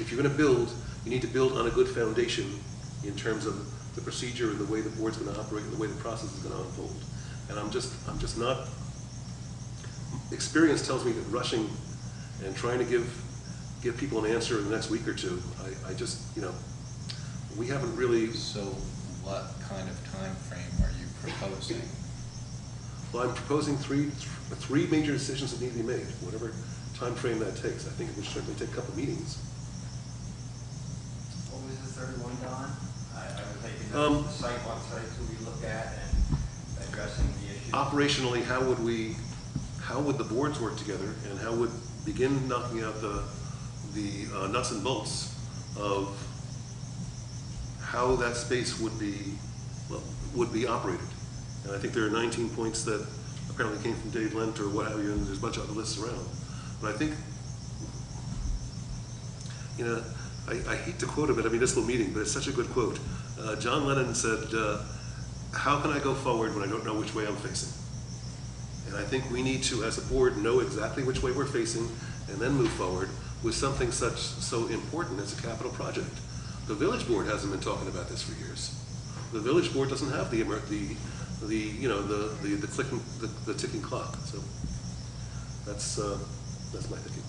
if you're going to build, you need to build on a good foundation in terms of the procedure and the way the board's going to operate and the way the process is going to unfold. And I'm just not, experience tells me that rushing and trying to give people an answer in the next week or two, I just, you know, we haven't really. So what kind of time frame are you proposing? Well, I'm proposing three major decisions that need to be made, whatever time frame that takes. I think it would certainly take a couple meetings. What was the third one, Don? I was thinking of the site, what site do we look at and addressing the issue? Operationally, how would the boards work together, and how would begin knocking out the nuts and bolts of how that space would be operated. And I think there are 19 points that apparently came from Dave Lent or what have you, and there's a bunch of other lists around. But I think, you know, I hate to quote him at a municipal meeting, but it's such a good quote. John Lennon said, "How can I go forward when I don't know which way I'm facing?" And I think we need to, as a board, know exactly which way we're facing and then move forward with something so important as a capital project. The village board hasn't been talking about this for years. The village board doesn't have the ticking clock. So that's my thinking.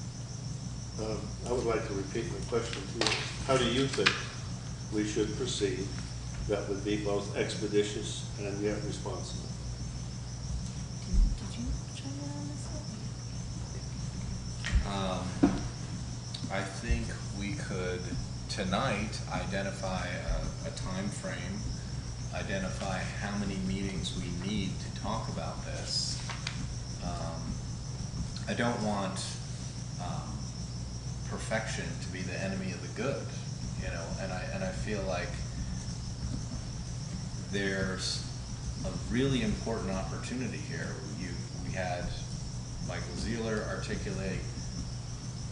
I would like to repeat my question to you. How do you think we should proceed that would be both expeditious and yet responsible? Did you try that on this one? I think we could tonight identify a time frame, identify how many meetings we need to talk about this. I don't want perfection to be the enemy of the good, you know, and I feel like there's a really important opportunity here. We had Michael Zeeler articulate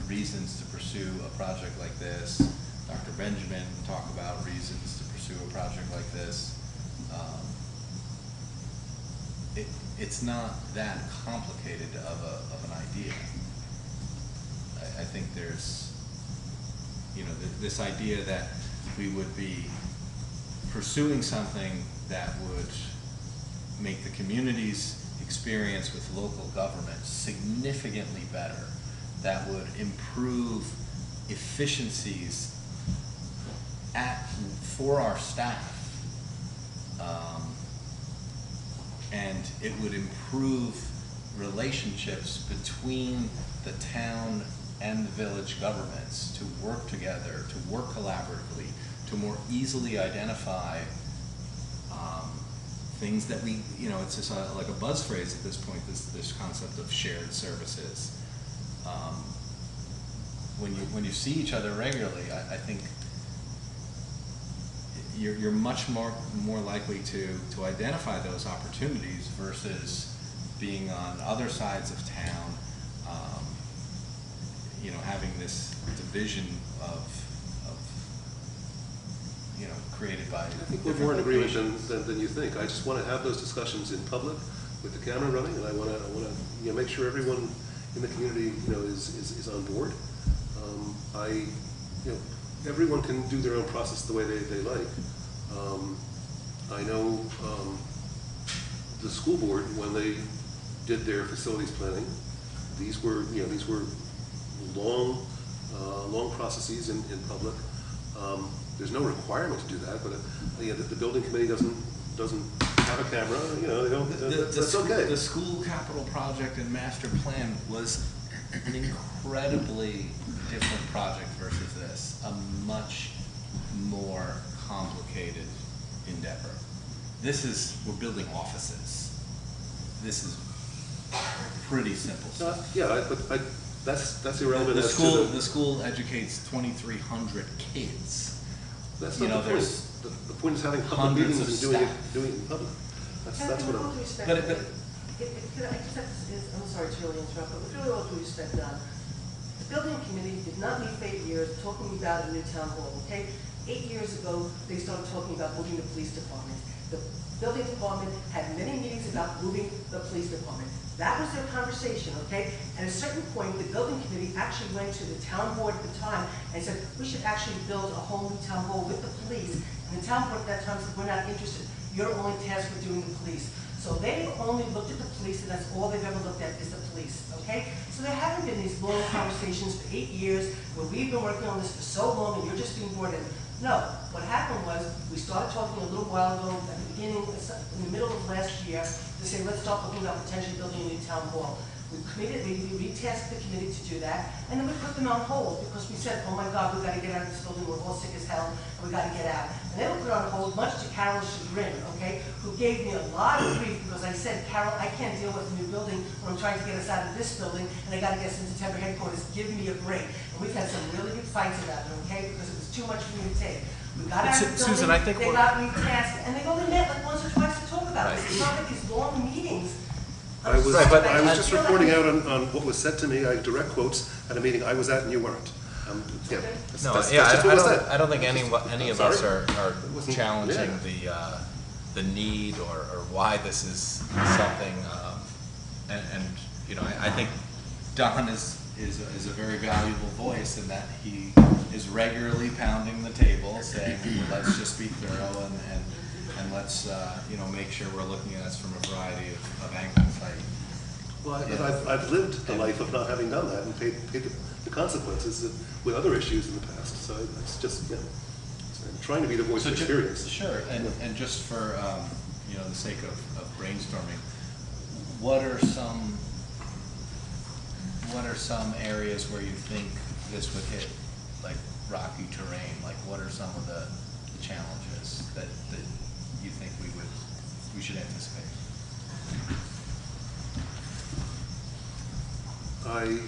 reasons to pursue a project like this. Dr. Benjamin talk about reasons to pursue a project like this. It's not that complicated of an idea. I think there's, you know, this idea that we would be pursuing something that would make the community's experience with local government significantly better, that would improve efficiencies for our staff, and it would improve relationships between the town and the village governments to work together, to work collaboratively, to more easily identify things that we, it's just like a buzz phrase at this point, this concept of shared services. When you see each other regularly, I think you're much more likely to identify those opportunities versus being on other sides of town, having this division of created by. I think we're more in agreement than you think. I just want to have those discussions in public with the camera running, and I want to make sure everyone in the community is on board. Everyone can do their own process the way they like. I know the school board, when they did their facilities planning, these were long processes in public. There's no requirement to do that, but the building committee doesn't have a camera. They don't. That's okay. The school capital project and master plan was an incredibly different project versus this, a much more complicated endeavor. We're building offices. This is pretty simple stuff. But that's irrelevant. The school educates 2,300 kids. That's not the point. The point is having public meetings and doing it in public. That's what I'm. I'm sorry to really interrupt, but with really all due respect, Don, the building committee did not meet for 8 years talking about a new town hall, okay? 8 years ago, they started talking about moving the police department. The building department had many meetings about moving the police department. That was their conversation, okay? At a certain point, the building committee actually went to the town board at the time and said, we should actually build a whole new town hall with the police. And the town board at that time said, we're not interested. You're only tasked with doing the police. So they've only looked at the police, and that's all they've ever looked at is the police, okay? So there haven't been these long conversations for 8 years where we've been working on this for so long and you're just being bored. No, what happened was we started talking a little while ago at the beginning, in the middle of last year, to say let's start looking about potentially building a new town hall. We retasked the committee to do that, and then we put them on hold because we said, oh my God, we've got to get out of this building, we're all sick as hell, and we've got to get out. And they were put on hold, much to Carol's chagrin, okay, who gave me a lot of grief because I said, Carol, I can't deal with a new building when I'm trying to get us out of this building, and I got to get us into September headquarters. Give me a break. And we've had some really good fights about it, okay, because it was too much for me to take. We got out of the building, Susan, I think they got retasked, and they only met like once or twice to talk about it. It's not like these long meetings. I was just reporting out on what was said to me. I direct quotes at a meeting I was at and you weren't. I don't think any of us are challenging the need or why this is something. I think Don is a very valuable voice in that he is regularly pounding the table, saying, let's just be thorough and let's make sure we're looking at this from a variety of angles. Well, I've lived the life of not having done that and paid the consequences with other issues in the past. So it's just, I'm trying to be the voice of experience. Sure, and just for the sake of brainstorming, what are some areas where you think this would hit like rocky terrain? Like what are some of the challenges that you think we should anticipate? I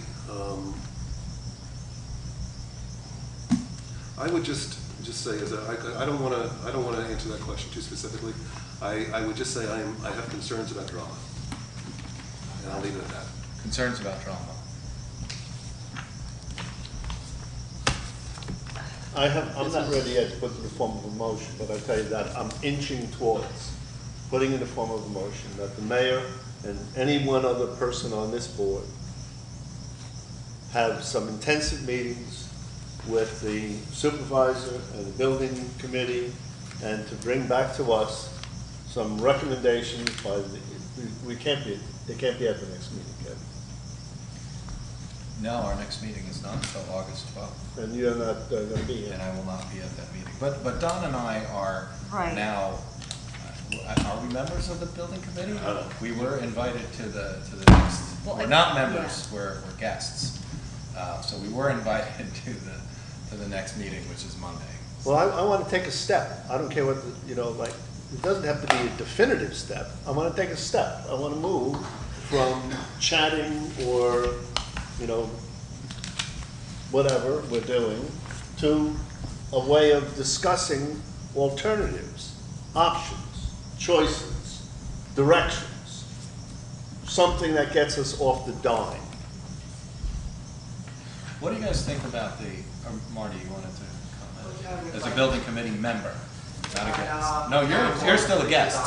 would just say, I don't want to answer that question too specifically. I would just say I have concerns about drama, and I'll leave it at that. Concerns about drama. I'm not ready yet to put it in the form of a motion, but I tell you that I'm inching towards putting in the form of a motion that the mayor and any one other person on this board have some intensive meetings with the supervisor and the building committee and to bring back to us some recommendations by the, we can't be, they can't be at the next meeting, Kevin. No, our next meeting is not until August 12th. And you're not gonna be here. And I will not be at that meeting. But Don and I are Right. now, are we members of the building committee? No. We were invited to the next, Well, we're not members, we're guests. So we were invited to the next meeting, which is Monday. Well, I want to take a step. I don't care what, you know, like, it doesn't have to be a definitive step. I want to take a step. I want to move from chatting or, you know, whatever we're doing, to a way of discussing alternatives, options, choices, directions, something that gets us off the dime. What do you guys think about the, Marty, you wanted to comment? As a building committee member, not a guest. No, you're still a guest.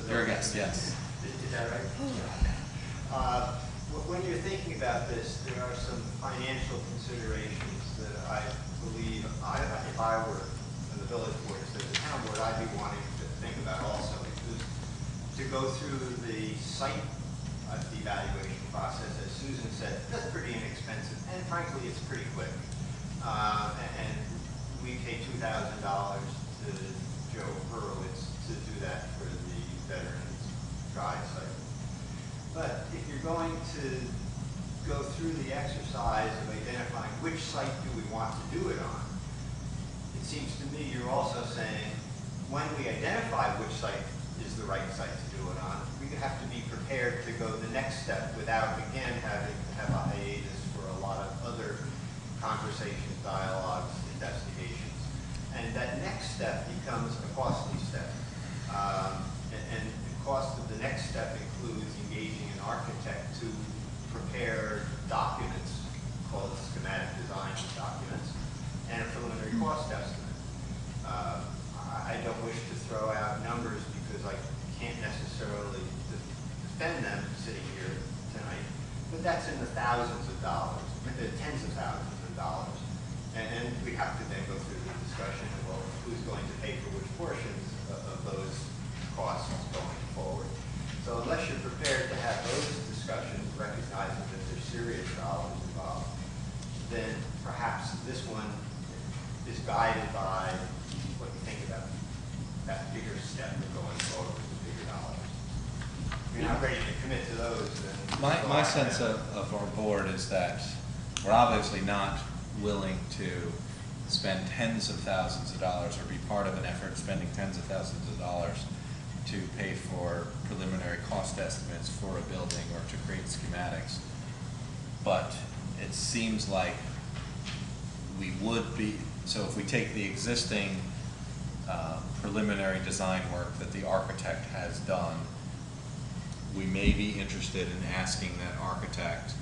You're a guest, yes. Is that right? When you're thinking about this, there are some financial considerations that I believe, if I were in the village board instead of the town board, I'd be wanting to think about also. Because to go through the site evaluation process, as Susan said, that's pretty inexpensive, and frankly, it's pretty quick. And we pay $2,000 to Joe Hurwitz to do that for the Veterans Drive site. But if you're going to go through the exercise of identifying which site do we want to do it on, it seems to me you're also saying when we identify which site is the right site to do it on, we have to be prepared to go the next step without, again, having to have a hiatus for a lot of other conversations, dialogues, investigations. And that next step becomes a costly step. And the cost of the next step includes engaging an architect to prepare documents called schematic design documents and a preliminary cost estimate. I don't wish to throw out numbers because I can't necessarily defend them sitting here tonight, but that's in the thousands of dollars, the tens of thousands of dollars. And we have to then go through the discussion of, well, who's going to pay for which portions of those costs going forward. So unless you're prepared to have those discussions, recognizing that there's serious dollars involved, then perhaps this one is guided by what you think about that bigger step of going forward with the bigger dollars. If you're not ready to commit to those, then... My sense of our board is that we're obviously not willing to spend tens of thousands of dollars or be part of an effort spending tens of thousands of dollars to pay for preliminary cost estimates for a building or to create schematics. But it seems like we would be, so if we take the existing preliminary design work that the architect has done, we may be interested in asking that architect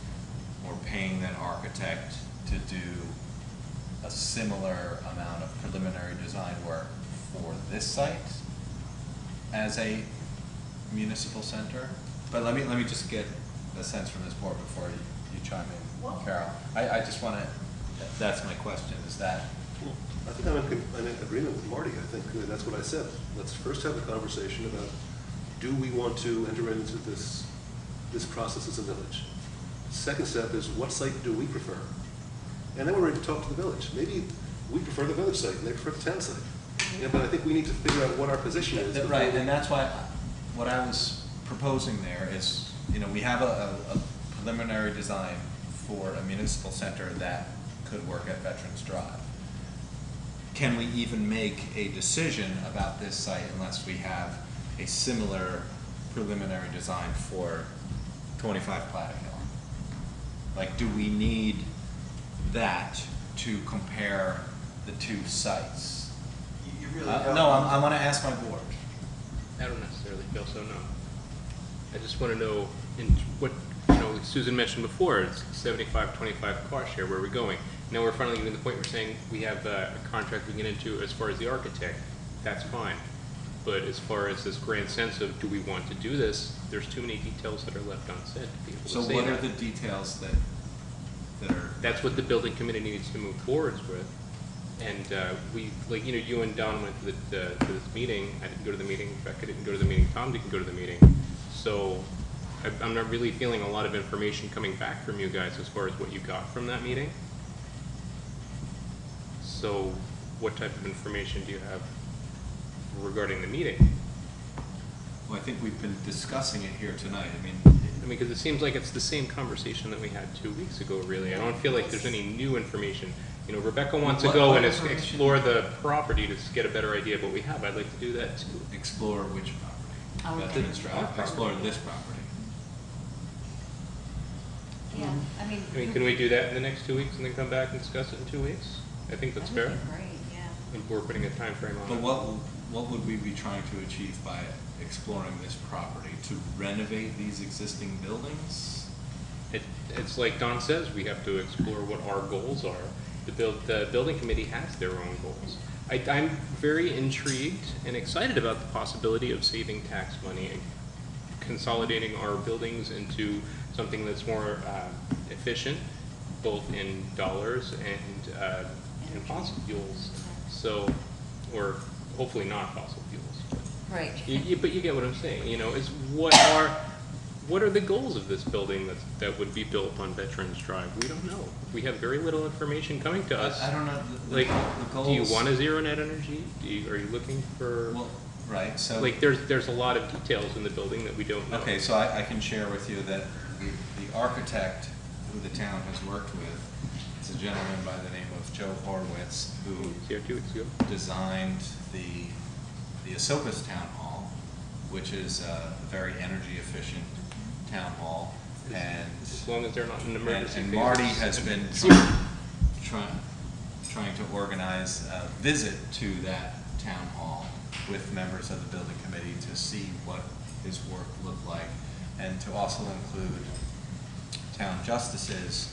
or paying that architect to do a similar amount of preliminary design work for this site as a municipal center. But let me just get a sense from this board before you chime in, Carol. I just want to, that's my question, is that? Well, I think I'm in agreement with Marty. I think that's what I said. Let's first have a conversation about, do we want to enter into this process as a village? Second step is, what site do we prefer? And then we're ready to talk to the village. Maybe we prefer the village site and they prefer the town site. Yeah, but I think we need to figure out what our position is. Right, and that's why what I was proposing there is, you know, we have a preliminary design for a municipal center that could work at Veterans Drive. Can we even make a decision about this site unless we have a similar preliminary design for 25 Platte Hill? Like, do we need that to compare the two sites? You really don't. No, I want to ask my board. I don't necessarily feel so, no. I just want to know in what, you know, Susan mentioned before, it's 75-25 cost share, where are we going? Now we're finally getting to the point where we're saying we have a contract we can get into as far as the architect, that's fine. But as far as this grand sense of do we want to do this, there's too many details that are left unsaid to be able to say that. So what are the details that are? That's what the building committee needs to move forwards with. And we, like, you know, you and Don went to this meeting. I didn't go to the meeting. Becca didn't go to the meeting. Tom didn't go to the meeting. So I'm not really feeling a lot of information coming back from you guys as far as what you got from that meeting. So what type of information do you have regarding the meeting? Well, I think we've been discussing it here tonight. I mean, because it seems like it's the same conversation that we had 2 weeks ago, really. I don't feel like there's any new information. You know, Rebecca wants to go and explore the property to get a better idea of what we have. I'd like to do that too. Explore which property? Okay. Veterans Drive. Explore this property. Yeah, I mean. Can we do that in the next 2 weeks and then come back and discuss it in 2 weeks? I think that's fair. That would be great, yeah. And we're putting a time frame on But it. what would we be trying to achieve by exploring this property? To renovate these existing buildings? It's like Don says, we have to explore what our goals are. The building committee has their own goals. I'm very intrigued and excited about the possibility of saving tax money and consolidating our buildings into something that's more efficient, both in dollars and fossil fuels. So, or hopefully not fossil fuels. Right. But you get what I'm saying. You know, is what are the goals of this building that would be built on Veterans Drive? We don't know. We have very little information coming to us. I don't know. The goals. Do you want a zero net energy? Are you looking for? Well, right. So like, there's a lot of details in the building that we don't know. Okay, so I can share with you that the architect who the town has worked with is a gentleman by the name of Joe Horwitz, who here 2 weeks ago designed the Esopus Town Hall, which is a very energy efficient town hall, and as long as they're not in emergency. And Marty has been trying to organize a visit to that town hall with members of the building committee to see what his work looked like, and to also include town justices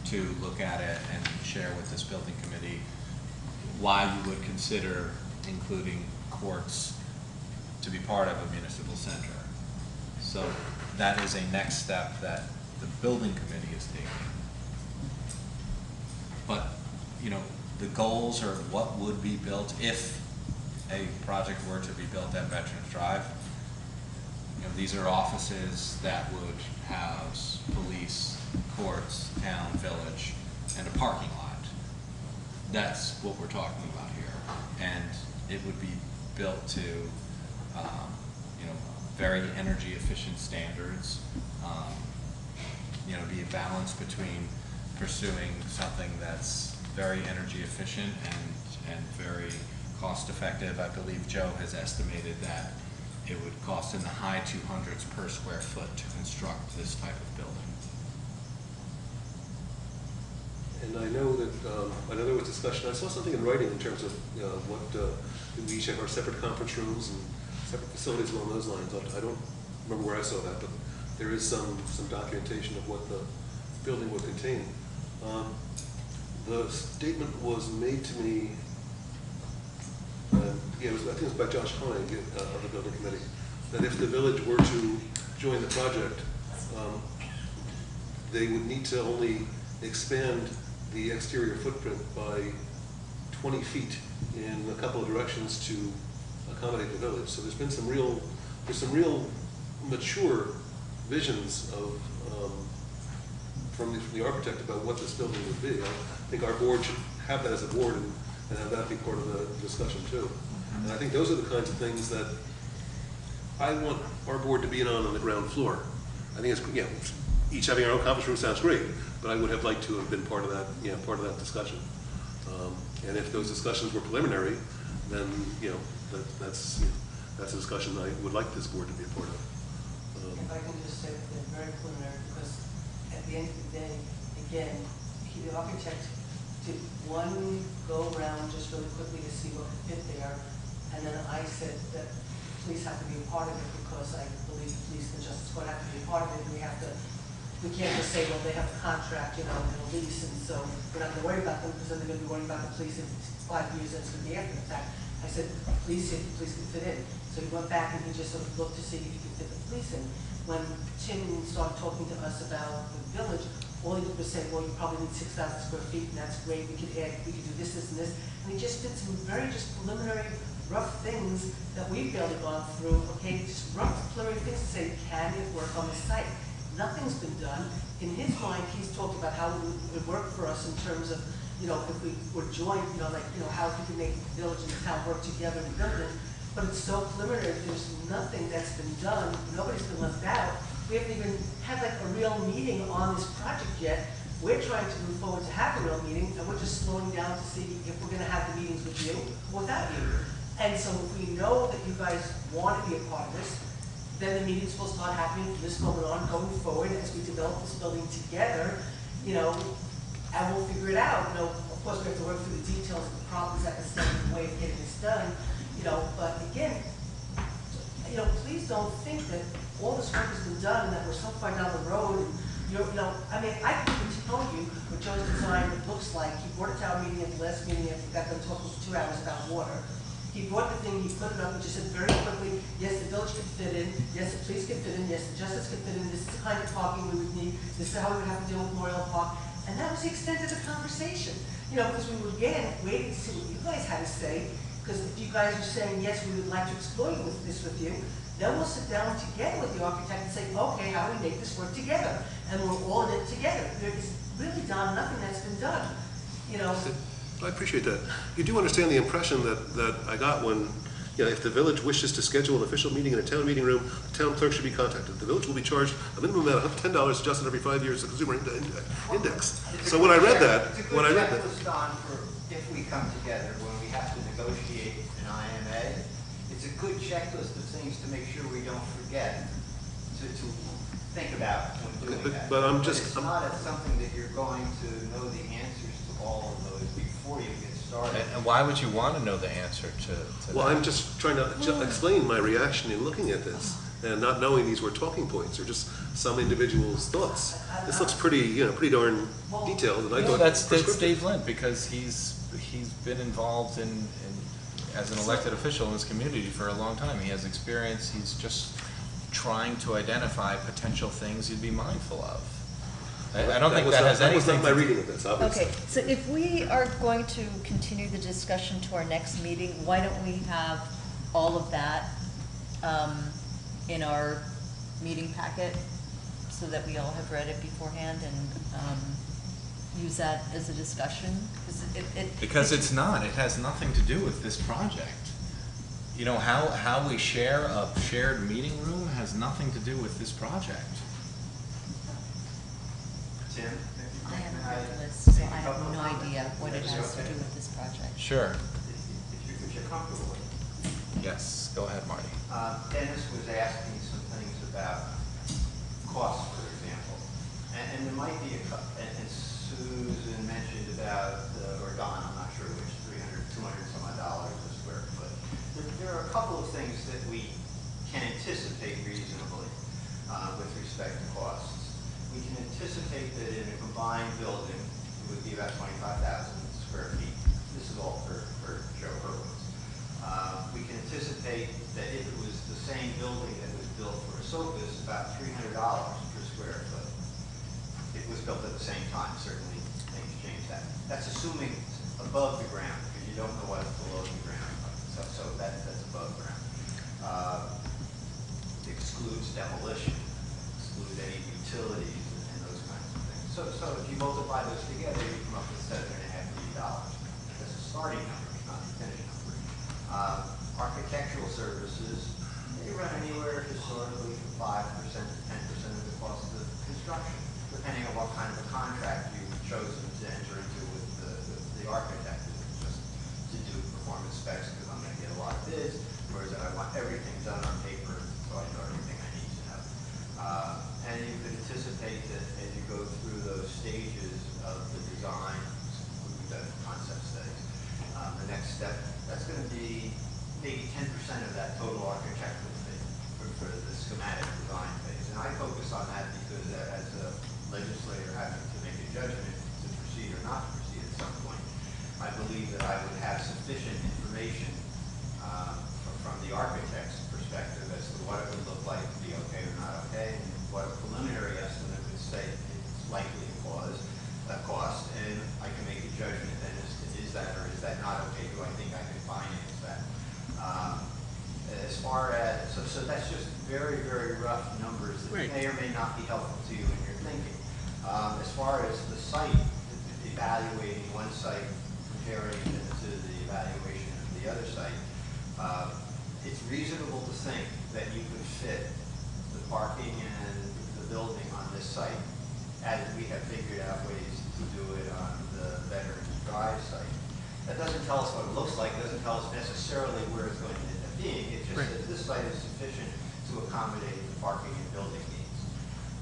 to look at it and share with this building committee why you would consider including courts to be part of a municipal center. So that is a next step that the building committee is taking. But, you know, the goals are what would be built if a project were to be built at Veterans Drive. You know, these are offices that would house police, courts, town, village, and a parking lot. That's what we're talking about here. And it would be built to, you know, very energy efficient standards. You know, be a balance between pursuing something that's very energy efficient and very cost effective. I believe Joe has estimated that it would cost in the high 200s per square foot to construct this type of building. And I know that, I know there was discussion, I saw something in writing in terms of what, we each have our separate conference rooms and separate facilities along those lines. I don't remember where I saw that, but there is some documentation of what the building would contain. The statement was made to me, yeah, I think it was by Josh Honig of the building committee, that if the village were to join the project, they would need to only expand the exterior footprint by 20 feet in a couple of directions to accommodate the village. So there's been some real mature visions of from the architect about what this building would be. I think our board should have that as a board and have that be part of the discussion too. And I think those are the kinds of things that I want our board to be in on the ground floor. I think it's, yeah, each having our own conference room sounds great, but I would have liked to have been part of that, part of that discussion. And if those discussions were preliminary, then that's a discussion I would like this board to be a part of. If I can just say that they're very preliminary, because at the end of the day, again, the architect did one go around just really quickly to see what could fit there, and then I said that police have to be a part of it, because I believe the police and justice court have to be a part of it, and we can't just say, well, they have a contract, and a lease, and so we're not going to worry about them, because then they're going to be worrying about the police in 5 years, and it's going to be after the fact. I said, police can fit in. So he went back and he just sort of looked to see if he could fit the police in. When Tim started talking to us about the village, all he did was say, well, you probably need 6,000 square feet, and that's great, we could add, we could do this, this, and this. And he just did some very just preliminary, rough things that we've barely gone through, okay, just rough preliminary things to say, can it work on the site? Nothing's been done. In his mind, he's talked about how it would work for us in terms of, you know, if we were joined, you know, like, you know, how we could make the village and the town work together to build it. But it's so preliminary, there's nothing that's been done, nobody's been left out. We haven't even had like a real meeting on this project yet. We're trying to move forward to have a real meeting, and we're just slowing down to see if we're gonna have the meetings with you or without you. And so if we know that you guys want to be a part of this, then the meetings will start happening from this moment on, going forward as we develop this building together, you know, and we'll figure it out. You know, of course, we have to work through the details of the problems that can stand in the way of getting this done, you know, but again, you know, please don't think that all this work has been done and that we're so far down the road. And you know, I mean, I can even tell you what Joe's design looks like. He brought it to our meeting at the last meeting, and we got them talking for 2 hours about water. He brought the thing, he put it up, and just said very quickly, yes, the village can fit in, yes, the police can fit in, yes, the justice can fit in, this is the kind of parking we would need, this is how we would have to deal with Memorial Park. And that was the extent of the conversation. You know, because we were, again, waiting to see what you guys had to say, because if you guys are saying, yes, we would like to explore this with you, then we'll sit down together with the architect and say, okay, how do we make this work together? And we're all in it together. There is really, Don, nothing that's been done, you know. I appreciate that. You do understand the impression that I got when, you know, if the village wishes to schedule an official meeting in a town meeting room, the town clerk should be contacted. The village will be charged a minimum amount of $10 adjusted every 5 years, the consumer index. So when I read that, It's a good checklist, Don, for if we come together, when we have to negotiate an IMA, it's a good checklist of things to make sure we don't forget to think about when doing that. But it's not something that you're going to know the answers to all of those before you get started. And why would you want to know the answer to well, that? I'm just trying to explain my reaction in looking at this and not knowing these were talking points or just some individual's thoughts. This looks pretty, you know, pretty darn detailed, and I thought That's prescriptive. Dave Lind, because he's been involved in as an elected official in this community for a long time. He has experience. He's just trying to identify potential things you'd be mindful of. I don't think that has anything. That was not my reading of this, obviously. Okay, so if we are going to continue the discussion to our next meeting, why don't we have all of that in our meeting packet so that we all have read it beforehand and use that as a discussion? Because it's not. It has nothing to do with this project. You know, how we share a shared meeting room has nothing to do with this project. Tim? I haven't read the list, so I have no idea what it has to do with this project. Sure. If you're comfortable with it. Yes. Go ahead, Marty. Dennis was asking some things about costs, for example. And there might be and Susan mentioned about, or Don, I'm not sure which, $200 some odd dollars a square foot. There are a couple of things that we can anticipate reasonably with respect to costs. We can anticipate that in a combined building, it would be about 25,000 square feet. This is all for Joe Hurwitz. We can anticipate that if it was the same building that was built for a Sopus, about $300 per square foot. It was built at the same time, certainly things change that. That's assuming it's above the ground, because you don't know what's below the ground. So that's above ground. Excludes demolition, excludes any utilities and those kinds of things. So if you multiply those together, you come up with $7.5 million. That's a starting number, not a finished number. Architectural services, they run anywhere historically from 5% to 10% of the cost of construction, depending on what kind of a contract you've chosen to enter into with the architect. Is it just to do performance specs because I'm going to get a lot of bids, or is it I want everything done on paper so I know everything I need to know? And you can anticipate that as you go through those stages of the design, we've done concept studies, the next step, that's going to be maybe 10% of that total architectural fee for the schematic design phase. And I focus on that because as a legislator having to make a judgment to proceed or not to proceed at some point, I believe that I would have sufficient information from the architect's perspective as to what it would look like to be okay or not okay, and what a preliminary estimate would say it's likely to cost helpful to you in your thinking. As far as the site, evaluating one site, comparing it to the evaluation of the other site, it's reasonable to think that you could fit the parking and the building on this site, as we have figured out ways to do it on the Veterans Drive site. That doesn't tell us what it looks like, doesn't tell us necessarily where it's going to end up being. It just says this site is sufficient to accommodate the parking and building needs.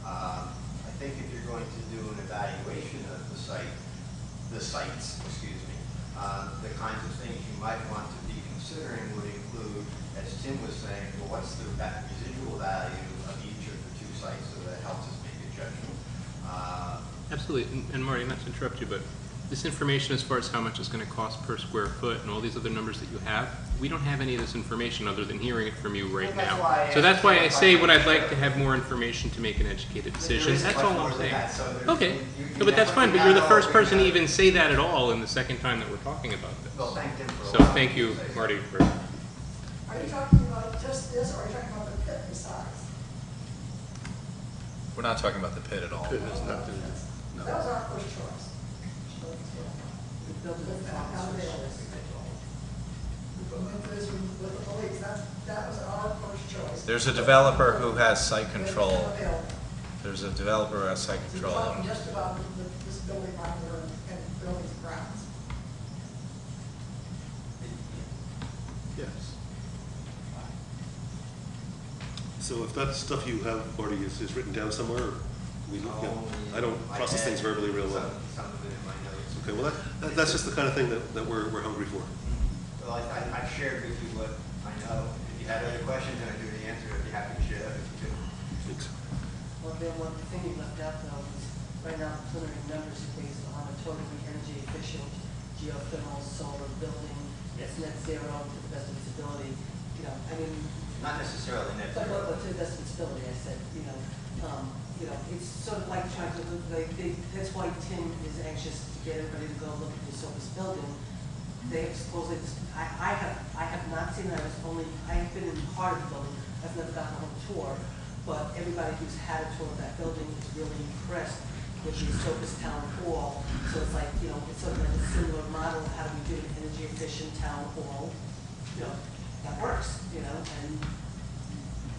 I think if you're going to do an evaluation of the sites, excuse me, the kinds of things you might want to be considering would include, as Tim was saying, well, what's the residual value of each of the two sites, so that helps us make a judgment. Absolutely, and Marty, not to interrupt you, but this information as far as how much it's going to cost per square foot and all these other numbers that you have, we don't have any of this information other than hearing it from you right now. So that's why I say what I'd like to have more information to make an educated decision. That's all I'm saying. Okay, no, but that's fine, but you're the first person to even say that at all in the second time that we're talking about this. Well, thank Tim for So thank you, Marty, for... Are you talking about just this, or are you talking about the pit besides? We're not talking about the pit at all. Pit has nothing, no. That was our first choice. The building With that, how they always- we went through this with the police, that was our first choice. There's a developer who has site control. Available. There's a developer who has site So we're control. talking just about this building right here and buildings and grounds. Yes. So if that stuff you have, Marty, is written down somewhere, I don't process things verbally real well. Some of it in my notes. Okay, well, that's just the kind of thing that we're hungry for. Well, I've shared with you what I know. If you had other questions and I knew the answer, I'd be happy to share that with you too. Thanks. Well, then one thing you left out though is, right now, the preliminary numbers are based on a totally energy efficient geothermal solar building. It's net zero to the best of its ability, you know, I mean. Not necessarily net But zero. to the best of its ability, I said, you know, it's sort of like trying to, that's why Tim is anxious to get everybody to go look at this office building. They have supposedly, I have not seen that, I have been in part of the building, I've never gotten a whole tour, but everybody who's had a tour of that building is really impressed with the Sopus Town Hall. So it's like, you know, it's sort of like a similar model of how do we do an energy efficient town hall, you know, that works, you know, and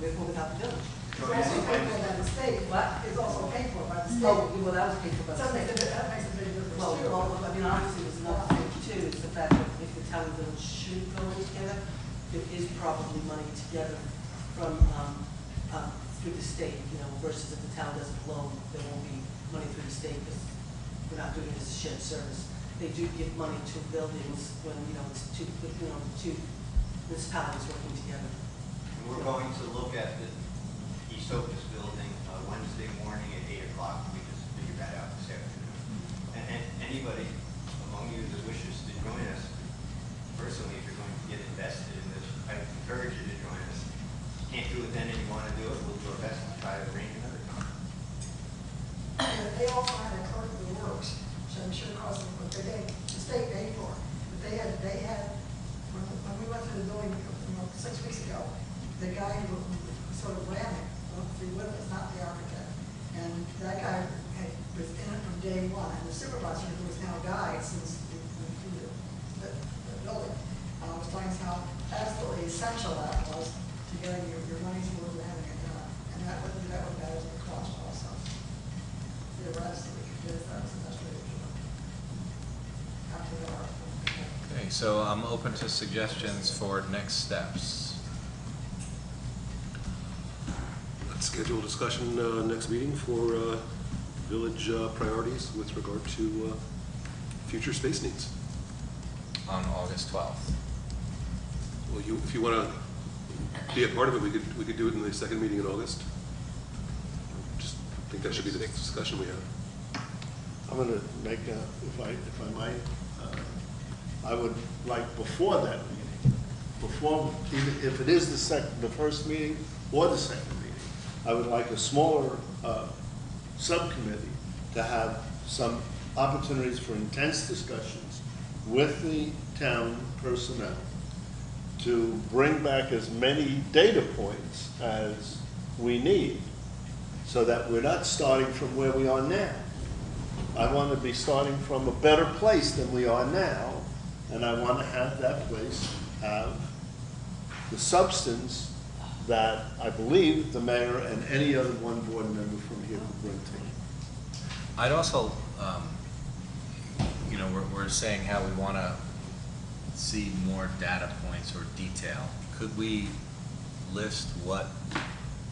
with or without the village. It's also paid for by the state. What? It's also paid for by the state. Oh, well, that was paid for by the So state. that makes a big difference Well, too. I mean, obviously, there's another thing too, is the fact that if the town and village should go in together, there is probably money together from, through the state, you know, versus if the town does it alone, there won't be money through the state, because we're not doing it as a shared service. They do give money to buildings when, you know, it's two municipalities working together. And we're going to look at the East Opus building Wednesday morning at 8 o'clock. We just figured that out this afternoon. And anybody among you that wishes to join us, personally, if you're going to get invested in this, I encourage you to join us. Can't do it then and you want to do it, we'll do our best to try to arrange another time. They also had a clerk of the works, which I'm sure cost them, but the state paid for it. But they had, when we went through the building, 6 weeks ago, the guy who sort of ran it, with us, not the architect. And that guy was in it from day one, and the supervisor, who has now died since the building, was telling us how absolutely essential that was to getting your money's worth of having it done. And that would be bad as a cost also. The rest that we could do, that was the best way to do it. After the article. Okay, so I'm open to suggestions for next steps. Let's schedule a discussion next meeting for village priorities with regard to future space needs. On August 12th. Well, if you want to be a part of it, we could do it in the second meeting in August. Just think that should be the next discussion we have. I'm going to make if I might, I would like before that meeting, if it is the first meeting or the second meeting, I would like a smaller subcommittee to have some opportunities for intense discussions with the town personnel to bring back as many data points as we need so that we're not starting from where we are now. I want to be starting from a better place than we are now, and I want to have that place have the substance that I believe the mayor and any other one board member from here would bring to me. I'd also, we're saying how we want to see more data points or detail. Could we list what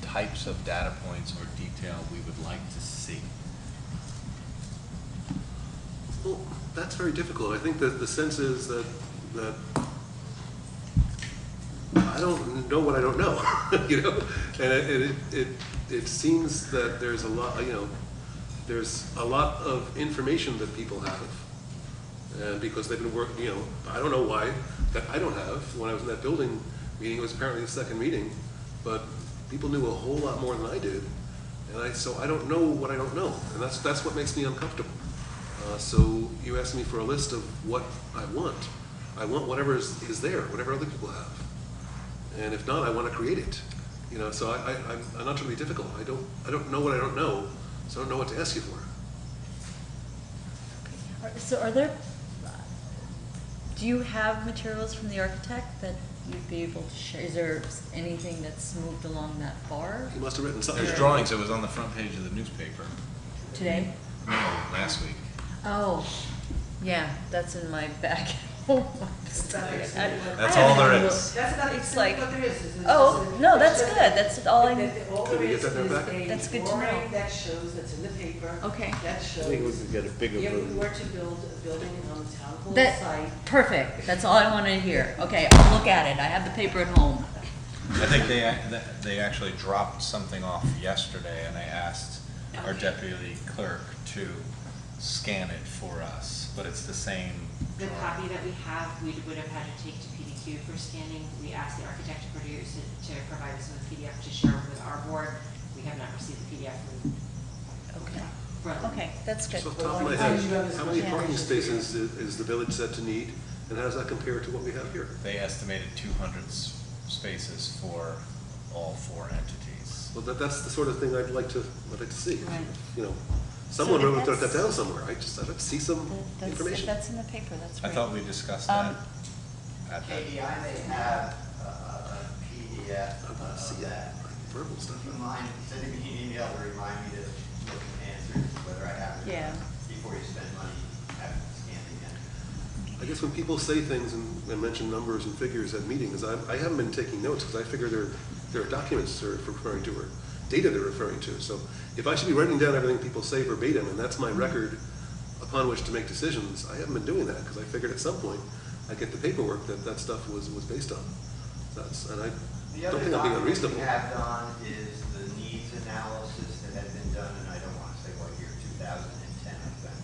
types of data points or detail we would like to see? Well, that's very difficult. I think that the sense is that I don't know what I don't know, and it seems that there's a lot, there's a lot of information that people have, and because they've been working, I don't know why, that I don't have. When I was in that building meeting, it was apparently the second meeting, but people knew a whole lot more than I did, and so I don't know what I don't know, and that's what makes me uncomfortable. So you asked me for a list of what I want. I want whatever is there, whatever other people have. And if not, I want to create it. So I'm not trying to be difficult. I don't know what I don't know, so I don't know what to ask you for. So do you have materials from the architect that you'd be able to share? Is there anything that's moved along that far? He must have written something. There's drawings. It was on the front page of the newspaper. Today? No, last week. Oh, yeah, that's in my bag. That's all there is. That's about It's like, what there is. no, that's good. That's all I need. All Can there we is get that is back? a That's good to know. drawing that shows, that's in the paper. Okay. That I shows. think we could get a bigger If we room. were to build a building on the town hall That, site. perfect. That's all I wanted to hear. Okay, I'll look at it. I have the paper at home. I think they actually dropped something off yesterday, and they asked our deputy clerk to scan it for us, but it's the same. The copy that we have, we would have had to take to PDQ for scanning. We asked the architect to produce it, to provide us with a PDF to share with our board. We have not received the PDF from. Okay, that's good. So off the top of my head, how many parking spaces is the village said to need, and how does that compare to what we have here? They estimated 200 spaces for all 4 entities. Well, that's the sort of thing I'd like to see. Right. Someone So wrote that that's- down somewhere. I'd like to see some If information. that's in the paper, that's I great. thought we discussed that at the. Katie, I may have a PDF I want to see of that. verbal stuff. Would you mind sending me an email to remind me to look at answers, whether I have it or Yeah. not, before you spend money having it scanned again? I guess when people say things and mention numbers and figures at meetings, I haven't been taking notes because I figure there are documents they're referring to or data they're referring to. So if I should be writing down everything people say verbatim and that's my record upon which to make decisions, I haven't been doing that because I figured at some point I'd get the paperwork that stuff was based on. And I The don't other think I'm being document unreasonable. we have done is the needs analysis that had been done, and I don't want to say what year, 2010, I think.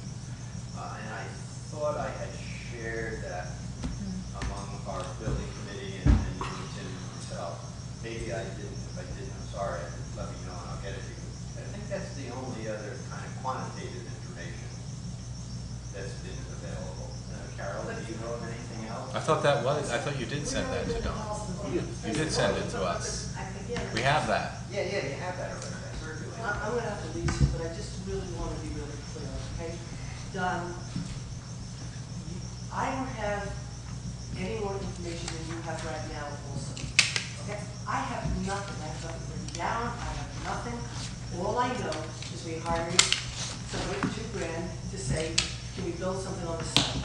And I thought I had shared that among our building committee and you and Tim and myself. Maybe I didn't. If I didn't, I'm sorry. Let me know and I'll get it to you. I think that's the only other kind of quantitative information that's been available. Carol, do you know of anything else? I thought you did send that to Don. You did send it to us. We have that. Yeah, you have that already. I circulated. I'm gonna have to leave it, but I just really want to be really clear, okay? Don, I don't have any more information than you have right now also. Okay? I have nothing. I have nothing written down. I have nothing. All I know is we hired somebody for $2,000 to say, can we build something on the site?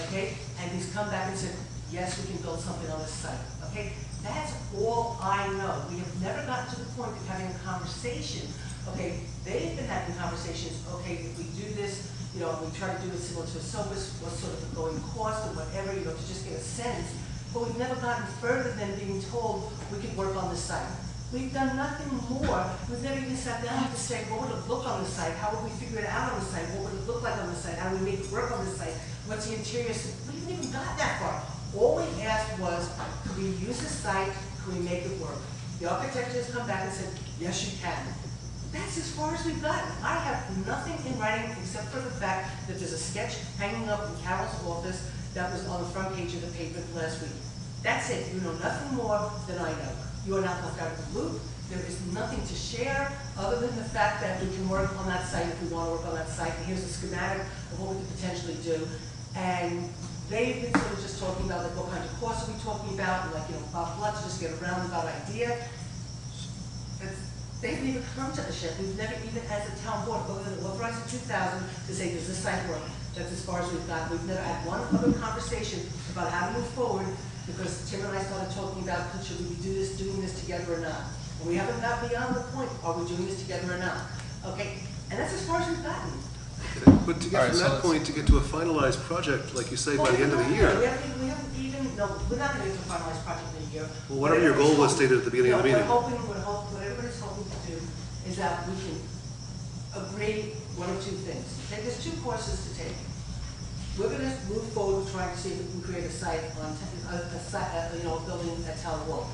Okay? And he's come back and said, yes, we can build something on the site. Okay? That's all I know. We have never gotten to the point of having a conversation. Okay? They've been having conversations. Okay, if we do this, we try to do it similar to a service, what sort of the going cost or whatever, to just get a sense. But we've never gotten further than being told we can work on the site. We've done nothing more. We've never even sat down to say, what would it look on the site? How would we figure it out on the site? What would it look like on the site? How would we make it work on the site? What's the interior? We haven't even got that far. All we asked was, could we use the site? Could we make it work? The architect has come back and said, yes, you can. That's as far as we've gotten. I have nothing in writing except for the fact that there's a sketch hanging up in Carol's office that was on the front page of the paper last week. That's it. You know nothing more than I know. You are not left out of the loop. There is nothing to share, other than the fact that we can work on that site if we want to work on that site, and here's a schematic of what we could potentially do. And they've been sort of just talking about, like, what kind of costs are we talking about, and like, let's just get a roundabout idea. They haven't even come to us yet. We've never even, as a town board, other than authorizing 2,000 to say, does this site work? That's as far as we've got. We've never had one other conversation about how to move forward, because Tim and I started talking about, should we be doing this together or not? And we haven't got beyond the point, are we doing this together or not? Okay, and that's as far as we've gotten. But to All right, get from so that let's- point, to get to a finalized project, like you say, by the end of the year, We haven't even, no, we're not gonna get to a finalized project in a year. well, whatever your goal was stated at the beginning of the meeting. What everybody's hoping to do is that we can agree one of two things. There's two courses to take. We're gonna move forward with trying to see if we can create a site on, a building at Town Hall,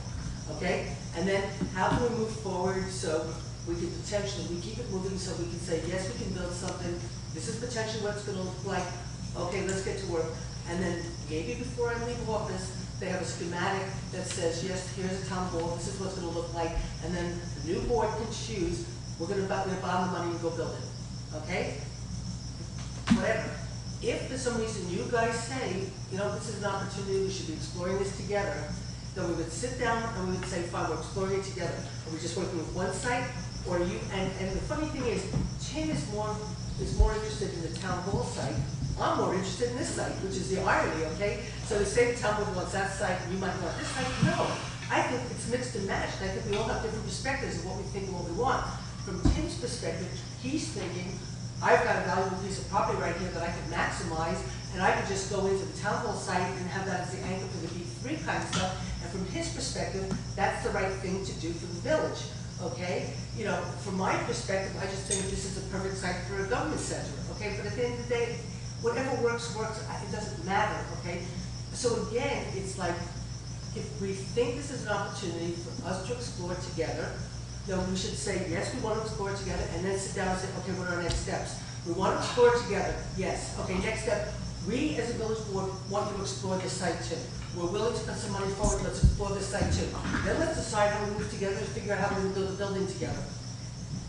okay? And then how can we move forward so we can potentially, we keep it moving so we can say, yes, we can build something, this is potentially what it's gonna look like, okay, let's get to work. And then maybe before I leave office, they have a schematic that says, yes, here's a town hall, this is what's gonna look like, and then the new board can choose, we're gonna bond the money and go build it, okay? Whatever. If for some reason you guys say, this is an opportunity, we should be exploring this together, then we would sit down and we would say, fine, we're exploring it together. Are we just working with one site, or you, and the funny thing is, Tim is more interested in the town hall site. I'm more interested in this site, which is the irony, okay? So to say the town board wants that site, and you might want this site, no. I think it's mixed and matched. I think we all have different perspectives of what we think and what we want. From Tim's perspective, he's thinking, I've got a valuable piece of property right here that I could maximize, and I could just go into the town hall site and have that as the anchor for the B3 kind of stuff. And from his perspective, that's the right thing to do for the village, okay? From my perspective, I just think this is a perfect site for a government center, okay? But at the end of the day, whatever works, it doesn't matter, okay? So again, it's like, if we think this is an opportunity for us to explore together, then we should say, yes, we want to explore together, and then sit down and say, okay, what are our next steps? We want to explore together, yes. Okay, next step, we as a village board want to explore this site too. We're willing to put some money forward, let's explore this site too. Then let's decide how we move together and figure out how we build a building together.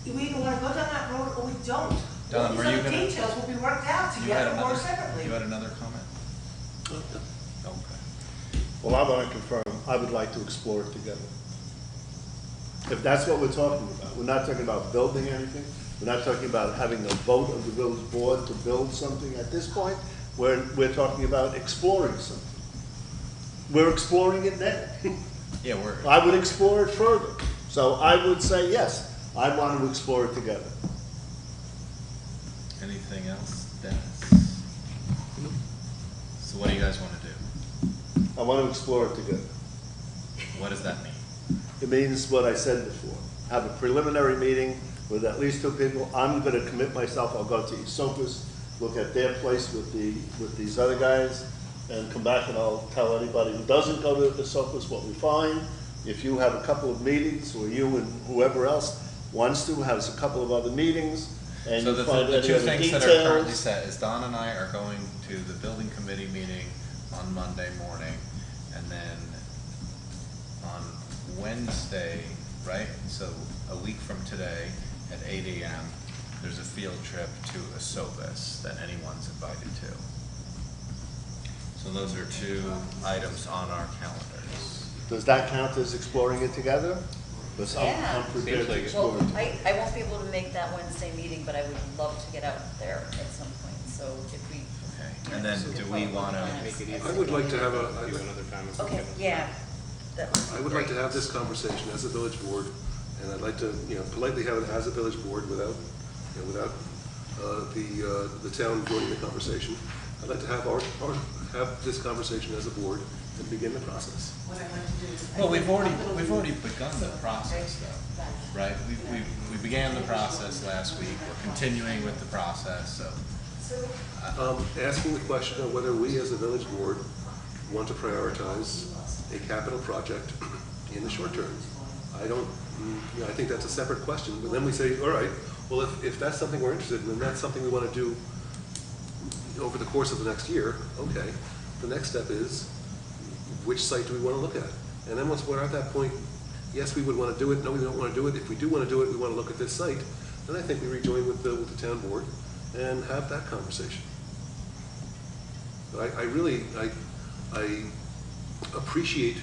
We either want to go down that road or we don't. Don, were you These other gonna? details will be worked out together or separately. You had another comment? Okay. Well, I want to confirm, I would like to explore it together. If that's what we're talking about, we're not talking about building anything, we're not talking about having a vote of the village board to build something at this point, we're talking about exploring something. We're exploring it now. Yeah, I would explore it further. So I would say, yes, I want to explore it together. Anything else, Dennis? So what do you guys want to do? I want to explore it together. What does that mean? It means what I said before. Have a preliminary meeting with at least 2 people. I'm going to commit myself. I'll go to Esopus, look at their place with these other guys, and come back and I'll tell anybody who doesn't go to Esopus what we find. If you have a couple of meetings, or you and whoever else wants to has a couple of other meetings, and So you the find any two other things that are currently details. set is Don and I are going to the building committee meeting on Monday morning, and then on Wednesday, right? So a week from today at 8 a.m., there's a field trip to Esopus that anyone's invited to. So those are 2 items on our calendars. Does that count as exploring it together? Because Yeah. I'm prepared to explore Well, it. I won't be able to make that Wednesday meeting, but I would love to get out there at some point, so if we. Okay, and then do we want to Make it easy. I would like to have Do another time if we Okay, can. yeah. That would be I would like to great. have this conversation as a village board, and I'd like to, politely have it as a village board without the town joining the conversation. I'd like to have this conversation as a board and begin the process. What I'd like to do is. Well, we've already begun the process, though, right? We began the process last week. We're continuing with the process, so. Asking the question of whether we as a village board want to prioritize a capital project in the short term. I think that's a separate question, but then we say, all right, well, if that's something we're interested in, and that's something we want to do over the course of the next year, okay, the next step is, which site do we want to look at? And then once we're at that point, yes, we would want to do it, no, we don't want to do it. If we do want to do it, we want to look at this site, then I think we rejoin with the town board and have that conversation. But I really appreciate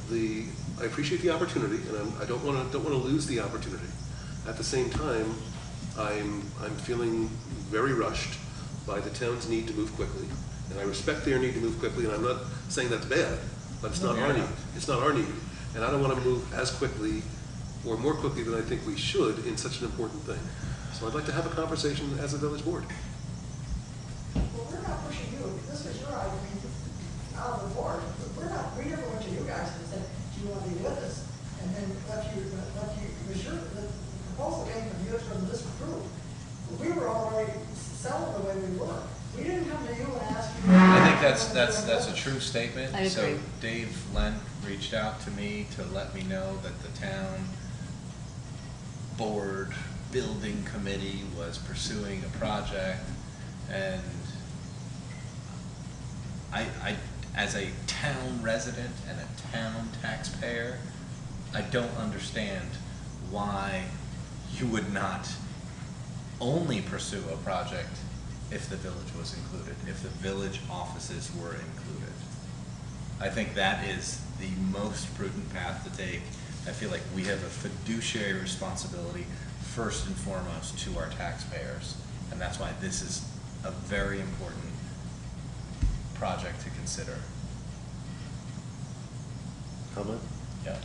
the opportunity, and I don't want to lose the opportunity. At the same time, I'm feeling very rushed by the town's need to move quickly, and I respect their need to move quickly, and I'm not saying that's bad, but it's not our need. It's not our need, and I don't want to move as quickly or more quickly than I think we should in such an important thing. So I'd like to have a conversation as a village board. Well, we're not pushing you. This was your idea, out of the board. We never went to you guys and said, do you want to be with us? And then it was the proposal came from you, from this group. We were already selling the way we were. We didn't come to you and ask you. I think that's a true statement. I So agree. Dave Lent reached out to me to let me know that the town board building committee was pursuing a project, and I as a town resident and a town taxpayer, I don't understand why you would not only pursue a project if the village was included, if the village offices were included. I think that is the most prudent path to take. I feel like we have a fiduciary responsibility first and foremost to our taxpayers, and that's why this is a very important project to consider. Comment? Yeah.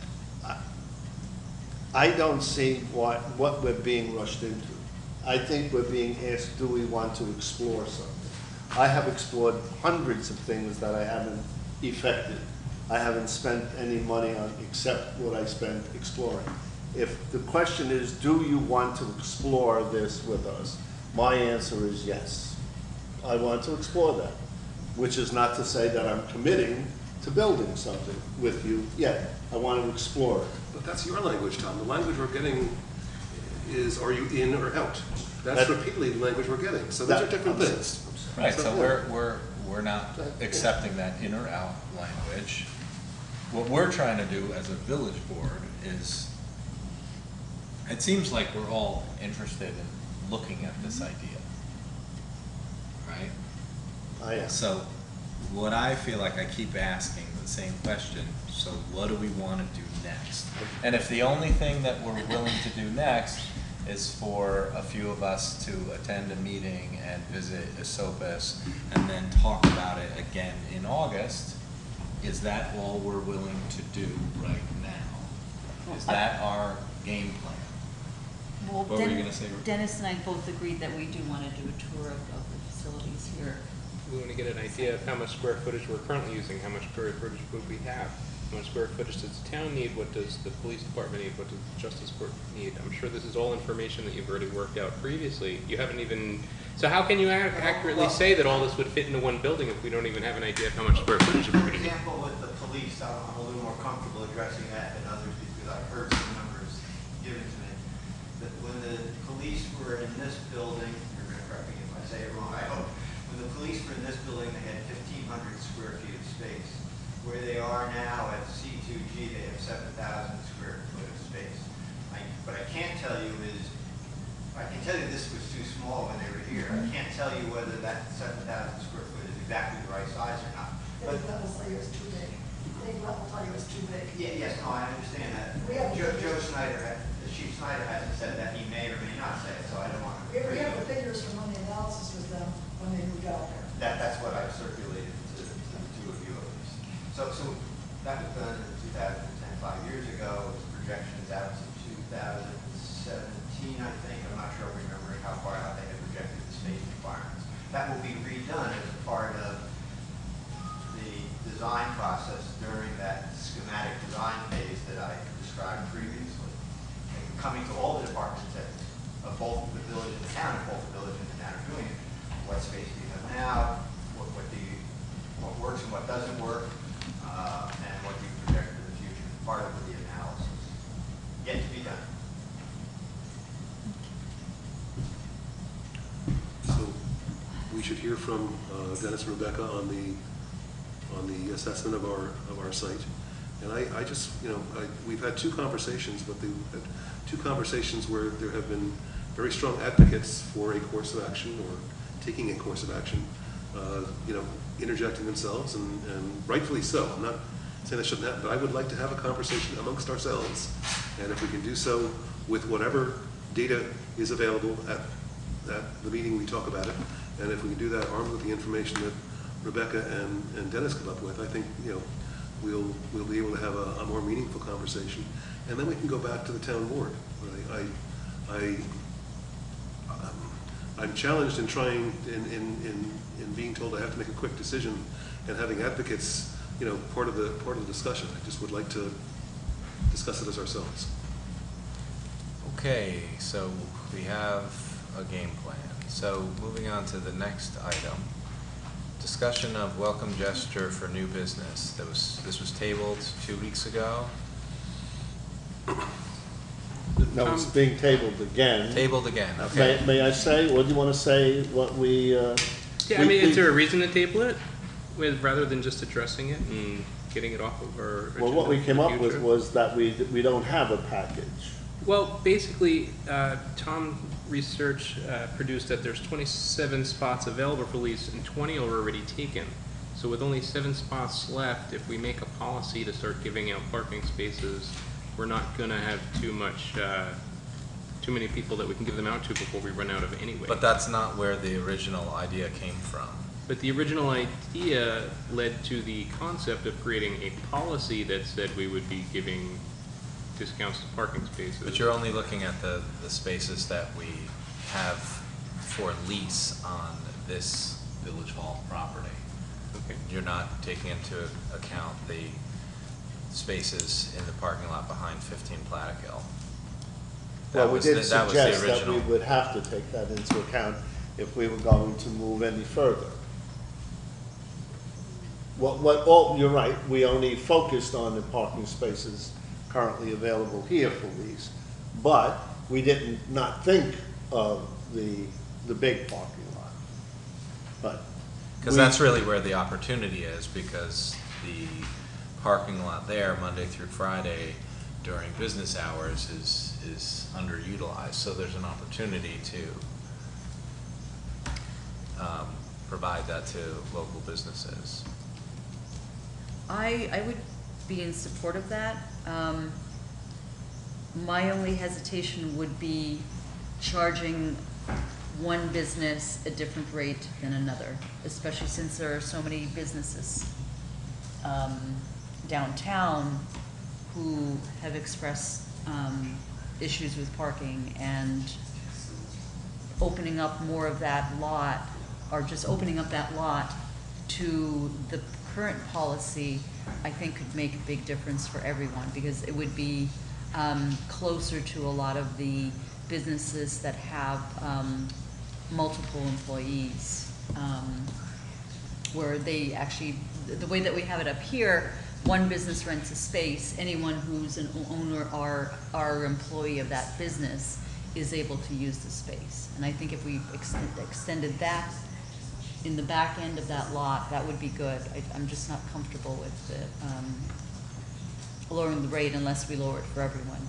I don't see what we're being rushed into. I think we're being asked, do we want to explore something? I have explored hundreds of things that I haven't effected. I haven't spent any money on except what I spent exploring. If the question is, do you want to explore this with us? My answer is yes. I want to explore that, which is not to say that I'm committing to building something with you yet. I want to explore it. But that's your language, Tom. The language we're getting is, are you in or out? That's repeatedly the language we're getting. So those are different things. Right, so we're not accepting that in or out language. What we're trying to do as a village board is, it seems like we're all interested in looking at this idea, right? I am. So what I feel like I keep asking the same question, so what do we want to do next? And if the only thing that we're willing to do next is for a few of us to attend a meeting and visit Esopus and then talk about it again in August, is that all we're willing to do right now? Is that our game plan? Well, What were you gonna say, Rick? Dennis and I both agreed that we do want to do a tour of the facilities here. We want to get an idea of how much square footage we're currently using, how much square footage would we have? How much square footage does the town need? What does the police department need? What does the justice court need? I'm sure this is all information that you've already worked out previously. You haven't even, so how can you accurately say that all this would fit into one building if we don't even have an idea of how much square footage For we're going to need? example, with the police, I'm a little more comfortable addressing that than others because I've heard some numbers given to me. But when the police were in this building, you're going to correct me if I say it wrong, I hope. When the police were in this building, they had 1,500 square feet of space. Where they are now at C2G, they have 7,000 square foot of space. What I can't tell you is, I can tell you this was too small when they were here. I can't tell you whether that 7,000 square foot is exactly the right size or not. But that will tell you it's too big. They will tell you it's too big. Yeah, yes, no, I understand that. We have- Joe Snyder, Chief Snyder hasn't said that. He may or may not say it, so I don't want to. We have the figures from when the analysis was done, when they moved out there. That's what I've circulated to the two of you at least. So that was done in 2010, 5 years ago. It was projections out to 2017, I think. I'm not sure remembering how far out they had projected the space requirements. That will be redone as a part of the design process during that schematic design phase that I described previously. And coming to all the departments of both the village and the town, and both the village and the town are doing it. What space do you have now? What works and what doesn't work? And what do you project for the future? Part of the analysis. Yet to be done. So we should hear from Dennis and Rebecca on the assessment of our site. And I just, we've had two conversations, but we've had two conversations where there have been very strong advocates for a course of action or taking a course of action, interjecting themselves, and rightfully so. I'm not saying that shouldn't happen, but I would like to have a conversation amongst ourselves. And if we can do so with whatever data is available at the meeting we talk about it, and if we can do that armed with the information that Rebecca and Dennis come up with, I think, we'll be able to have a more meaningful conversation. And then we can go back to the town board. I'm challenged in trying, in being told I have to make a quick decision, and having advocates, part of the discussion. I just would like to discuss it as ourselves. Okay, so we have a game plan. So moving on to the next item, discussion of welcome gesture for new business. This was tabled 2 weeks ago. No, it's being tabled again. Tabled again, okay. May I say, what do you want to say, what we... Yeah, is there a reason to table it, rather than just addressing it and getting it off of our agenda? Well, what we came for the up with future? was that we don't have a package. Well, basically, Tom research produced that there's 27 spots available for lease and 20 are already taken. So with only 7 spots left, if we make a policy to start giving out parking spaces, we're not going to have too many people that we can give them out to before we run out of anyway. But that's not where the original idea came from. But the original idea led to the concept of creating a policy that said we would be giving discounts to parking spaces. But you're only looking at the spaces that we have for lease on this Village Hall property. Okay. You're not taking into account the spaces in the parking lot behind 15 Plattekill. Well, we did that was the suggest that we original. would have to take that into account if we were going to move any further. You're right, we only focused on the parking spaces currently available here for lease, but we didn't not think of the big parking lot. But Because that's really where the opportunity is, because the parking lot there, Monday through Friday, during business hours is underutilized. So there's an opportunity to provide that to local businesses. I would be in support of that. My only hesitation would be charging one business a different rate than another, especially since there are so many businesses downtown who have expressed issues with parking, and opening up more of that lot, or just opening up that lot to the current policy, I think could make a big difference for everyone, because it would be closer to a lot of the businesses that have multiple employees, where they actually, the way that we have it up here, one business rents a space, anyone who's an owner or employee of that business is able to use the space. And I think if we extended that in the back end of that lot, that would be good. I'm just not comfortable with the lowering the rate unless we lower it for everyone.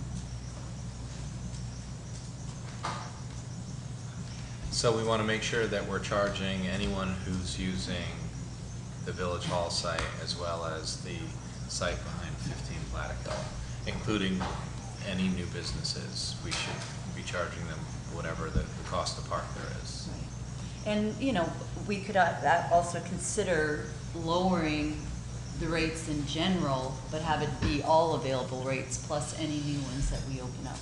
So we want to make sure that we're charging anyone who's using the Village Hall site as well as the site behind 15 Plattekill, including any new businesses. We should be charging them whatever the cost to park there is. Right. And, we could also consider lowering the rates in general, but have it be all available rates plus any new ones that we open up.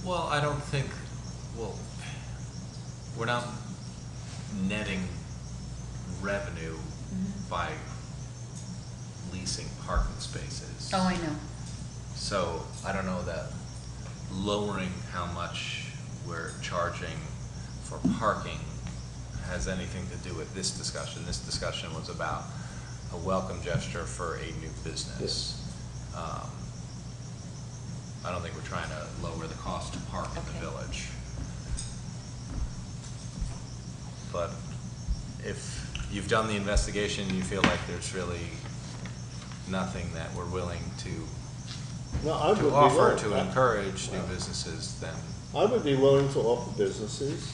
Well, I don't think, we're not netting revenue by leasing parking spaces. Oh, I know. So I don't know that lowering how much we're charging for parking has anything to do with this discussion. This discussion was about a welcome gesture for a new business. I don't think we're trying to lower the cost to park in the village. But if you've done the investigation and you feel like there's really nothing that we're willing to No, I would be offer willing. to encourage new businesses, then I would be willing to offer businesses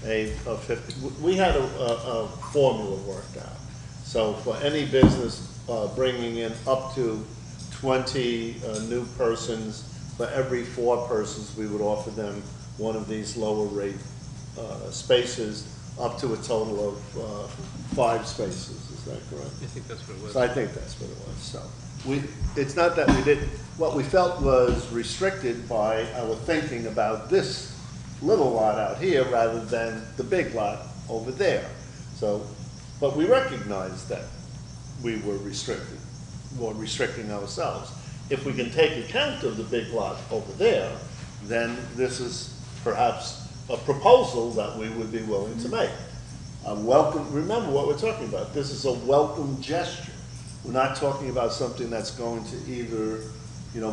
a 50, we had a formula worked out. So for any business bringing in up to 20 new persons, for every 4 persons, we would offer them one of these lower rate spaces up to a total of 5 spaces. Is that correct? I think that's what it was. So I think that's what it was. So it's not that we didn't, what we felt was restricted by our thinking about this little lot out here rather than the big lot over there. So, but we recognized that we were restricted, or restricting ourselves. If we can take account of the big lot over there, then this is perhaps a proposal that we would be willing to make. A welcome, remember what we're talking about, this is a welcome gesture. We're not talking about something that's going to either,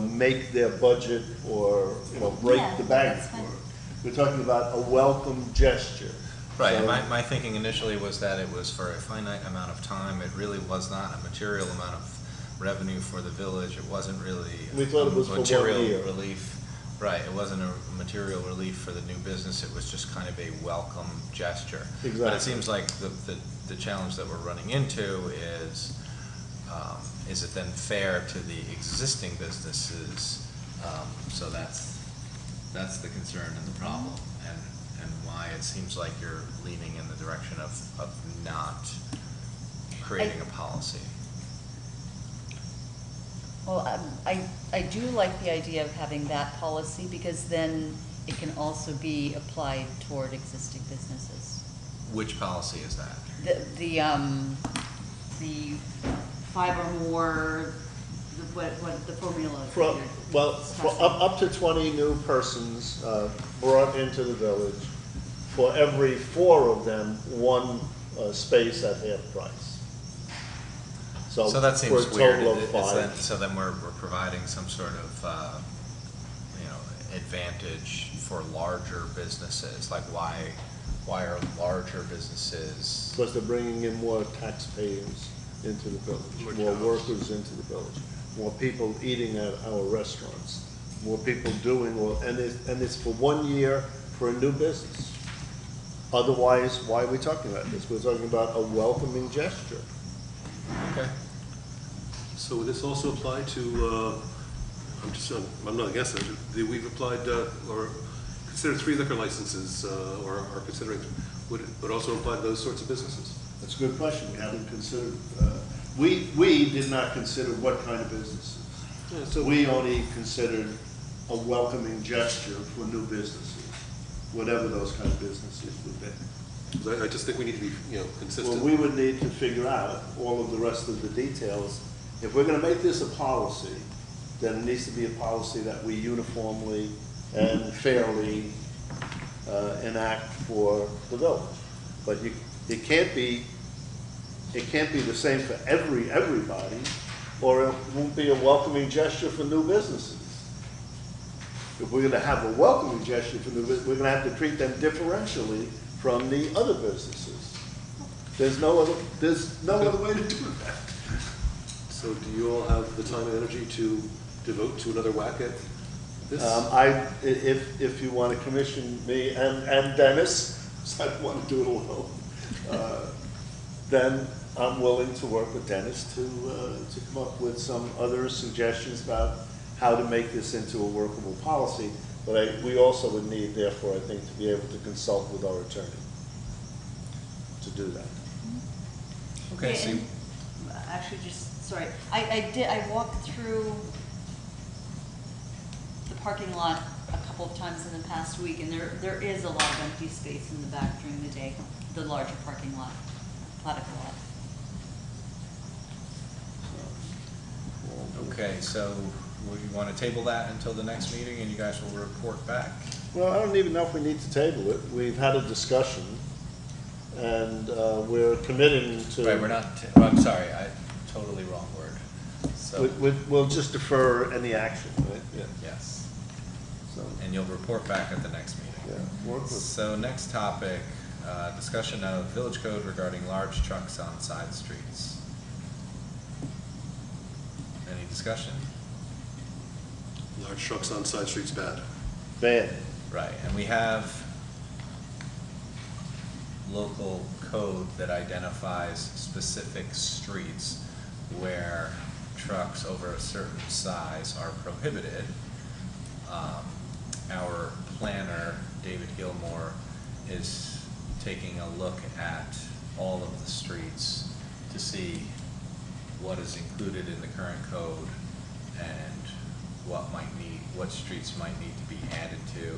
make their budget or, break Yeah, the bank that's fine. for it. We're talking about a welcome gesture. right, and So- my thinking initially was that it was for a finite amount of time. It really was not a material amount of revenue for the village. It wasn't really We thought it was for 1 material year. relief. Right, it wasn't a material relief for the new business. It was just kind of a welcome gesture. But Exactly. it seems like the challenge that we're running into is it then fair to the existing businesses? So that's the concern and the problem, and why it seems like you're leaning in the direction of not creating a policy. Well, I do like the idea of having that policy, because then it can also be applied toward existing businesses. Which policy is that? The 5 or more, what the formula is. From, well, up to 20 new persons brought into the village. For every 4 of them, 1 space at half price. So that seems for a weird. total of Is 5. that- So then we're providing some sort of, advantage for larger businesses. Like why are larger businesses? Because they're bringing in more taxpayers into the village, more workers into the village, more people eating at our restaurants, more people doing, and it's for 1 year for a new business. Otherwise, why are we talking about this? We're talking about a welcoming gesture. Okay. So would this also apply to, I'm not against it, we've applied, or considered 3 liquor licenses, or are considering, would it also apply to those sorts of businesses? That's a good question. We haven't considered, we did not consider what kind of businesses. Yeah, so- We only considered a welcoming gesture for new businesses, whatever those kind of businesses would be. 'Cause I just think we need to be, consistent. Well, we would need to figure out all of the rest of the details. If we're gonna make this a policy, then it needs to be a policy that we uniformly and fairly enact for the village. But it can't be the same for everybody, or it won't be a welcoming gesture for new businesses. If we're gonna have a welcoming gesture for new business, we're gonna have to treat them differentially from the other businesses. There's no other way to do that. So do you all have the time and energy to devote to another whack at this? If you want to commission me and Dennis, so I don't want to do it alone, then I'm willing to work with Dennis to come up with some other suggestions about how to make this into a workable policy. But we also would need, therefore, I think, to be able to consult with our attorney to do that. Okay, Yeah, so and actually, sorry, I walked through the parking lot a couple of times in the past week, and there is a lot of empty space in the back during the day, the larger parking lot, Platica lot. okay, so we want to table that until the next meeting, and you guys will report back. Well, I don't even know if we need to table it. We've had a discussion, and we're committing to. Right, we're not. I'm sorry, totally wrong word. So We'll just defer any action, right? Yeah. yes, So, and you'll report back at the next meeting. yeah, work with. So next topic, discussion of village code regarding large trucks on side streets. Any discussion? Large trucks on side streets bad. Bad. Right, and we have local code that identifies specific streets where trucks over a certain size are prohibited. Our planner, David Gilmore, is taking a look at all of the streets to see what is included in the current code and what streets might need to be added to.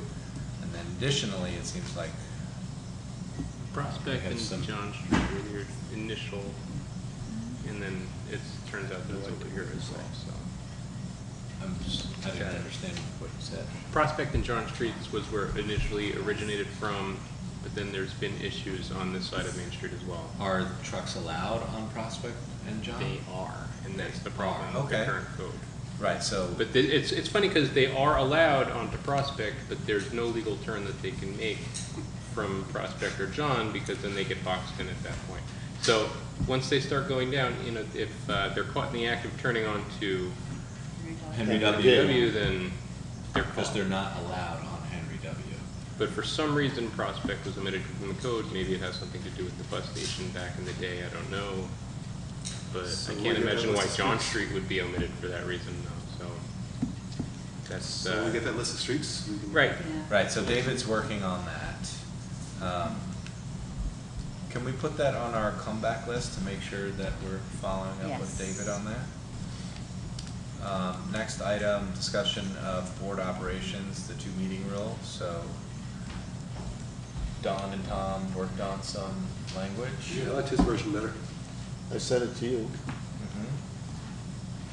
And then additionally, it seems like Prospect have and some- John Street are your initial, and then it turns out that it's over here as well, so. I didn't understand what you said. Prospect and John Streets was where it initially originated from, but then there's been issues on this side of Main Street as well. Are trucks allowed on Prospect and John? They are, and that's the problem Are, with the okay. current code. Right, so. But it's funny because they are allowed onto Prospect, but there's no legal turn that they can make from Prospect or John, because then they get boxed in at that point. So once they start going down, you know, if they're caught in the act of turning onto Henry W, then they're Because caught. they're not allowed on Henry W. But for some reason, Prospect was omitted from the code. Maybe it has something to do with the bus station back in the day. I don't know. But So I we can't get that imagine why list of John streets. Street would be omitted for that reason, though. So that's So when we get that list of streets, we can. right. Yeah. Right, so David's working on that. Can we put that on our comeback list to make sure that we're following up with Yes. David on that? Next item, discussion of board operations, the 2 meeting rule. So Don and Tom worked on some language. Yeah, I liked his version better. I sent it to you. Mhm.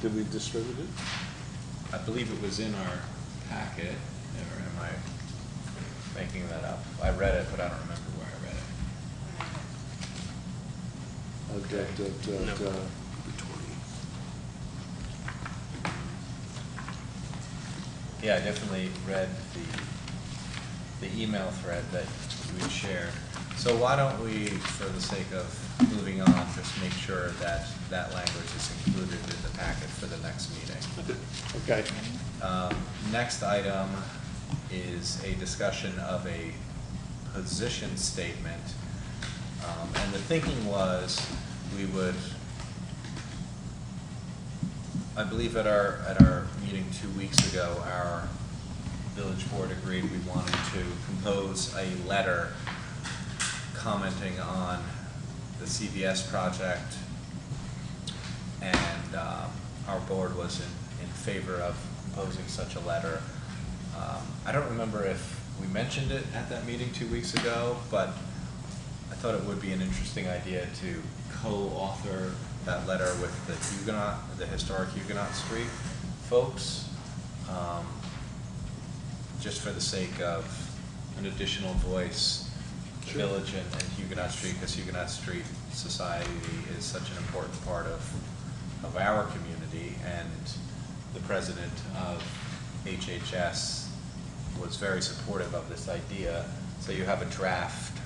Did we distribute it? I believe it was in our packet, or am I making that up? I read it, but I don't remember where I read it. I've got, No. The 20. Yeah, I definitely read the email thread that we shared. So why don't we, for the sake of moving on, just make sure that that language is included in the packet for the next meeting. Okay. Next item is a discussion of a position statement. And the thinking was we would, I believe at our meeting 2 weeks ago, our village board agreed we wanted to compose a letter commenting on the CVS project, and our board was in favor of composing such a letter. I don't remember if we mentioned it at that meeting 2 weeks ago, but I thought it would be an interesting idea to co-author that letter with the Huguenot, the historic Huguenot Street folks, just for the sake of an additional voice, Sure. village and Huguenot Street, because Huguenot Street Society is such an important part of our community, and the president of HHS was very supportive of this idea. So you have a draft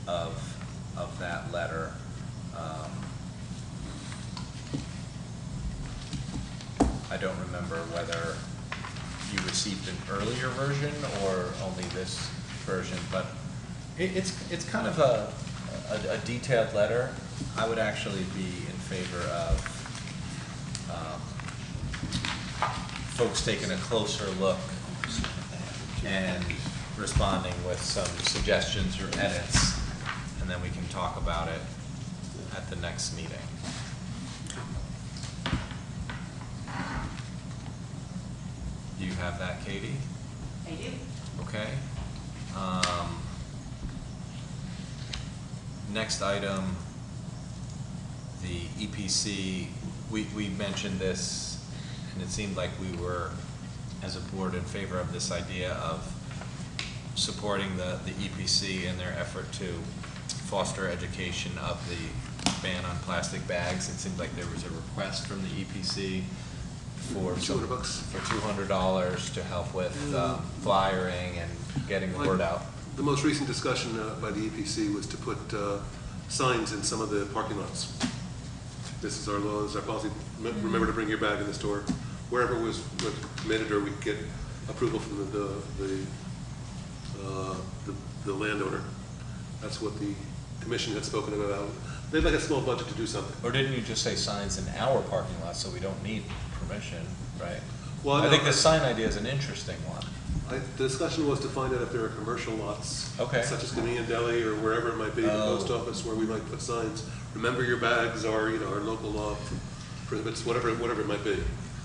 of that letter. I don't remember whether you received an earlier version or only this version, but it's kind of a detailed letter. I would actually be in favor of folks taking a closer look and responding with some suggestions or edits, and then we can talk about it at the next meeting. Do you have that, Katie? I do. Okay. Next item, the EPC, we mentioned this, and it seemed like we were, as a board, in favor of this idea of supporting the EPC in their effort to foster education of the ban on plastic bags. It seemed like there was a request from the EPC for $200 bucks. for $200 to help with flyering and getting the word out. The most recent discussion by the EPC was to put signs in some of the parking lots. this is our law, this is our policy, remember to bring your bag in the store. Wherever was committed, or we get approval from the landowner. That's what the commission had spoken about. They'd like a small budget to do something. Or didn't you just say signs in our parking lot, so we don't need permission, right? Well, I no, think the sign idea is an interesting one. The discussion was to find out if there are commercial lots, Okay. such as Convenience Deli or wherever it might be, the post office, where we might put signs. Remember your bags, or our local law prohibits whatever it might be.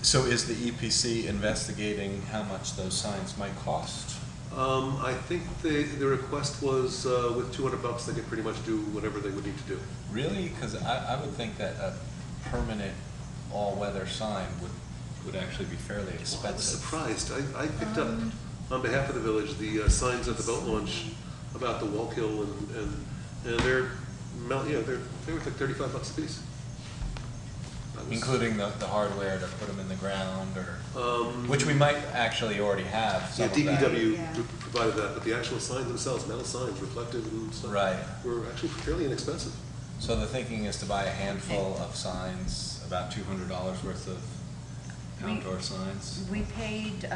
So is the EPC investigating how much those signs might cost? I think the request was with $200, they could pretty much do whatever they would need to do. Really? Because I would think that a permanent all-weather sign would actually be fairly expensive. Well, I was surprised. I picked up, on behalf of the village, the signs at the boat launch about the Wallkill, and they're worth like $35 a piece. Including the hardware to put them in the ground, or which we might actually already have. Some Yeah, of that. DPW provided that, but the actual signs themselves, metal signs, reflective and stuff, Right. were actually fairly inexpensive. So the thinking is to buy a handful of signs, about $200 worth of outdoor signs. We paid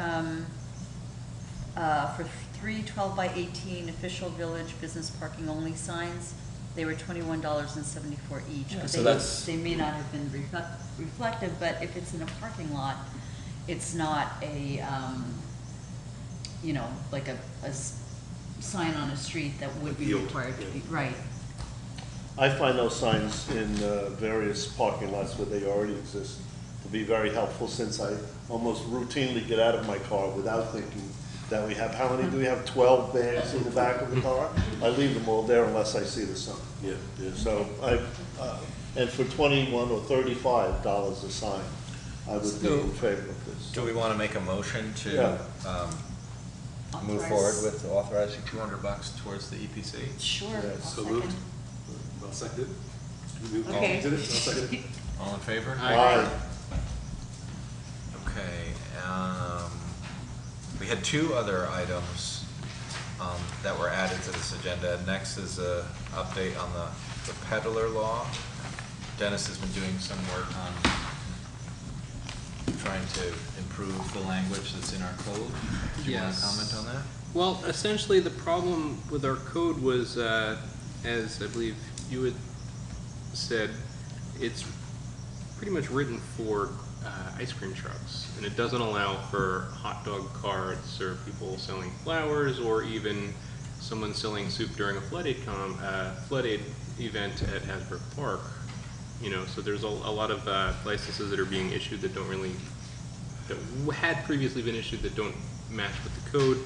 for 3 12x18 official village business parking only signs. They were $21.74 each. Yeah, But so that's- they may not have been reflective, but if it's in a parking lot, it's not a, like a sign on a street that would be Yield, required to yeah. be, right. I find those signs in various parking lots where they already exist to be very helpful, since I almost routinely get out of my car without thinking that we have, how many do we have, 12 bags in the back of the car? I leave them all there unless I see the sign. Yeah. So and for $21 or $35 a sign, I would be in favor of this. Do we want to make a motion to Yeah. move Authorize- forward with authorizing $200 towards the EPC? Sure. Yeah, I'll So second. moved. I'll second it. You Okay. did it, I'll second it. All in favor? Aye. Okay, we had two other items that were added to this agenda. Next is a update on the peddler law. Dennis has been doing some work on trying to improve the language that's in our code. Do you want to Yes. comment on that? Well, essentially, the problem with our code was, as I believe you had said, it's pretty much written for ice cream trucks, and it doesn't allow for hot dog carts or people selling flowers, or even someone selling soup during a flood aid event at Hasbrook Park. So there's a lot of licenses that are being issued that that had previously been issued that don't match with the code.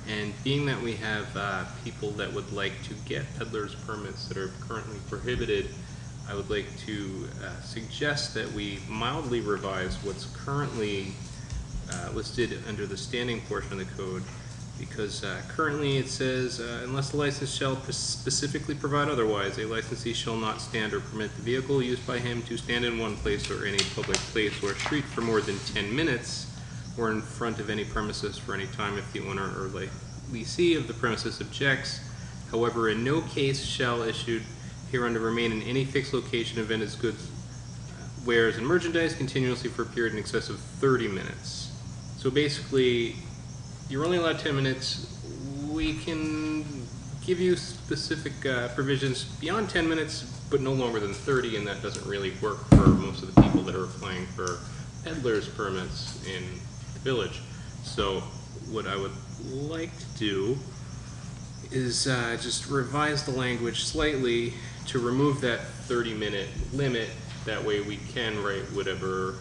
And being that we have people that would like to get peddlers permits that are currently prohibited, I would like to suggest that we mildly revise what's currently listed under the standing portion of the code, because currently it says, unless the license shall specifically provide otherwise, a licensee shall not stand or permit the vehicle used by him to stand in one place or any public place or street for more than 10 minutes, or in front of any premises for any time if the owner or leasee of the premises objects. However, in no case shall issued hereunder remain in any fixed location of vendor's goods, wares, and merchandise continuously for a period in excess of 30 minutes. So basically, you're only allowed 10 minutes. We can give you specific provisions beyond 10 minutes, but no longer than 30, and that doesn't really work for most of the people that are applying for peddlers permits in the village. So what I would like to do is just revise the language slightly to remove that 30-minute limit. That way we can write whatever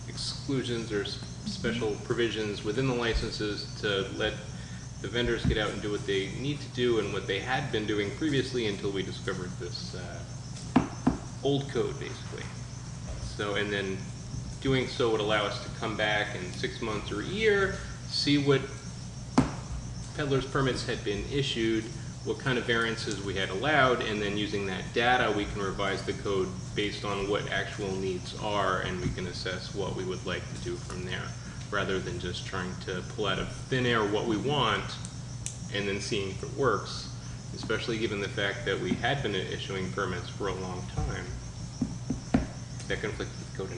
exclusions or special provisions within the licenses to let the vendors get out and do what they need to do and what they had been doing previously until we discovered this old code, basically. So, and then doing so would allow us to come back in 6 months or a year, see what peddlers permits had been issued, what kind of variances we had allowed, and then using that data, we can revise the code based on what actual needs are, and we can assess what we would like to do from there, rather than just trying to pull out of thin air what we want and then seeing if it works. especially given the fact that we had been issuing permits for a long time. That conflict with code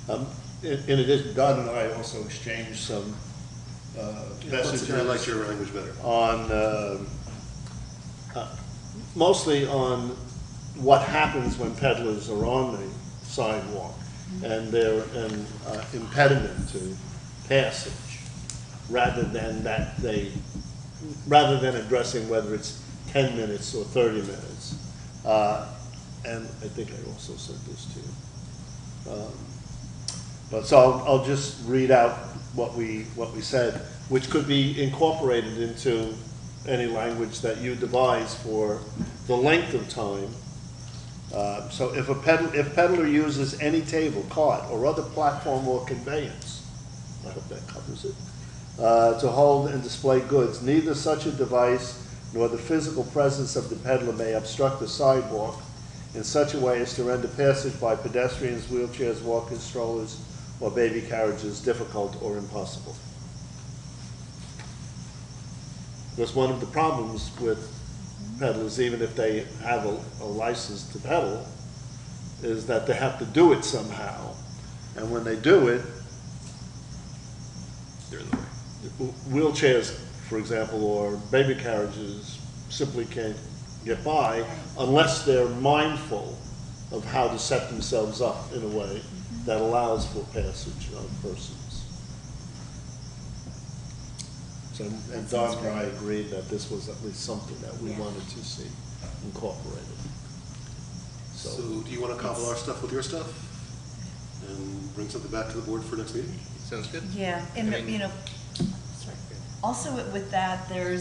enabling. In addition, Don and I also exchanged some messages. I like your language better. On, mostly on what happens when peddlers are on the sidewalk and they're an impediment to passage, rather than addressing whether it's 10 minutes or 30 minutes. And I think I also said this to you. But so I'll just read out what we said, which could be incorporated into any language that you devise for the length of time. So if peddler uses any table, cart, or other platform or conveyance, I hope that covers it, to hold and display goods, neither such a device nor the physical presence of the peddler may obstruct the sidewalk in such a way as to render passage by pedestrians, wheelchairs, walkers, strollers, or baby carriages difficult or impossible. Because one of the problems with peddlers, even if they have a license to peddle, is that they have to do it somehow. And when they do it, They're in the way. wheelchairs, for example, or baby carriages simply can't get by unless they're mindful of how to set themselves up in a way that allows for passage of persons. So, and Don and I agreed that this was at least something that we wanted to see incorporated. So do you want to cobble our stuff with your stuff and bring something back to the board for next meeting? Sounds good. Yeah, and, I mean- you know, also with that, there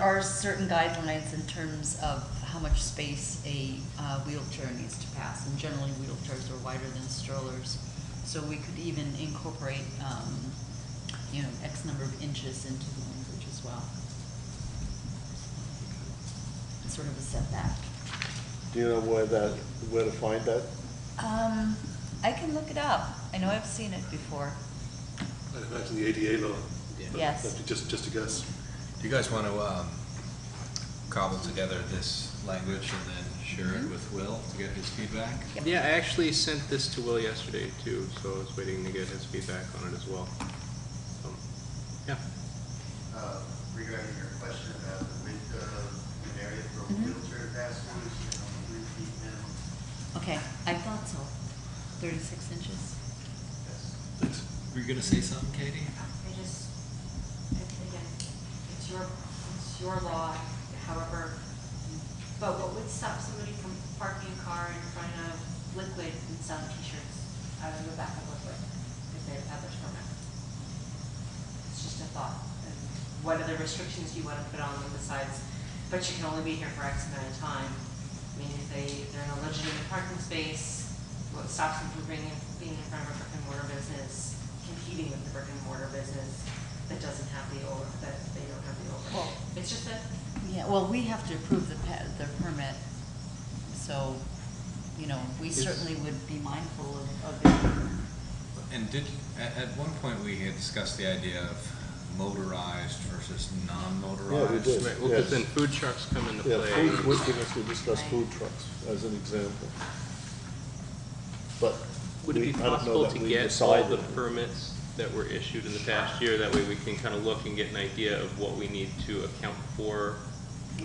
are certain guidelines in terms of how much space a wheelchair needs to pass, and generally wheelchairs are wider than strollers. So we could even incorporate, you know, X number of inches into the language as well. It's sort of a setback. Do you know where to find that? I can look it up. I know I've seen it before. I'd imagine the ADA law. but Yes. that'd be just a guess. Do you guys want to cobble together this language and then share it with Will to get his feedback? Yeah, I actually sent this to Will yesterday too, so I was waiting to get his feedback on it as well. Yeah. Regarding your question about the width of an area for wheelchair passengers, 3 feet minimum. Okay, I thought so. 36 inches. Thanks. Were you going to say something, Katie? Again, it's your law, however, but what would stop somebody from parking a car in front of Liquid and selling t-shirts out of the back of Liquid if they have their permit? It's just a thought. And what other restrictions do you want to put on them besides, but you can only be here for X amount of time? I mean, if they're in a legitimate parking space, what stops them from being in front of a brick and mortar business, competing with the brick and mortar business that doesn't have that they don't have the overhead? Well, It's just that, yeah, well, we have to approve the permit, so, you know, we certainly would be mindful of it. And at one point, we had discussed the idea of motorized versus non-motorized. Yeah, we did. Right, well, because then food trucks come into Yeah, play. we discussed food trucks as an example. But Would it be I don't know possible that to we get all decided. the permits that were issued in the past year? That way we can kind of look and get an idea of what we need to account for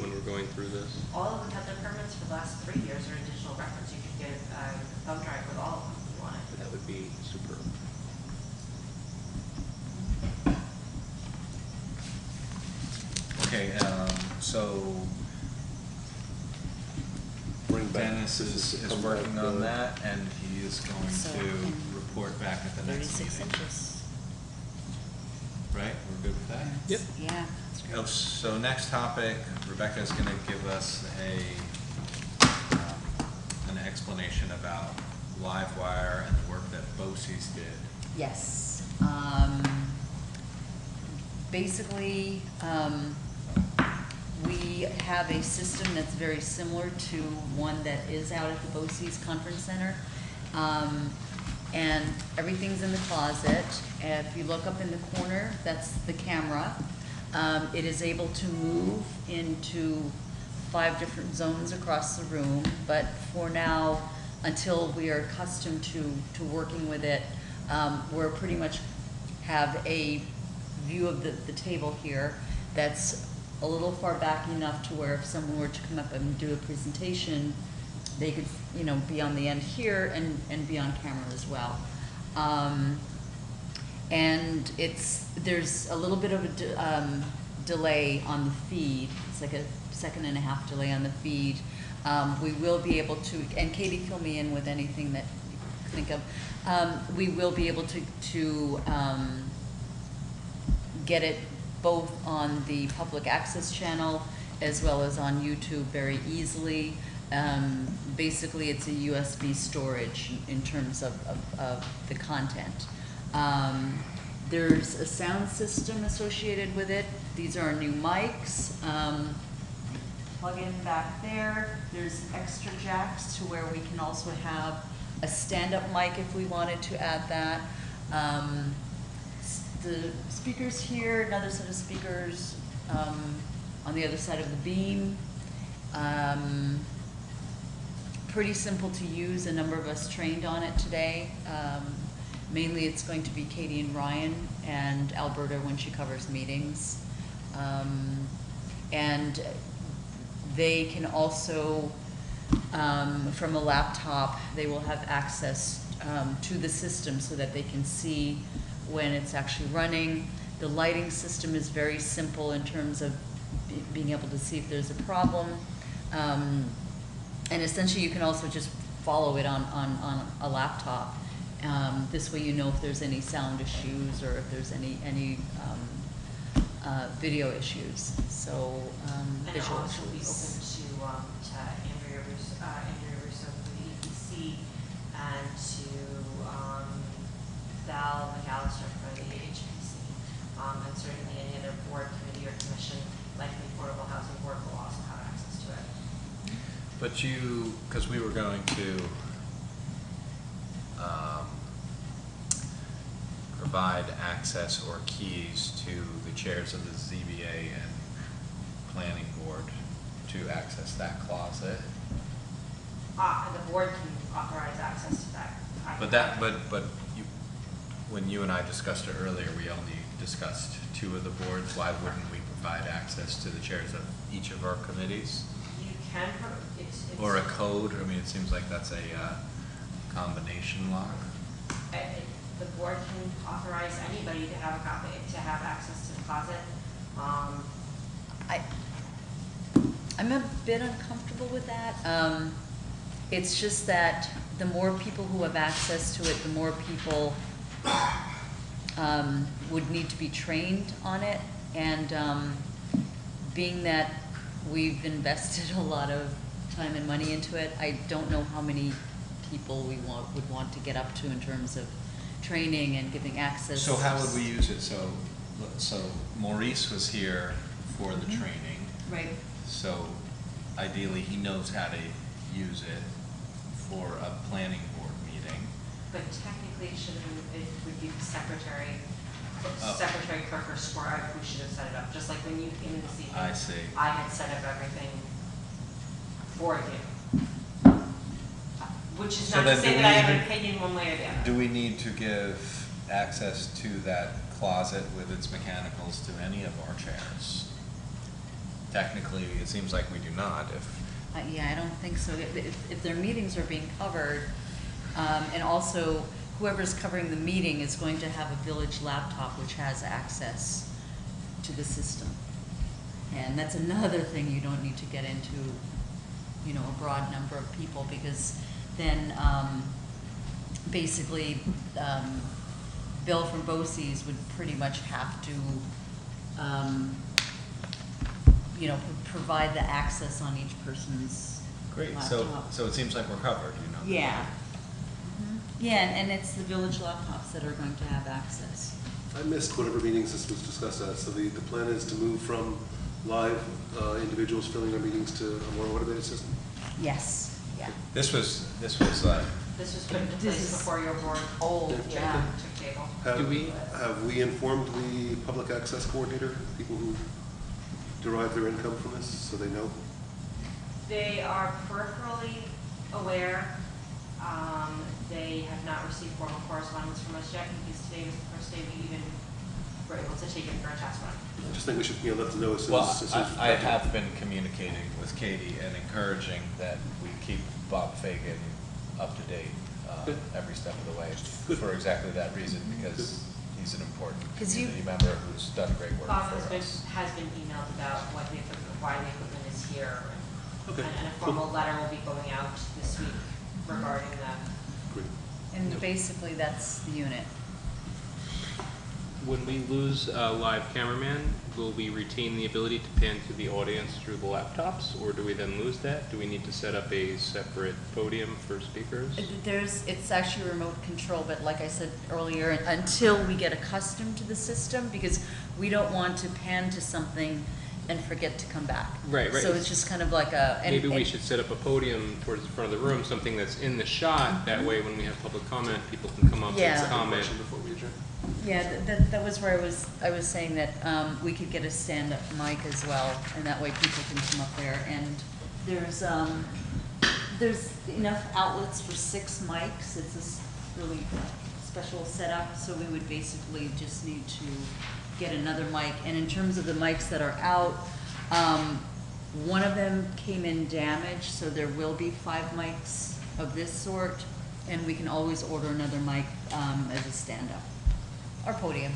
when we're going through this. all of them have their permits for the last 3 years or additional records. You could get a thumb drive with all of them if you wanted. That would be super. Okay, so Bring back. Dennis is Come working back, on that, and he is going So, to report back at the next 36 meeting. inches. Right, we're good with that? Yep. Yeah, that's great. Oh, so next topic, Rebecca's gonna give us an explanation about Livewire and the work that BOCES did. Yes. Basically, we have a system that's very similar to one that is out at the BOCES Conference Center. And everything's in the closet. If you look up in the corner, that's the camera. It is able to move into 5 different zones across the room, but for now, until we are accustomed to working with it, we're pretty much have a view of the table here that's a little far back enough to where if someone were to come up and do a presentation, they could, you know, be on the end here and be on camera as well. And there's a little bit of a delay on the feed. It's like a 1.5-second delay on the feed. We will be able to, and Katie, fill me in with anything that you think of. We will be able to get it both on the public access channel as well as on YouTube very easily. Basically, it's a USB storage in terms of the content. There's a sound system associated with it. These are our new mics. Plug in back there. There's extra jacks to where we can also have a stand-up mic if we wanted to add that. The speakers here, another set of speakers on the other side of the beam. Pretty simple to use. A number of us trained on it today. Mainly it's going to be Katie and Ryan and Alberta when she covers meetings. And they can also, from a laptop, they will have access to the system so that they can see when it's actually running. The lighting system is very simple in terms of being able to see if there's a problem. And essentially you can also just follow it on a laptop. This way you know if there's any sound issues or if there's any video issues. So and visual it'll also be issues. open to Andrea Russo for the EPC and to Val McAllister for the HPC, and certainly any other board, committee, or commission, like the Affordable Housing Board, will also have access to it. But because we were going to provide access or keys to the chairs of the ZBA and planning board to access that closet. The board can authorize access to that. But when you and I discussed it earlier, we only discussed 2 of the boards. Why wouldn't we provide access to the chairs of each of our committees? You can, Or a code? I mean, it seems like that's a combination lock. The board can authorize anybody to have a copy, to have access to the closet. I'm a bit uncomfortable with that. It's just that the more people who have access to it, the more people would need to be trained on it. And being that we've invested a lot of time and money into it, I don't know how many people we would want to get up to in terms of training and giving access. So how would we use it? So Maurice was here for the training. Right. So ideally, he knows how to use it for a planning board meeting. But technically, it would be the secretary, Oh. secretary, clerk, or scribe who should have set it up. Just like when you came in this evening. I see. I had set up everything for you. Which is So not to then say do that I we have an even- opinion one way or the other. Do we need to give access to that closet with its mechanicals to any of our chairs? Technically, it seems like we do not. Yeah, I don't think so. If their meetings are being covered, and also whoever's covering the meeting is going to have a village laptop which has access to the system. And that's another thing you don't need to get into, you know, a broad number of people, because then basically Bill from BOCES would pretty much have to you know, provide the access on each person's Great. laptop. So it seems like we're covered, you know. Yeah. Yeah, and it's the village laptops that are going to have access. I missed whatever meetings this was discussed at, so the plan is to move from live individuals filling their meetings to a more automated system? Yes, yeah. This was This was put into place before your board Old, yeah. took table. Have we informed the public access coordinator, people who derive their income from this, so they know? They are peripherally aware. They have not received formal correspondence from us yet, because today was the first day we even were able to take it for a test run. I just think we should, let them know as soon Well, as. I have been communicating with Katie and encouraging that we keep Bob Fagan up to date Good. every step of the way Good. for exactly that reason, because he's an important 'Cause you- community member who's done great work Bob for has us. been emailed about what the equipment, why the equipment is here. Okay, And a cool. formal letter will be going out this week regarding that. Great. And basically, that's the unit. When we lose a live cameraman, will we retain the ability to pan to the audience through the laptops, or do we then lose that? Do we need to set up a separate podium for speakers? It's actually remote control, but like I said earlier, until we get accustomed to the system, because we don't want to pan to something and forget to come back. Right. So it's just kind of like a. Maybe we should set up a podium towards the front of the room, something that's in the shot, that way when we have public comment, people can come up Yeah. and comment. Question before we adjourn. Yeah, that was where I was saying that we could get a stand-up mic as well, and that way people can come up there. And there's enough outlets for 6 mics. It's this really special setup, so we would basically just need to get another mic. And in terms of the mics that are out, one of them came in damaged, so there will be 5 mics of this sort, and we can always order another mic as a stand-up. Or podium.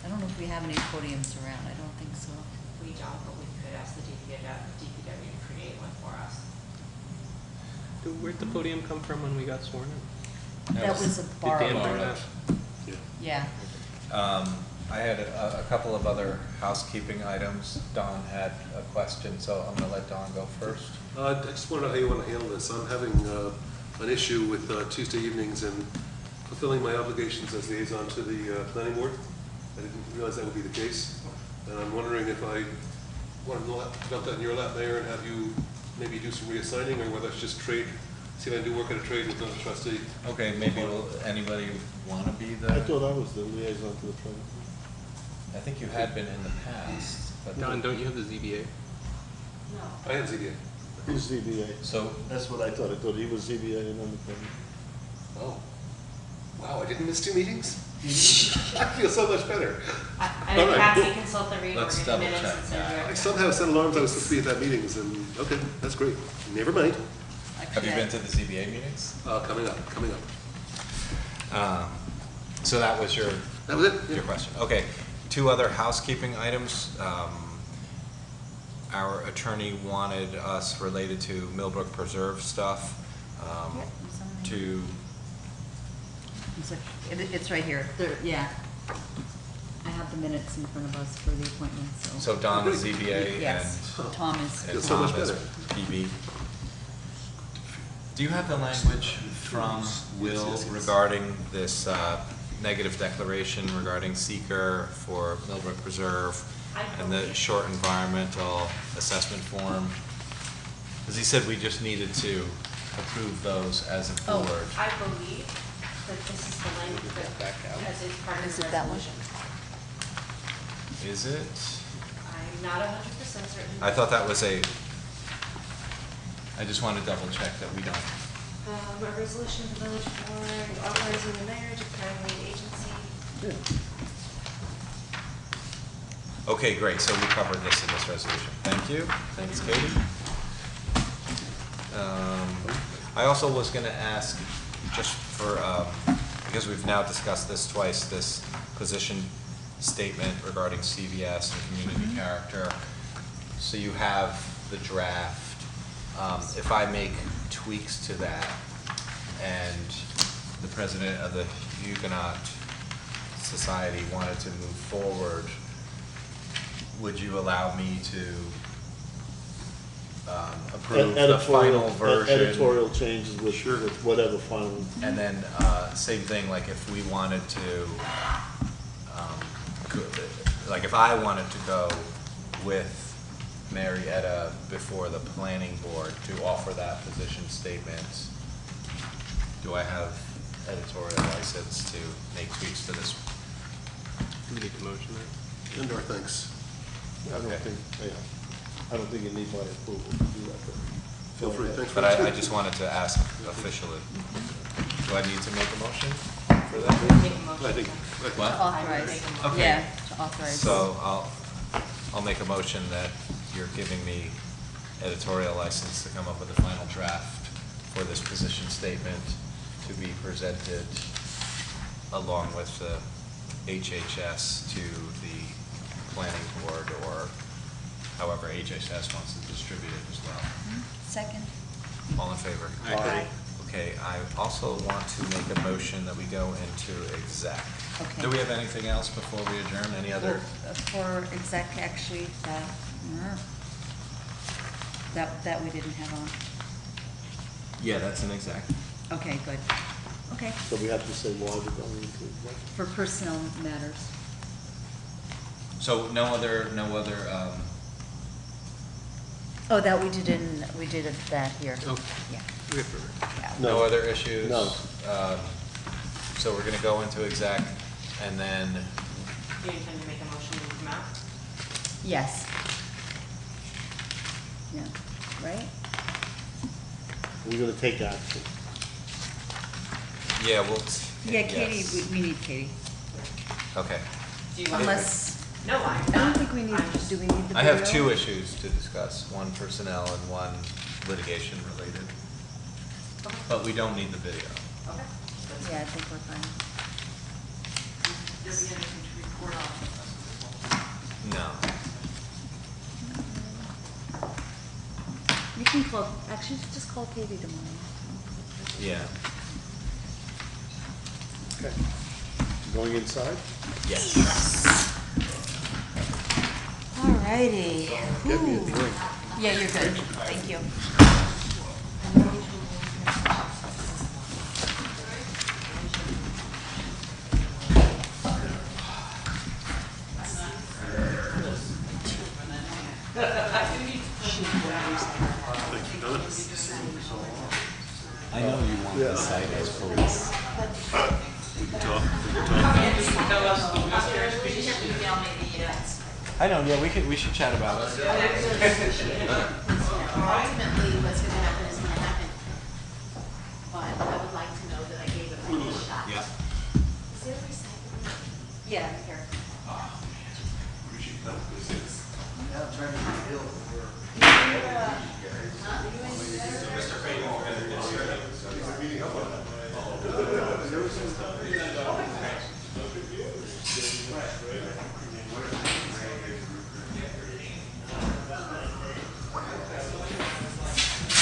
I don't know if we have any podiums around, I don't think so. We don't, but we could ask the DPW to create one for us. Where'd the podium come from when we got sworn in? That was a Did Dan borrow. bring that? Yeah. I had a couple of other housekeeping items. Don had a question, so I'm gonna let Don go first. I just want to know how you want to handle this. I'm having an issue with Tuesday evenings and fulfilling my obligations as liaison to the planning board. I didn't realize that would be the case. And I'm wondering if I want to dump that in your lap, Mayor, and have you maybe do some reassigning, or whether it's just trade, see if I can do work at a trade with another trustee. Okay, maybe anybody wanna be the? I thought I was the liaison to the planning. I think you had been in the past, but. Don, don't you have the ZBA? I am ZBA. He's ZBA. So, That's what I thought. I thought he was ZBA and I'm the planning. Oh. Wow, I didn't miss 2 meetings? I feel so much better. I All would right, have cool. to consult the reorg Let's in double minutes check and send you I a- somehow set alarms I was supposed to be at that meetings, and okay, that's great. Never mind. have you been to the ZBA meetings? Coming up. So that was your, That was it? Yeah. your question. Okay, 2 other housekeeping items. Our attorney wanted us, related to Millbrook Preserve stuff, to, It's right here, yeah. I have the minutes in front of us for the appointments, so. so Don is ZBA Yes, Tom is. and Feels so much Tom is better. PB. Do you have the language from Will Yes. regarding this negative declaration regarding seeker for Millbrook Preserve and the short environmental assessment form? Because he said we just needed to approve those as a Oh. board. I believe that this is the language that, as it's part of Is the it that one? resolution. Is it? I'm not 100% certain. I thought that was I just want to double check that we don't. A resolution of the village board authorizing the mayor to declare lead agency. Okay, great, so we covered this in this resolution. Thank you. Thanks, Katie. I also was gonna ask, just for, because we've now discussed this twice, this position statement regarding CVS and community character. So you have the draft. If I make tweaks to that, and the president of the Huguenot Society wanted to move forward, would you allow me to approve the final version? Editorial changes with whatever final. And then, same thing, like if we wanted to, like if I wanted to go with Marietta before the planning board to offer that position statement, do I have editorial license to make tweaks to this. Do we need to motion that? And our thanks. I don't think, yeah, I don't think you need my approval to do that, but. Feel free, thanks for. But I just wanted to ask officially, do I need to make a motion for that? I think. What? To authorize, Okay. yeah, to authorize. So I'll make a motion that you're giving me editorial license to come up with a final draft for this position statement to be presented along with the HHS to the planning board, or however HHS wants to distribute it as well. Second. All in favor? Aye. Okay, I also want to make a motion that we go into exec. Okay. Do we have anything else before we adjourn? Any other? Well, for exec, actually, that we didn't have on. Yeah, that's an exec. Okay, good. Okay, So we have to say why we're going into what? for personnel matters. So no other, Oh, that we did that here. Okay. Yeah. Good for her. Yeah. no other issues? No. So we're gonna go into exec and then, Do you intend to make a motion to come out? Yes. Yeah, right? We're gonna take action. yeah, we'll. Yeah, Katie, yes. we need Katie. Okay. Do you want? Unless, No, I don't think we need, do we need the I have video? 2 issues to discuss, one personnel and one litigation related. But we don't need the video. Okay. Yeah, I think we're fine. There'll be anything to report on. No. You can call, actually, just call Katie tomorrow. Yeah. Okay. Going inside? Yes. All righty. Get me a drink. Yeah, you're good. Thank you. I know you want the site as police. I know, yeah, we should chat about it. Ultimately, what's gonna happen is gonna happen. But I would like to know that I gave it my best shot. Yeah. Is there recycling? Yeah, here. Mr. Craig,